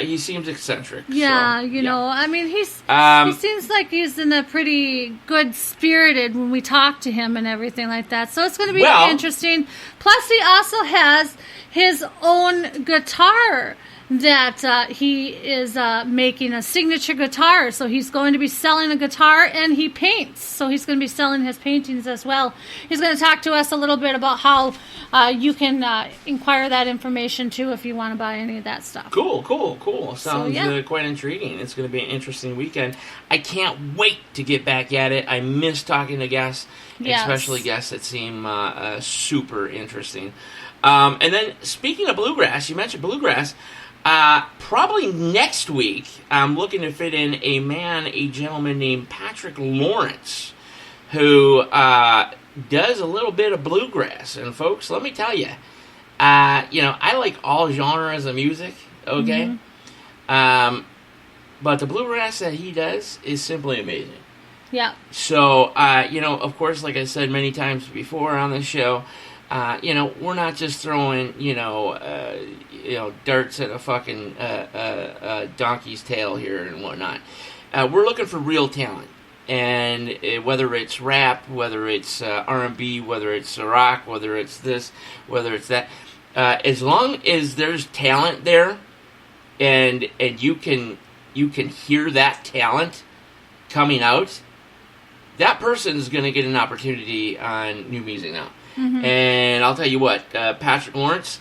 He seems eccentric. Yeah, so, you know, I mean, he seems like he's in a pretty good spirited when we talk to him and everything like that. So it's going to be interesting. Plus, he also has his own guitar that he is making a signature guitar. So he's going to be selling a guitar, and he paints. So he's going to be selling his paintings as well. He's going to talk to us a little bit about how you can inquire that information too if you want to buy any of that stuff. Cool. Sounds quite intriguing. It's going to be an interesting weekend. I can't wait to get back at it. I miss talking to guests, especially guests that seem super interesting. And then, speaking of bluegrass, you mentioned bluegrass. Probably next week, I'm looking to fit in a gentleman named Patrick Lawrence, who does a little bit of bluegrass. And folks, let me tell you, I like all genres of music, okay? Mm-hmm. But the bluegrass that he does is simply amazing. Yeah. So, of course, like I said many times before on this show, we're not just throwing, darts at a fucking donkey's tail here and whatnot. We're looking for real talent. And whether it's rap, whether it's R&B, whether it's rock, whether it's this, whether it's that, as long as there's talent there, and you can hear that talent coming out, that person is going to get an opportunity on New Music Now. Mm-hmm. And I'll tell you what, Patrick Lawrence,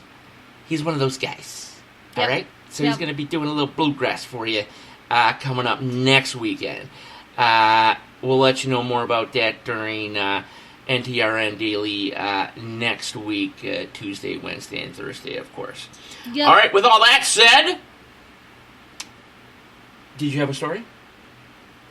he's one of those guys. Yep. All right? So he's going to be doing a little bluegrass for you coming up next weekend. We'll let you know more about that during NTRN Daily next week, Tuesday, Wednesday, and Thursday, of course. Yep. All right, with all that said, did you have a story?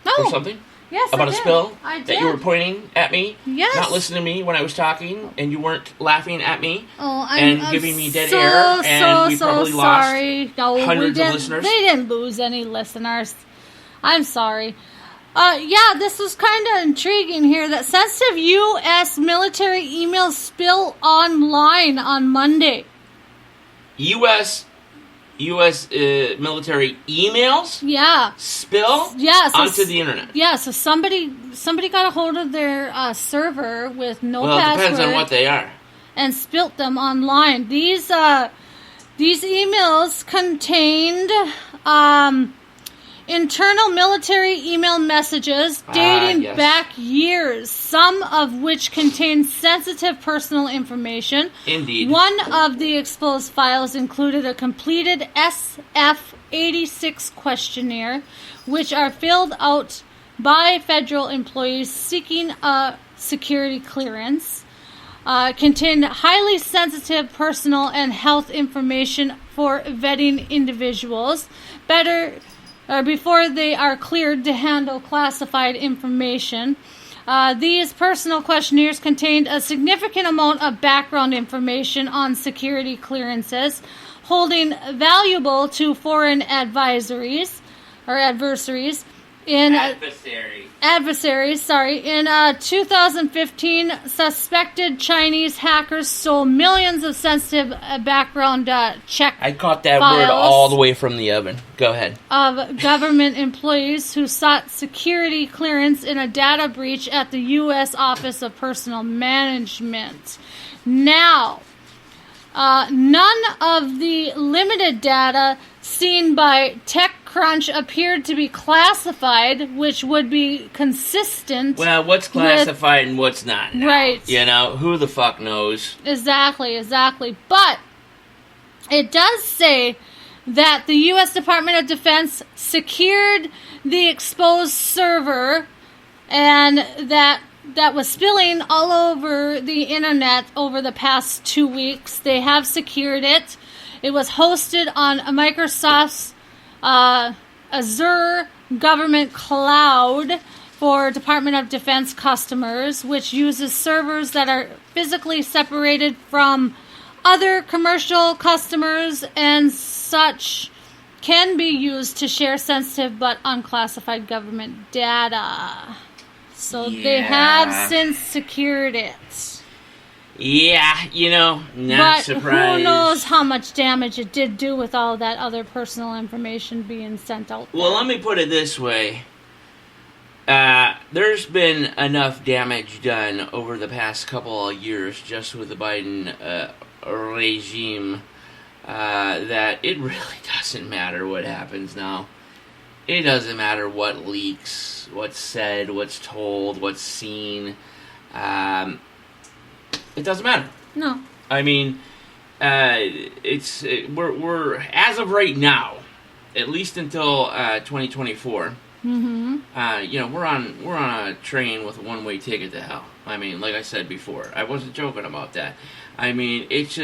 No. Or something? Yes, about I a did. spill I did. that you were pointing at me, yes. Not listening to me when I was talking, and you weren't laughing at me, I'm giving me dead air, and we probably sorry. lost hundreds of listeners. They didn't lose any listeners. I'm sorry. This was kind of intriguing here that sensitive U.S. military emails spill online on Monday. U.S. Military emails? Yeah. Spill? Yeah, onto the internet. Yeah, so somebody got a hold of their server with no password. Well, it depends on what they are. And spilt them online. These emails contained internal military email messages dating back years, some of which contain sensitive personal information. Indeed. One of the exposed files included a completed SF-86 questionnaire, which are filled out by federal employees seeking a security clearance. Contained highly sensitive personal and health information for vetting individuals before they are cleared to handle classified information. These personal questionnaires contained a significant amount of background information on security clearances, holding valuable to foreign adversaries. In 2015, suspected Chinese hackers stole millions of sensitive background check I caught that word all the way from the oven. Go ahead. Of government employees who sought security clearance in a data breach at the U.S. Office of Personnel Management. Now, none of the limited data seen by TechCrunch appeared to be classified, which would be consistent. Well, what's classified and what's not now? Right. Who the fuck knows? Exactly. But it does say that the U.S. Department of Defense secured the exposed server, and that was spilling all over the internet over the past 2 weeks. They have secured it. It was hosted on Microsoft's Azure government cloud for Department of Defense customers, which uses servers that are physically separated from other commercial customers and such can be used to share sensitive but unclassified government data. So they have since secured it. Yeah, not But surprised. who knows how much damage it did do with all that other personal information being sent out there. Well, let me put it this way. There's been enough damage done over the past couple of years just with the Biden regime that it really doesn't matter what happens now. It doesn't matter what leaks, what's said, what's told, what's seen. It doesn't matter. No. I mean, we're as of right now, at least until 2024. Mm-hmm. We're on a train with a one-way ticket to hell. I mean, like I said before, I wasn't joking about that. I mean, it's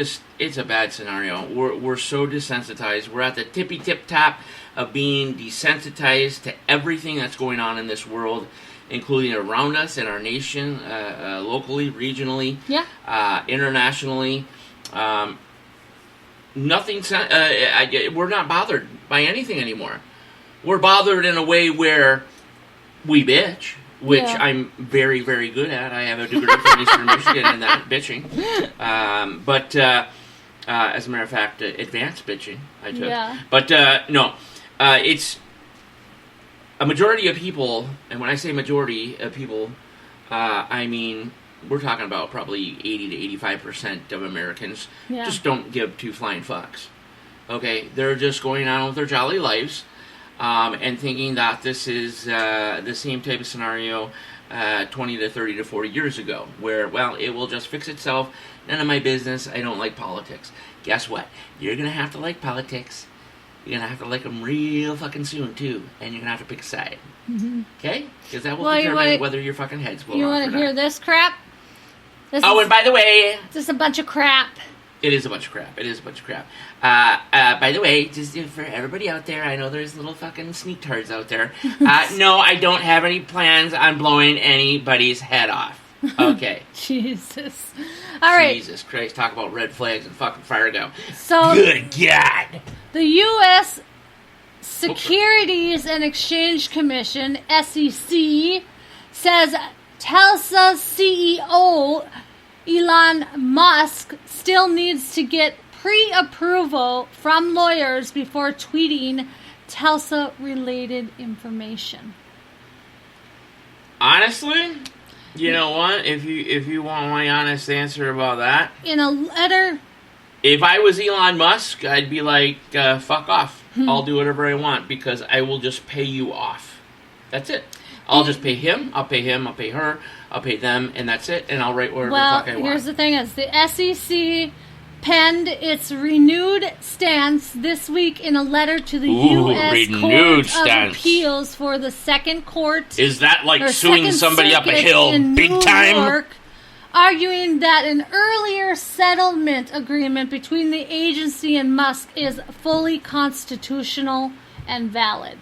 a bad scenario. We're so desensitized. We're at the tippy-tip top of being desensitized to everything that's going on in this world, including around us in our nation, locally, regionally, internationally. We're not bothered by anything anymore. We're bothered in a way where we bitch, which I'm very, very good at. I have a degree from Eastern Michigan in that bitching. But as a matter of fact, advanced bitching I took. Yeah. But no, it's a majority of people, and when I say majority of people, I mean we're talking about probably 80 to 85% of Americans just don't give two flying fucks. Okay, they're just going on with their jolly lives. And thinking that this is the same type of scenario 20 to 30 to 40 years ago, where, well, it will just fix itself, none of my business, I don't like politics. Guess what? You're going to have to like politics. You're going to have to like them real fucking soon, too, and you're going to have to pick a side. Mm-hmm. Okay? Because that will determine whether your fucking heads blow off or not. You want to hear this crap? And by the way... This is a bunch of crap. It is a bunch of crap. By the way, just for everybody out there, I know there's little fucking sneak tards out there. No, I don't have any plans on blowing anybody's head off. Okay. Jesus. All right. Jesus Christ, talk about red flags and fucking fire go. So, good God. The U.S. Securities and Exchange Commission, SEC, says Tesla CEO Elon Musk still needs to get pre-approval from lawyers before tweeting Tesla-related information. Honestly, you know what? If you want my honest answer about that, in a letter, if I was Elon Musk, I'd be like, fuck off. I'll do whatever I want because I will just pay you off. That's it. I'll just pay him, I'll pay her, I'll pay them, and that's it, and I'll write whatever the fuck I want. Here's the thing is, the SEC penned its renewed stance this week in a letter to the U.S. Court of Appeals for the Second Court. Is that like suing somebody up a hill big time? York, arguing that an earlier settlement agreement between the agency and Musk is fully constitutional and valid.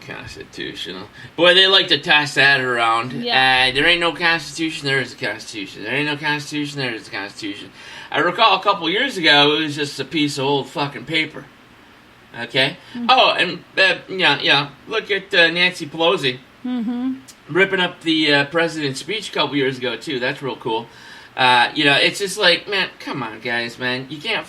Constitutional. Boy, they like to toss that around. Yeah. There ain't no Constitution, there is a Constitution. There ain't no Constitution, there is a Constitution. I recall a couple years ago, it was just a piece of old fucking paper. Okay? Mm-hmm. Oh, and, look at Nancy Pelosi. Mm-hmm. Ripping up the president's speech a couple years ago, too. That's real cool. It's just like, man, come on, guys, man. You can't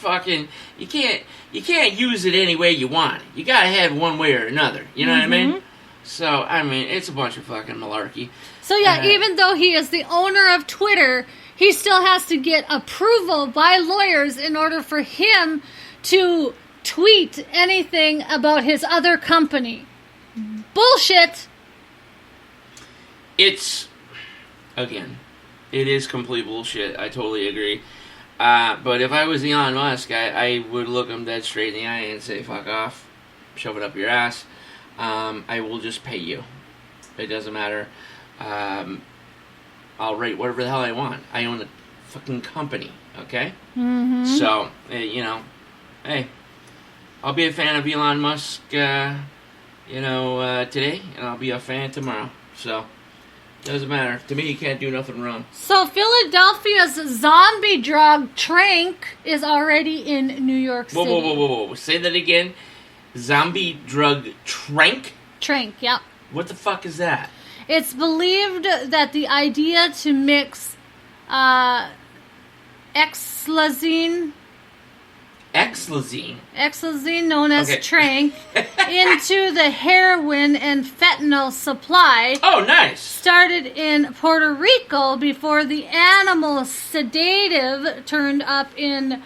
use it any way you want. You gotta have one way or another. You know what I mean? So, I mean, it's a bunch of fucking malarkey. So, even though he is the owner of Twitter, he still has to get approval by lawyers in order for him to tweet anything about his other company. Bullshit! It is complete bullshit. I totally agree. But if I was Elon Musk, I would look him dead straight in the eye and say, fuck off. Shove it up your ass. I will just pay you. It doesn't matter. I'll write whatever the hell I want. I own a fucking company, okay? Mm-hmm. So, hey, I'll be a fan of Elon Musk, today, and I'll be a fan tomorrow. So, doesn't matter. To me, you can't do nothing wrong. So, Philadelphia's zombie drug Trank is already in New York City. Whoa. Say that again. Zombie drug Trank? Trank, yep. What the fuck is that? It's believed that the idea to mix Exlazine, known as Okay. Trank, into the heroin and fentanyl supply. Oh, nice. Started in Puerto Rico before the animal sedative turned up in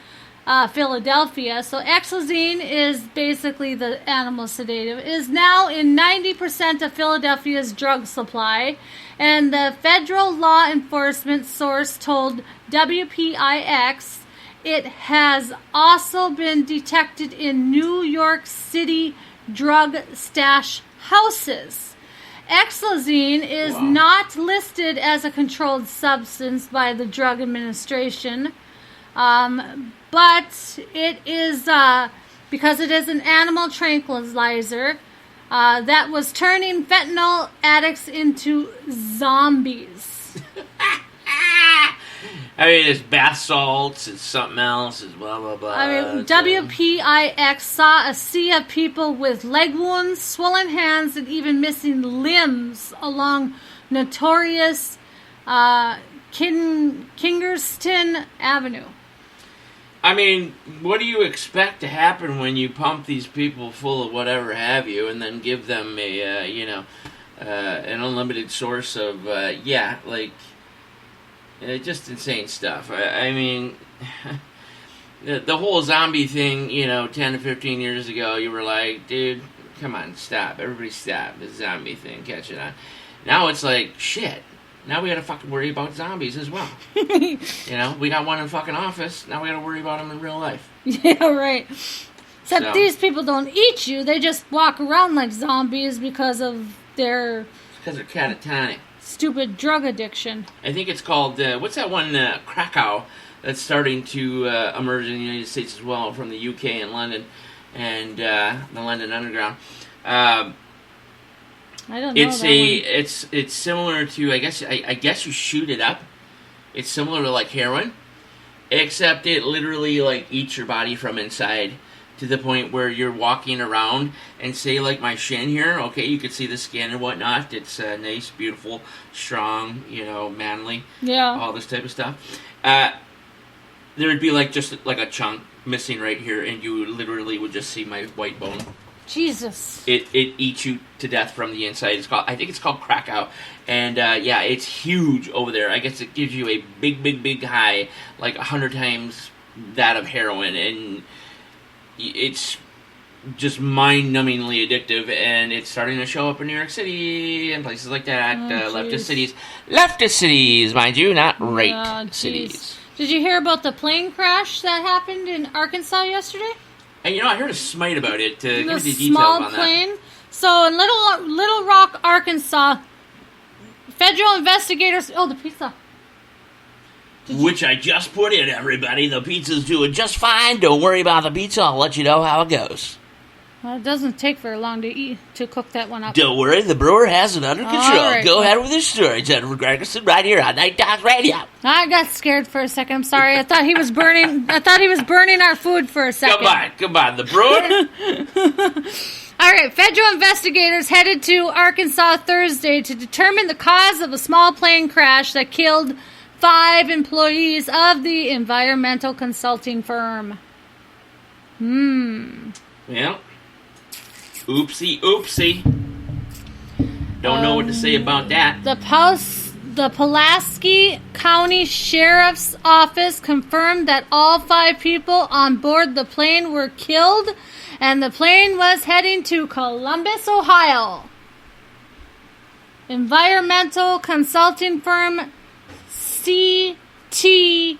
Philadelphia. So Exlazine is basically the animal sedative. Is now in 90% of Philadelphia's drug supply. And the federal law enforcement source told WPIX it has also been detected in New York City drug stash houses. Exlazine is not listed as a controlled substance by the Drug Administration, but it is, because it is an animal tranquilizer, that was turning fentanyl addicts into zombies. I mean, it's bath salts, it's something else, it's blah, blah, blah. I mean, WPIX saw a sea of people with leg wounds, swollen hands, and even missing limbs along notorious Kingerston Avenue. I mean, what do you expect to happen when you pump these people full of whatever have you and then give them an unlimited source of, just insane stuff. I mean, the whole zombie thing, 10 to 15 years ago, you were like, dude, come on, stop. Everybody stop. The zombie thing, catch it on. Now it's like, shit. Now we gotta fucking worry about zombies as well. We got one in fucking office. Now we gotta worry about them in real life. Yeah, right. Except these people don't eat you. They just walk around like zombies because of their... Because they're catatonic. Stupid drug addiction. I think it's called, what's that one, Krakow, that's starting to emerge in the United States as well, from the UK and London, and the London Underground. I don't know. It's similar to, I guess you shoot it up. It's similar to like heroin, except it literally like eats your body from inside to the point where you're walking around and say like my shin here, okay, you could see the skin and whatnot. It's nice, beautiful, strong, manly, all this type of stuff. There would be like just like a chunk missing right here, and you literally would just see my white bone. Jesus. It eats you to death from the inside. I think it's called Krakow, and it's huge over there. I guess it gives you a big high, like 100 times that of heroin, and it's just mind-numbingly addictive, and it's starting to show up in New York City and places like that. Leftist cities, mind you, not right cities. Did you hear about the plane crash that happened in Arkansas yesterday? And I heard a smite about it. Give me the details small on plane. that. So in Little Rock, Arkansas, federal investigators. Oh, the pizza. Which I just put in, everybody. The pizza's doing just fine. Don't worry about the pizza. I'll let you know how it goes. Well, it doesn't take very long to cook that one up. Don't worry, the brewer has it under control. Right. Go ahead with your story, Jennifer Gregerson, right here on Night Talk Radio. I got scared for a second. I'm sorry. I thought he was burning. Our food for a second. Come on, the brewer. All right, federal investigators headed to Arkansas Thursday to determine the cause of a small plane crash that killed 5 employees of the environmental consulting firm. Well, oopsie. Don't know what to say about that. The Pulaski County Sheriff's Office confirmed that all 5 people on board the plane were killed, and the plane was heading to Columbus, Ohio. Environmental consulting firm CTEH,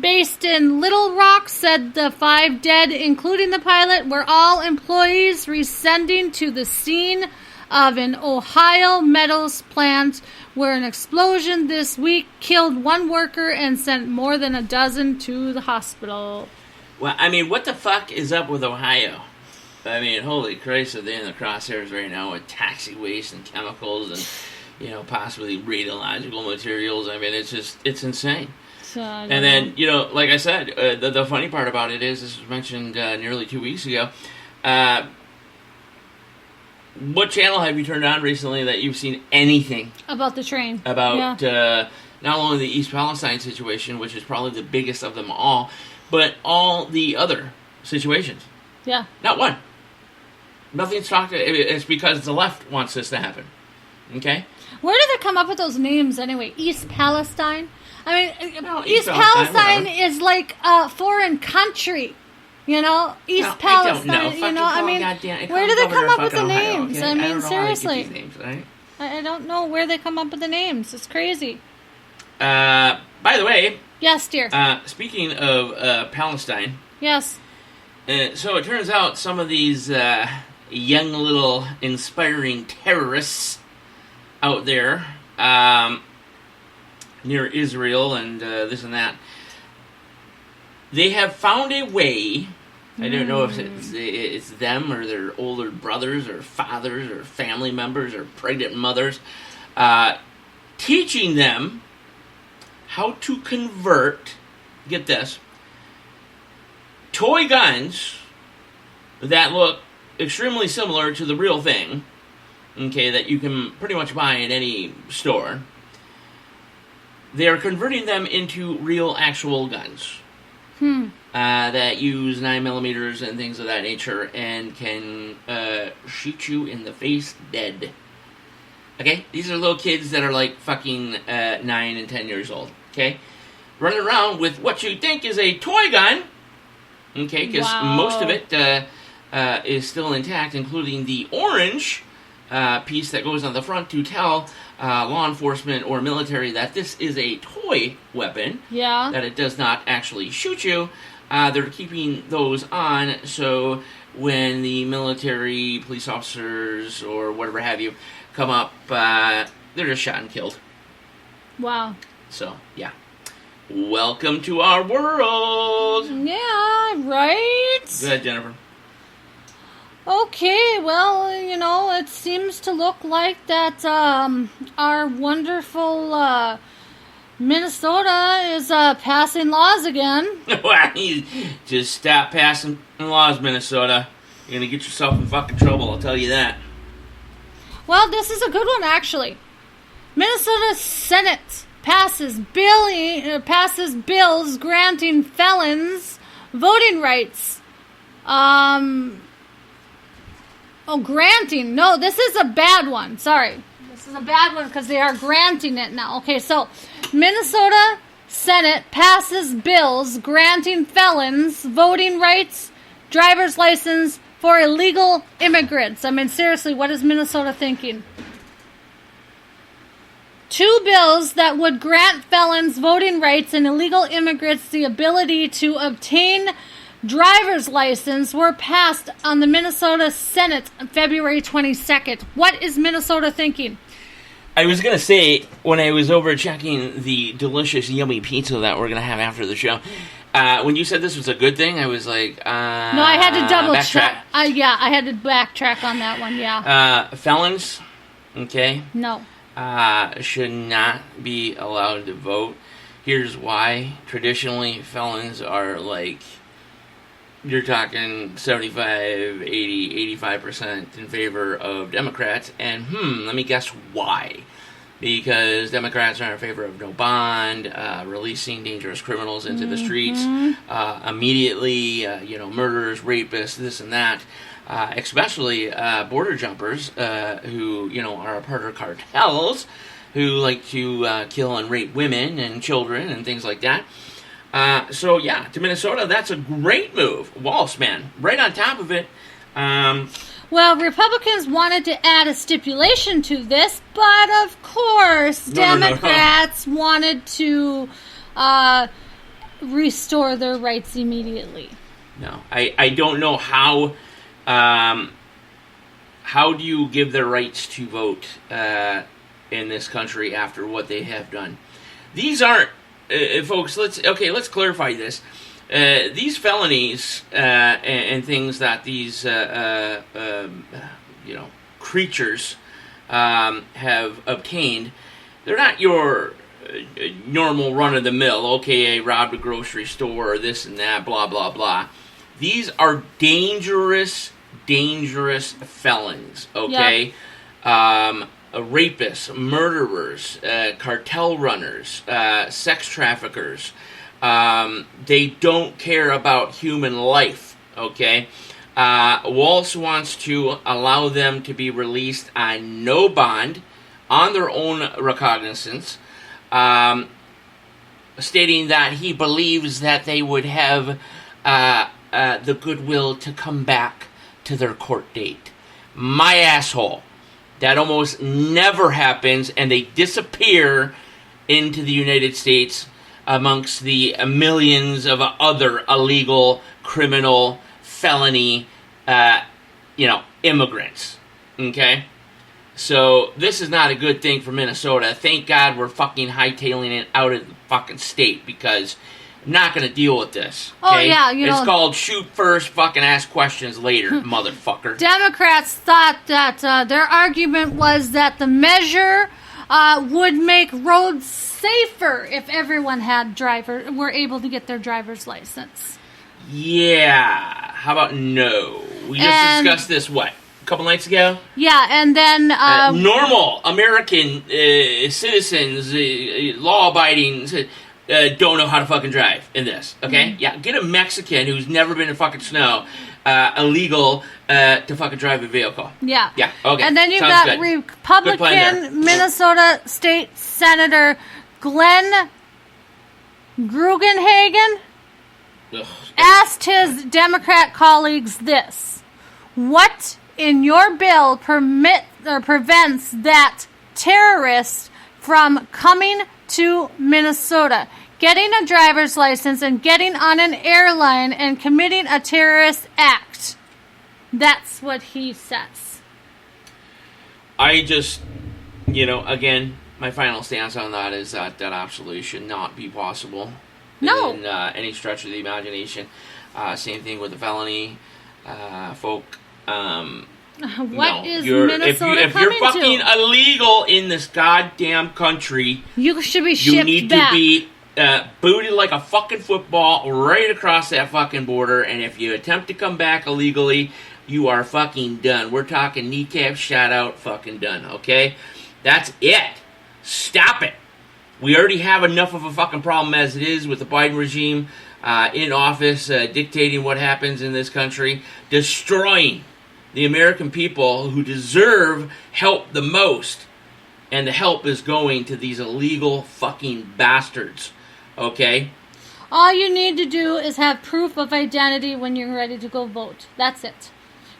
based in Little Rock, said the 5 dead, including the pilot, were all employees rescinding to the scene of an Ohio metals plant where an explosion this week killed 1 worker and sent more than a dozen to the hospital. Well, I mean, what the fuck is up with Ohio? I mean, holy Christ, are they in the crosshairs right now with toxic waste and chemicals and, possibly radiological materials? I mean, it's insane. And then, like I said, the funny part about it is, this was mentioned nearly 2 weeks ago, what channel have you turned on recently that you've seen anything About the train. about Yeah. not only the East Palestine situation, which is probably the biggest of them all, but all the other situations? Yeah. Not one. Nothing's talked. It's because the left wants this to happen. Okay? Where did they come up with those names anyway? East Palestine? I mean, No, East East Palestine, Palestine whatever. is like a foreign country. You know? East No, Palestine. I don't know. You Fucking know, I call mean, goddamn- where do they over come to up with the fucking Ohio, names? okay? I don't mean, know how they get seriously. these names, right? I don't know where they come up with the names. It's crazy. By the way, Yes, dear. speaking of Palestine, Yes. so it turns out some of these young little inspiring terrorists out there near Israel and this and that, they have found a way. I don't know if it's them or their older brothers or fathers or family members or pregnant mothers, teaching them how to convert, get this, toy guns that look extremely similar to the real thing, okay, that you can pretty much buy at any store. They are converting them into real, actual guns. That use 9mm and things of that nature and can shoot you in the face dead. Okay? These are little kids that are like fucking 9 and 10 years old. Okay? Running around with what you think is a toy gun. Okay? Because Wow. most of it is still intact, including the orange piece that goes on the front to tell law enforcement or military that this is a toy weapon. Yeah. That it does not actually shoot you. They're keeping those on so when the military, police officers, or whatever have you come up, they're just shot and killed. Wow. So, yeah. Welcome to our world! Yeah, right? Go ahead, Jennifer. Okay, well, you know, it seems to look like that our wonderful Minnesota is passing laws again. You just stop passing laws, Minnesota. You're gonna get yourself in fucking trouble, I'll tell you that. Well, this is a good one, actually. Minnesota Senate passes bills granting felons voting rights. Granting. No, this is a bad one. Sorry. This is a bad one because they are granting it now. Okay, so Minnesota Senate passes bills granting felons voting rights, driver's license for illegal immigrants. I mean, seriously, what is Minnesota thinking? 2 bills that would grant felons voting rights and illegal immigrants the ability to obtain driver's license were passed on the Minnesota Senate on February 22nd. What is Minnesota thinking? I was going to say, when I was over checking the delicious, yummy pizza that we're going to have after the show, when you said this was a good thing, I was like, No, I had to double backtrack. check. I had to backtrack on that one, yeah. Felons, okay, No. should not be allowed to vote. Here's why. Traditionally, felons are like, you're talking 75, 80, 85% in favor of Democrats. And, let me guess why. Because Democrats are in favor of no bond, releasing dangerous criminals into the streets immediately, murderers, rapists, this and that. Especially border jumpers who, are a part of cartels who like to kill and rape women and children and things like that. To Minnesota, that's a great move. Walsh, man, right on top of it. Well, Republicans wanted to add a stipulation to this, but of course, No. Democrats wanted to restore their rights immediately. No, I don't know how do you give their rights to vote in this country after what they have done? These aren't, folks. Let's clarify this. These felonies and things that these creatures have obtained, they're not your normal run of the mill. Okay, I robbed a grocery store or this and that, blah blah blah. These are dangerous dangerous felons, okay? Rapists, murderers, cartel runners, sex traffickers. They don't care about human life, okay? Walz wants to allow them to be released on no bond, on their own recognizance, stating that he believes that they would have the goodwill to come back to their court date. My asshole. That almost never happens, and they disappear into the United States amongst the millions of other illegal, criminal, felony, immigrants. Okay? So, this is not a good thing for Minnesota. Thank God we're fucking hightailing it out of the fucking state, because I'm not going to deal with this. Okay? Oh, yeah, it's called shoot first, fucking ask questions later, motherfucker. Democrats thought that their argument was that the measure would make roads safer if everyone were able to get their driver's license. Yeah. How about no? We just discussed this, a couple nights ago? Yeah, and then... normal American citizens, law-abiding... don't know how to fucking drive in this, okay? Mm-hmm. Yeah, get a Mexican who's never been in fucking snow, illegal to fucking drive a vehicle. Yeah. Yeah, okay. And then you've Sounds got good. Good plan there. Republican Minnesota State Senator Glenn Grugenhagen asked his Democrat colleagues this: what in your bill prevents that terrorists from coming to Minnesota, getting a driver's license, and getting on an airline and committing a terrorist act? That's what he says. I just, again, my final stance on that is that absolutely should not be possible. No. In any stretch of the imagination. Same thing with the felony folk. What is Minnesota if you're coming fucking to? illegal in this goddamn country, You should be shipped you need back. to be booted like a fucking football right across that fucking border, and if you attempt to come back illegally, you are fucking done. We're talking kneecap, shot out, fucking done, okay? That's it. Stop it. We already have enough of a fucking problem as it is with the Biden regime in office, dictating what happens in this country, destroying the American people who deserve help the most, and the help is going to these illegal fucking bastards, okay? All you need to do is have proof of identity when you're ready to go vote. That's it.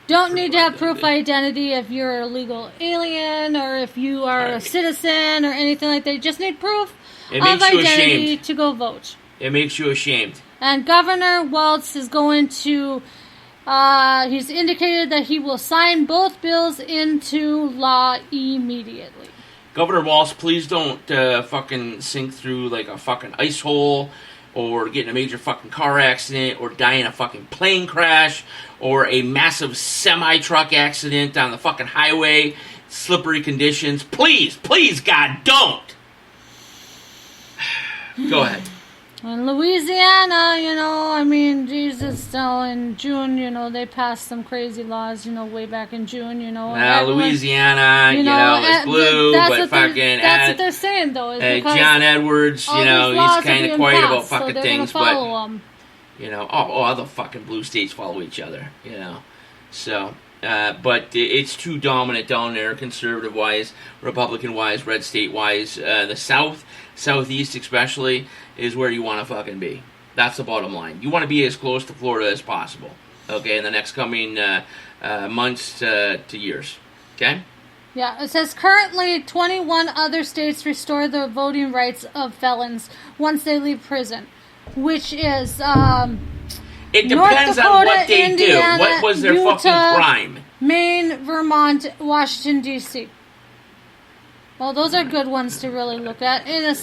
Don't need to have proof of identity if you're a legal alien or if you are a citizen or anything like that. You just need proof of identity to go vote. It makes you ashamed. And Governor Walz is going to... he's indicated that he will sign both bills into law immediately. Governor Walz, please don't fucking sink through like a fucking ice hole, or get in a major fucking car accident, or die in a fucking plane crash, or a massive semi-truck accident on the fucking highway, slippery conditions. Please, God, don't! Go ahead. In Louisiana, Jesus, so in June, they passed some crazy laws, way back in June, Louisiana, it's blue, but fucking... That's what they're saying, though. Is John Edwards, he's kind of quiet about fucking so things, follow but... them. all the fucking blue states follow each other, So, but it's too dominant down there, conservative-wise, Republican-wise, red state-wise. The South, Southeast especially, is where you want to fucking be. That's the bottom line. You want to be as close to Florida as possible, okay, in the next coming months to years, okay? Yeah, it says currently 21 other states restore the voting rights of felons once they leave prison, which is it North depends Dakota, on what they Indiana, do. What was their Utah, fucking crime? Maine, Vermont, Washington, D.C. Well, those are good ones to really look at. And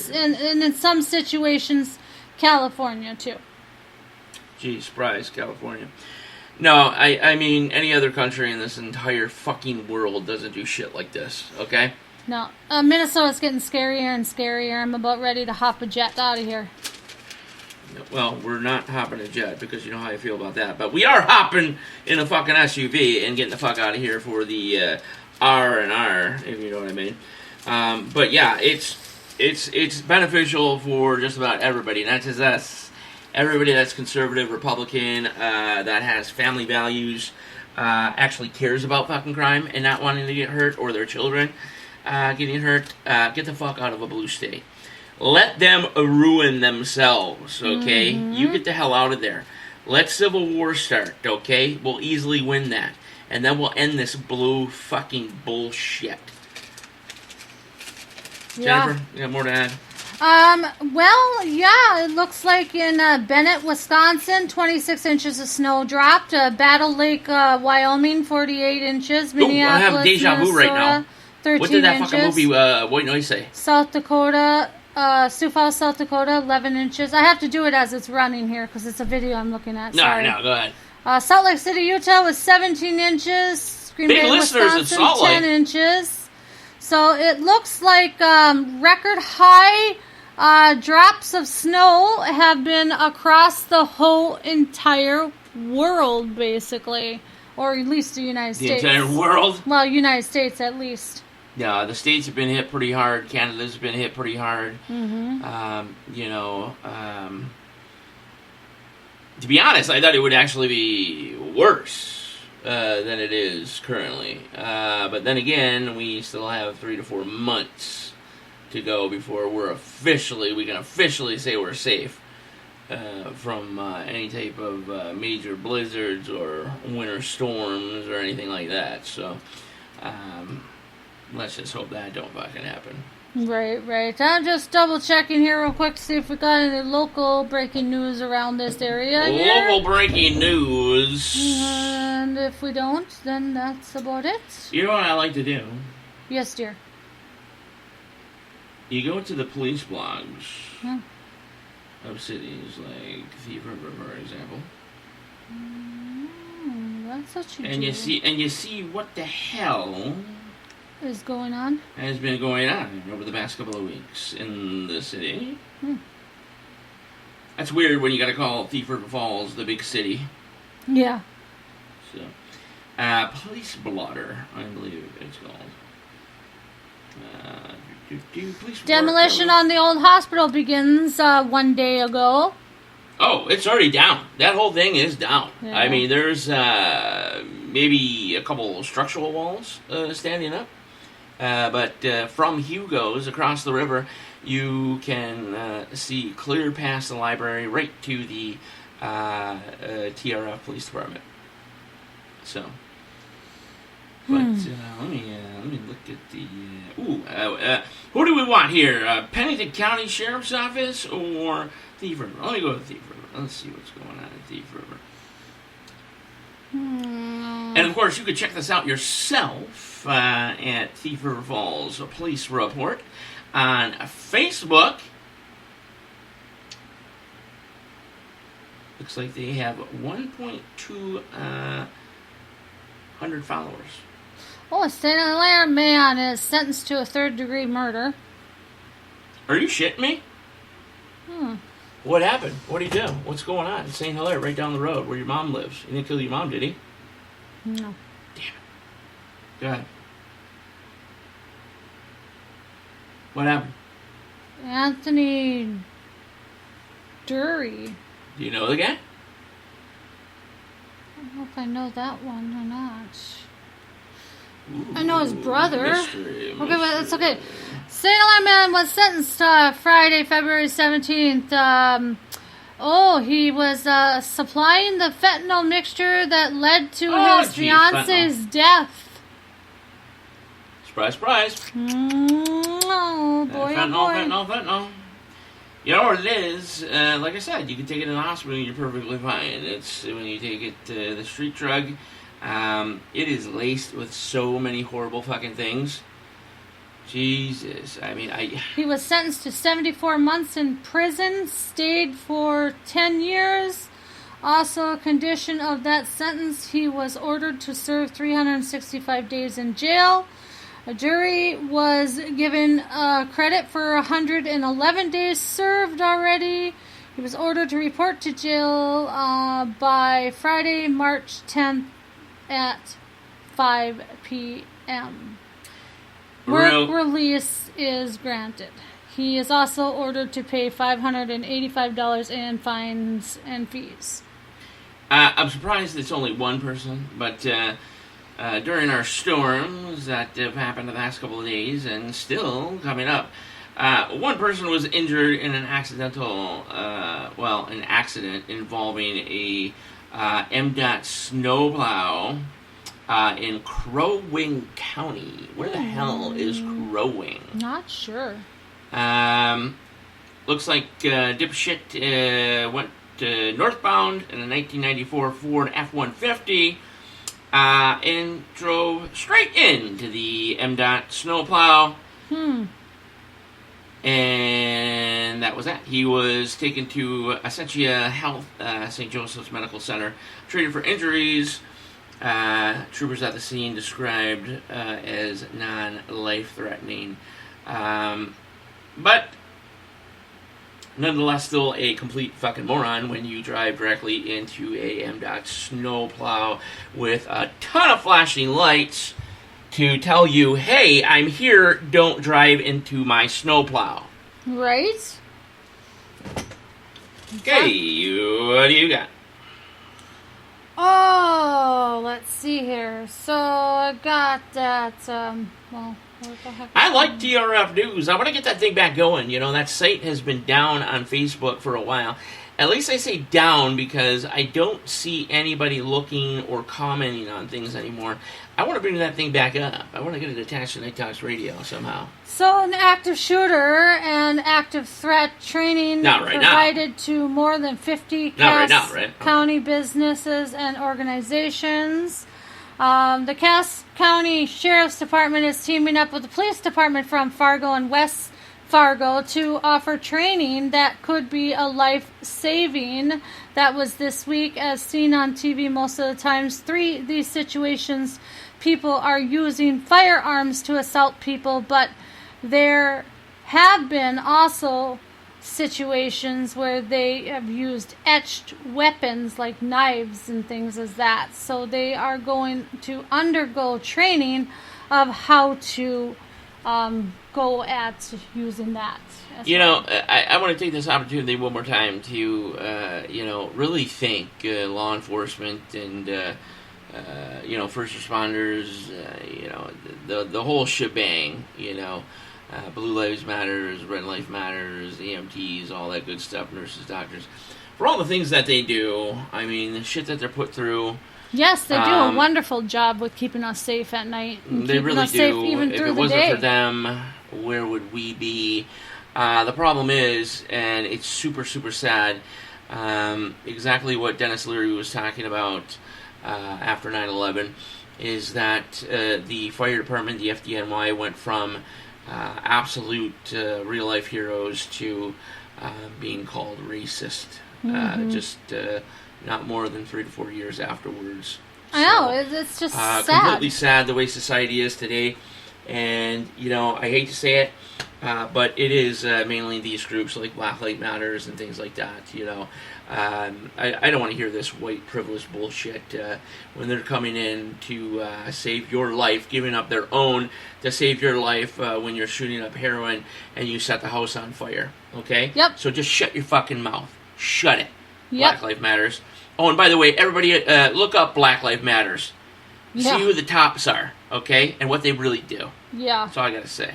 in some situations, California, too. Gee, surprise, California. No, I mean, any other country in this entire fucking world doesn't do shit like this, okay? No, Minnesota's getting scarier and scarier. I'm about ready to hop a jet out of here. No well, we're not hopping a jet because you know how I feel about that. But we are hopping in a fucking SUV and getting the fuck out of here for the R&R, if you know what I mean. But yeah, it's beneficial for just about everybody, not just us. Everybody that's conservative, Republican, that has family values, actually cares about fucking crime and not wanting to get hurt, or their children getting hurt. Get the fuck out of a blue state. Let them ruin themselves, okay? You get the hell out of there. Let Civil War start, okay? We'll easily win that. And then we'll end this blue fucking bullshit. Yeah. Jennifer, you got more to add? Well, yeah, it looks like in Bennett, Wisconsin, 26 inches of snow dropped. Battle Lake, Wyoming, 48 inches. Minneapolis, I have deja vu right now. 13 What did that inches. fucking movie, White Noise say? South Dakota, Sioux Falls, South Dakota, 11 inches. I have to do it as it's running here because it's a video I'm looking at. Sorry. No, go ahead. Salt Lake City, Utah was 17 inches. Green Big Bay, listeners in Wisconsin, Salt Lake. 10 inches. So it looks like record high drops of snow have been across the whole entire world, basically. Or at least the United States. The entire world? Well, United States at least. Yeah, the States have been hit pretty hard. Canada's been hit pretty hard. To be honest, I thought it would actually be worse than it is currently. But then again, we still have 3 to 4 months to go before we can officially say we're safe from any type of major blizzards or winter storms or anything like that. So, let's just hope that don't fucking happen. Right. I'm just double checking here real quick to see if we got any local breaking news around this area here. Local breaking news. And if we don't, then that's about it. You know what I like to do? Yes, dear. You go to the police blogs of cities like Thief River, for example. That's what you And do. you see what the hell Is going on? has been going on over the past couple of weeks in the city. That's weird when you gotta call Thief River Falls the big city. Yeah. So, Police Blotter, I believe it's called. Police Demolition on the old hospital begins 1 day ago. Oh, it's already down. That whole thing is down. Yeah. I mean, there's maybe a couple structural walls standing up. But from Hugo's across the river, you can see clear past the library right to the TRF Police Department. So, but let me look at the. Who do we want here? Pennington County Sheriff's Office or Thief River? Let me go with Thief River. Let's see what's going on at Thief River. And of course, you could check this out yourself at Thief River Falls Police Report on Facebook. Looks like they have 1.2 hundred followers. Oh, a St. Hilaire man is sentenced to a third-degree murder. Are you shitting me? What happened? What did he do? What's going on? St. Hilaire, right down the road where your mom lives. He didn't kill your mom, did he? No. Damn it. Go ahead. What happened? Anthony Dury. Do you know the guy? I don't know if I know that one or not. I know his brother. Mystery. Okay, but it's okay. St. Hilaire man was sentenced Friday, February 17th. He was supplying the fentanyl mixture that led to his fiance's death. Surprise, surprise. Oh, boy, Fentanyl. You know what it is? Like I said, you can take it in the hospital and you're perfectly fine. It's when you take it the street drug. It is laced with so many horrible fucking things. Jesus. I mean, He was sentenced to 74 months in prison, stayed for 10 years. Also, a condition of that sentence, he was ordered to serve 365 days in jail. A jury was given credit for 111 days served already. He was ordered to report to jail by Friday, March 10th at 5 p.m. Work release is granted. He is also ordered to pay $585 in fines and fees. I'm surprised it's only one person, but during our storms that have happened the last couple of days and still coming up, one person was injured in an accident involving a MDOT snowplow in Crow Wing County. Where the hell is Crow Wing? Not sure. Looks like dipshit went northbound in a 1994 Ford F-150 and drove straight into the MDOT snowplow. And that was that. He was taken to Essentia Health, St. Joseph's Medical Center, treated for injuries. Troopers at the scene described as non-life-threatening. But nonetheless, still a complete fucking moron when you drive directly into a MDOT snowplow with a ton of flashing lights to tell you, hey, I'm here, don't drive into my snowplow. Right? Okay, what do you got? Oh, let's see here. So I got that, what the heck? I like TRF News. I want to get that thing back going. You know, that site has been down on Facebook for a while. At least I say down because I don't see anybody looking or commenting on things anymore. I want to bring that thing back up. I want to get it attached to Night Talks Radio somehow. So an active shooter and active threat training provided to more than 50 Cass County businesses and organizations. The Cass County Sheriff's Department is teaming up with the police department from Fargo and West Fargo to offer training that could be a life-saving. That was this week, as seen on TV most of the times. These situations, people are using firearms to assault people, but there have been also situations where they have used etched weapons like knives and things as that. So they are going to undergo training of how to go at using that. You know, I want to take this opportunity one more time to, really thank law enforcement and, first responders, the whole shebang, Blue Lives Matters, Red Life Matters, EMTs, all that good stuff, nurses, doctors, for all the things that they do. I mean, the shit that they're put through. Yes, they do a wonderful job with keeping us safe at night. And they really us do. Safe even if through it the wasn't day. for them, where would we be? The problem is, and it's super, super sad, exactly what Dennis Leary was talking about after 9/11, is that the fire department, the FDNY, went from absolute real-life heroes to being called racist. Just not more than 3 to 4 years afterwards. I know, it's just sad. Completely sad the way society is today. And, I hate to say it, but it is mainly these groups like Black Lives Matters and things like that, I don't want to hear this white privilege bullshit when they're coming in to save your life, giving up their own to save your life when you're shooting up heroin and you set the house on fire, okay? Yep. So just shut your fucking mouth. Shut it. Yep. Black Lives Matters. Oh, and by the way, everybody look up Black Lives Matters. Yeah. See who the tops are, okay? And what they really do. Yeah. That's all I gotta say.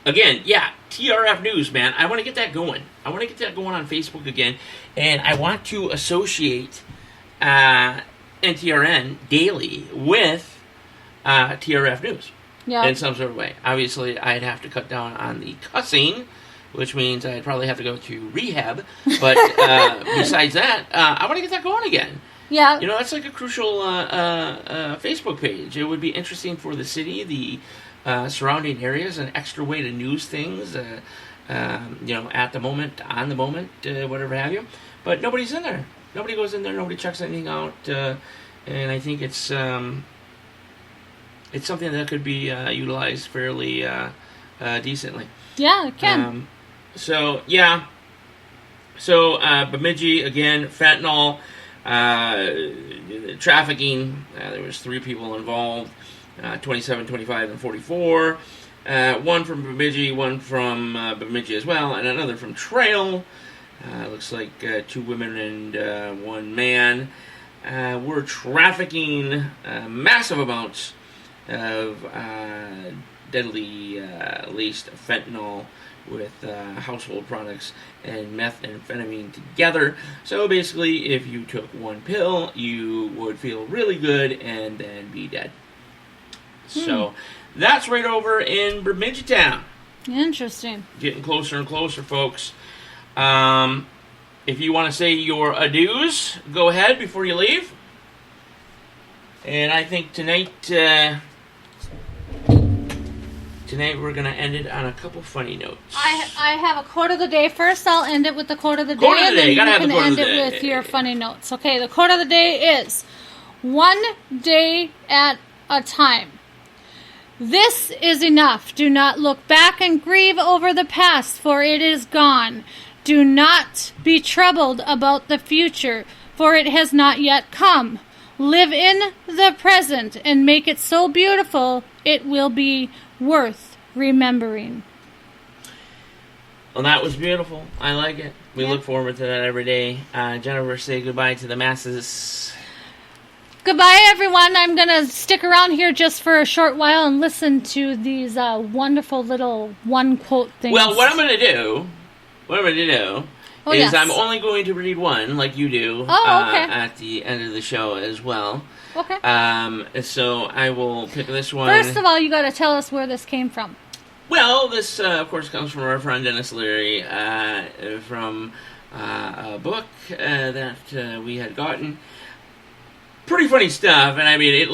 Again, TRF News, man. I want to get that going. I want to get that going on Facebook again. And I want to associate NTRN daily with TRF News in some sort of way. Obviously, I'd have to cut down on the cussing, which means I'd probably have to go to rehab. But besides that, I want to get that going again. Yeah. That's like a crucial Facebook page. It would be interesting for the city, the surrounding areas, an extra way to news things, at the moment, on the moment, whatever have you. But nobody's in there. Nobody goes in there. Nobody checks anything out. And I think it's something that could be utilized fairly decently. Yeah, it can. So, yeah. So, Bemidji, again, fentanyl, trafficking. There was 3 people involved, 27, 25, and 44. One from Bemidji, one from Bemidji as well, and another from Trail. Looks like 2 women and 1 man. Were trafficking massive amounts of deadly laced fentanyl with household products and methamphetamine together. So basically, if you took 1 pill, you would feel really good and then be dead. So that's right over in Bemidji Town. Interesting. Getting closer and closer, folks. If you want to say your adieus, go ahead before you leave. And I think tonight we're going to end it on a couple funny notes. I have a quote of the day first. I'll end it with the quote of the day. Quote of the day. And then you can Gotta have end the quote of the it day. with your funny notes. Okay, the quote of the day is, 1 day at a time. This is enough. Do not look back and grieve over the past, for it is gone. Do not be troubled about the future, for it has not yet come. Live in the present and make it so beautiful it will be worth remembering. Well, that was beautiful. I like it. We look forward to that every day. Jennifer, say goodbye to the masses. Goodbye, everyone. I'm going to stick around here just for a short while and listen to these wonderful little one-quote things. Well, what I'm going to do is yes. I'm only going to read one, like you do, okay. at the end of the show as well. Okay. So I will pick this one. First of all, you got to tell us where this came from. Well, this, of course, comes from our friend Dennis Leary, from a book that we had gotten. Pretty funny stuff, and I mean, it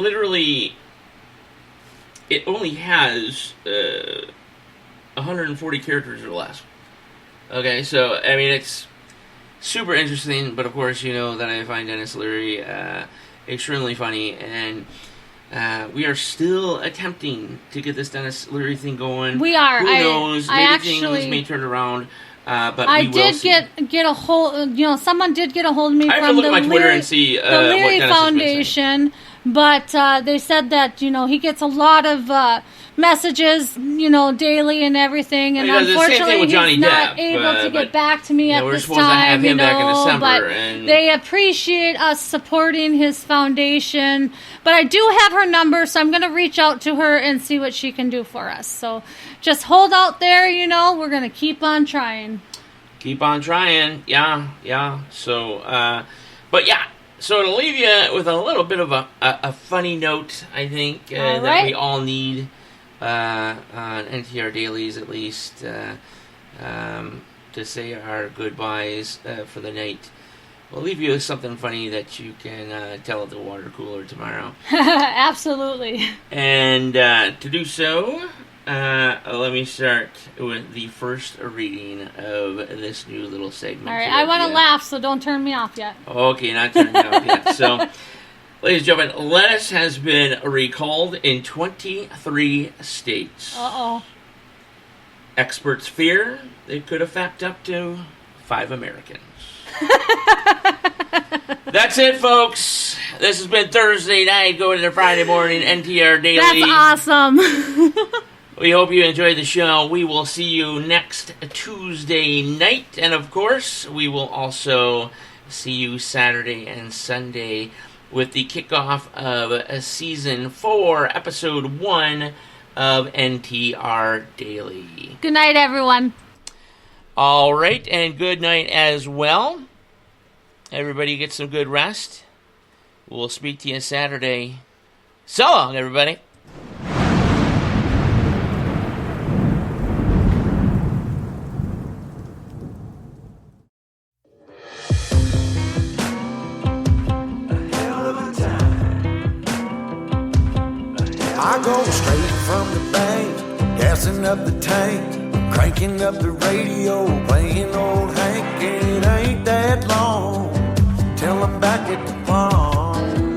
only has 140 characters or less. Okay, so, I mean, it's super interesting, but of course, you know that I find Dennis Leary extremely funny, and we are still attempting to get this Dennis Leary thing going. We are. Who knows? Maybe things may turn around. But I we will did see. get a hold. Someone did get a hold of me I have from to look the at my Twitter Leary, and see the what Leary Dennis has been saying. Foundation. But they said that he gets a lot of messages, daily and everything, and He does the same thing unfortunately with Johnny he's not Depp, able to but, get back to me at we're this supposed to have time. him back in December, but and they appreciate us supporting his foundation. But I do have her number, so I'm going to reach out to her and see what she can do for us. So just hold out there. We're going to keep on trying. Keep on trying, yeah. So, but yeah. So to leave you with a little bit of a funny note, I think that we all need on NTR Dailies at least to say our goodbyes for the night. We'll leave you with something funny that you can tell at the water cooler tomorrow. Absolutely. And to do so, let me start with the first reading of this new little segment. All right, I want to laugh, so don't turn me off yet. Okay, not turning me off yet. So, ladies and gentlemen, lettuce has been recalled in 23 states. Uh-oh. Experts fear it could affect up to 5 Americans. That's it, folks. This has been Thursday night, going to Friday morning, NTR Daily. That's awesome. We hope you enjoyed the show. We will see you next Tuesday night. And, of course, we will also see you Saturday and Sunday with the kickoff of Season 4, Episode 1 of NTR Daily. Good night, everyone. All right, and good night as well. Everybody get some good rest. We'll speak to you Saturday. So long, everybody. I go straight from the bank, gassing up the tank, cranking up the radio, playing old Hank. It ain't that long till I'm back at the farm.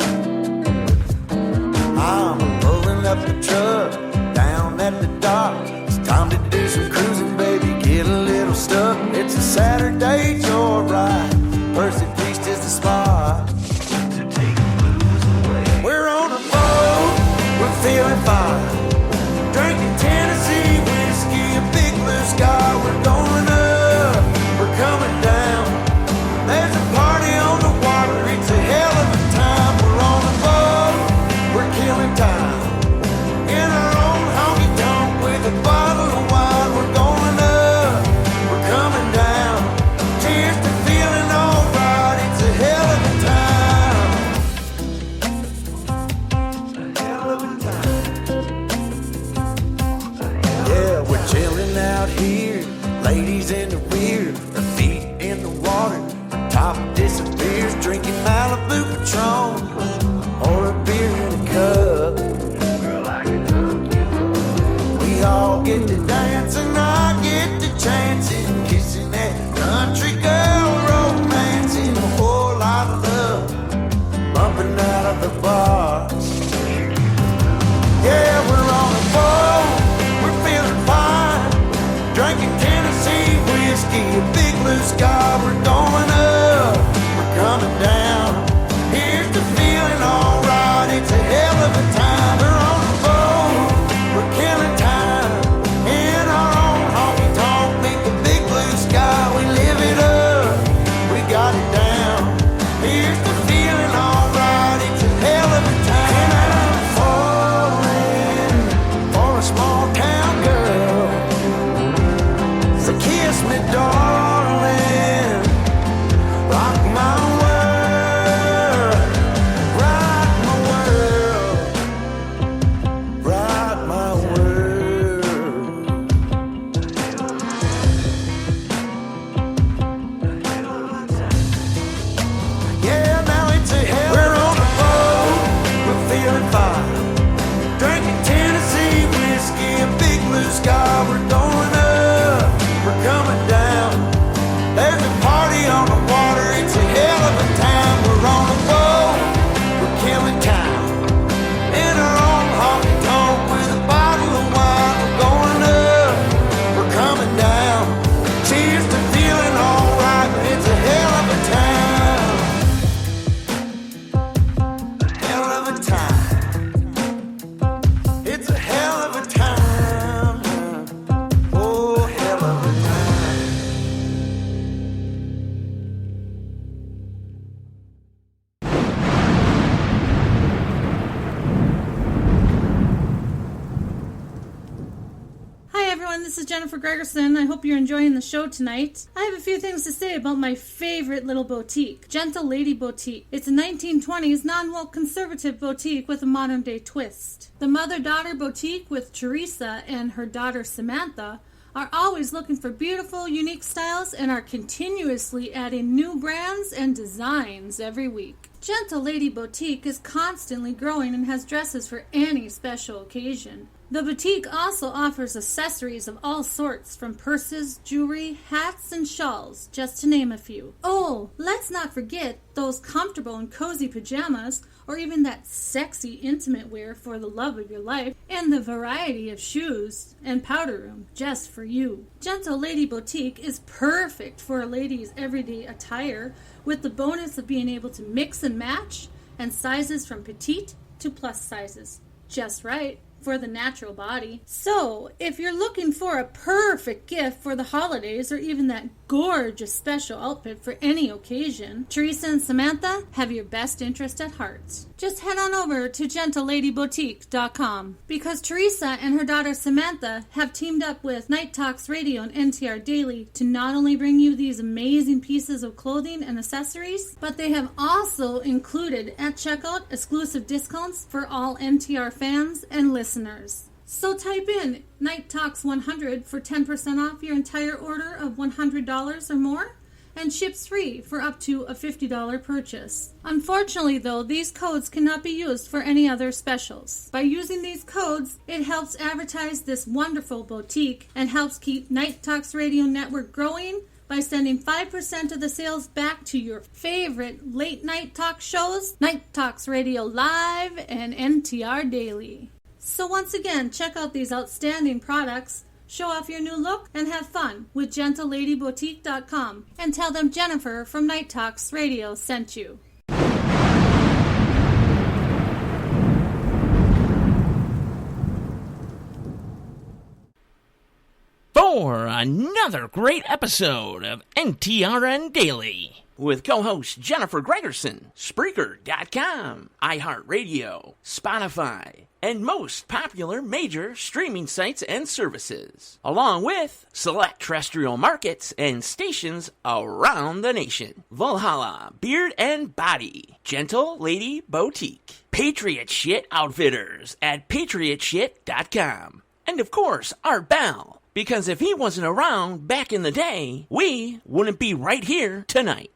I'm pulling up the truck down at the dock. It's time to do some cruising, baby, get a little stuck. here, ladies in the rear, her feet in the water, her top disappears, drinking Malibu Patron or a beer in a cup. Girl, I can hook you up. We all get to dance and I get to chancing, kissing that country girl, romancing, a whole lot of love, bumping out of the bar. Yeah, we're on the boat, we're feeling fine, drinking Tennessee whiskey, a big blue sky. We're going up, we're coming down. Here's the feeling, alright, it's a hell of a time. We're on the boat, we're killing time, in our own honky tonk, make a big blue sky. We live it up, we got it down. Here's the feeling, alright, it's a hell of a time. And I'm falling for a small town girl, so kiss me, darling, rock my world, rock my world, rock my world. Yeah, now it's a hell. We're on a boat, we're feeling fine, drinking Tennessee whiskey, a big blue sky. We're going up, we're coming down. There's a party on the water, it's a hell of a time. We're on a boat, we're killing time, in our own honky tonk with a bottle of wine. We're going up, we're coming down. Cheers to feeling alright, it's a hell of a time. Hell of a time. It's a hell of a time. Oh, hell of a time. Hi everyone, this is Jennifer Gregerson. I hope you're enjoying the show tonight. I have a few things to say about my favorite little boutique, Gentle Lady Boutique. It's a 1920s non-woke conservative boutique with a modern day twist. The mother-daughter boutique with Teresa and her daughter Samantha are always looking for beautiful, unique styles and are continuously adding new brands and designs every week. Gentle Lady Boutique is constantly growing and has dresses for any special occasion. The boutique also offers accessories of all sorts, from purses, jewelry, hats, and shawls, just to name a few. Oh, let's not forget those comfortable and cozy pajamas, or even that sexy intimate wear for the love of your life, and the variety of shoes and powder room just for you. Gentle Lady Boutique is perfect for a lady's everyday attire, with the bonus of being able to mix and match, and sizes from petite to plus sizes. Just right for the natural body. So, if you're looking for a perfect gift for the holidays or even that gorgeous special outfit for any occasion, Teresa and Samantha have your best interest at heart. Just head on over to GentleLadyBoutique.com, because Teresa and her daughter Samantha have teamed up with Night Talks Radio and NTR Daily to not only bring you these amazing pieces of clothing and accessories, but they have also included at checkout exclusive discounts for all NTR fans and listeners. So type in Night Talks 100 for 10% off your entire order of $100 or more, and ships free for up to a $50 purchase. Unfortunately though, these codes cannot be used for any other specials. By using these codes, it helps advertise this wonderful boutique and helps keep Night Talks Radio Network growing by sending 5% of the sales back to your favorite late night talk shows, Night Talks Radio Live and NTR Daily. So once again, check out these outstanding products, show off your new look, and have fun with GentleLadyBoutique.com, and tell them Jennifer from Night Talks Radio sent you. For another great episode of NTRN Daily with co-host Jennifer Gregerson, Spreaker.com, iHeartRadio, Spotify, and most popular major streaming sites and services, along with select terrestrial markets and stations around the nation. Valhalla Beard and Body, Gentle Lady Boutique, Patriot Shit Outfitters at PatriotShit.com, and of course, our pal, Because if he wasn't around back in the day, we wouldn't be right here tonight.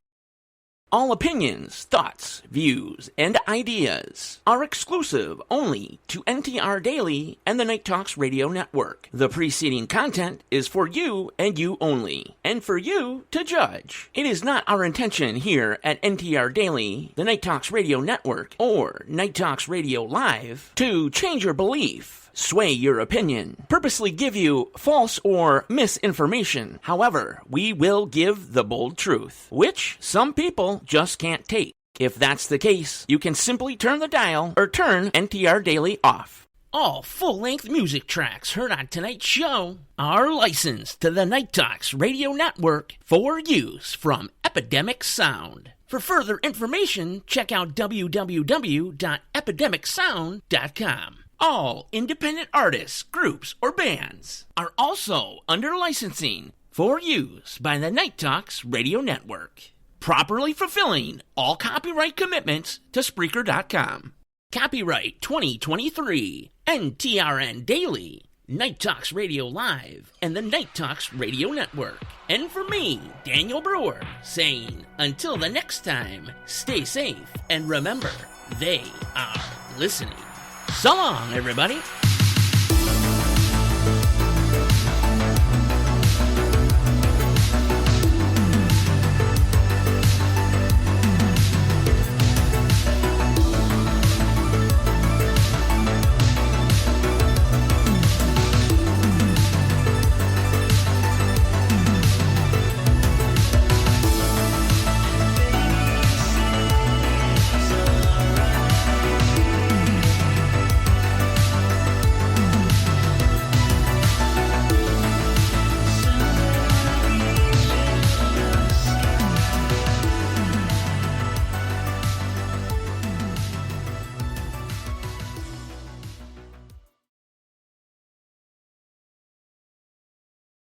All opinions, thoughts, views, and ideas are exclusive only to NTR Daily and the Night Talks Radio Network. The preceding content is for you and you only, and for you to judge. It is not our intention here at NTR Daily, the Night Talks Radio Network, or Night Talks Radio Live to change your belief, sway your opinion, purposely give you false or misinformation. However, we will give the bold truth, which some people just can't take. If that's the case, you can simply turn the dial or turn NTR Daily off. All full-length music tracks heard on tonight's show are licensed to the Night Talks Radio Network for use from Epidemic Sound. For further information, check out www.epidemicsound.com. All independent artists, groups, or bands are also under licensing for use by the Night Talks Radio Network, properly fulfilling all copyright commitments to Spreaker.com. Copyright 2023, NTRN Daily, Night Talks Radio Live, and the Night Talks Radio Network. And for me, Daniel Brewer, saying, until the next time, stay safe, and remember, they are listening. So long, everybody.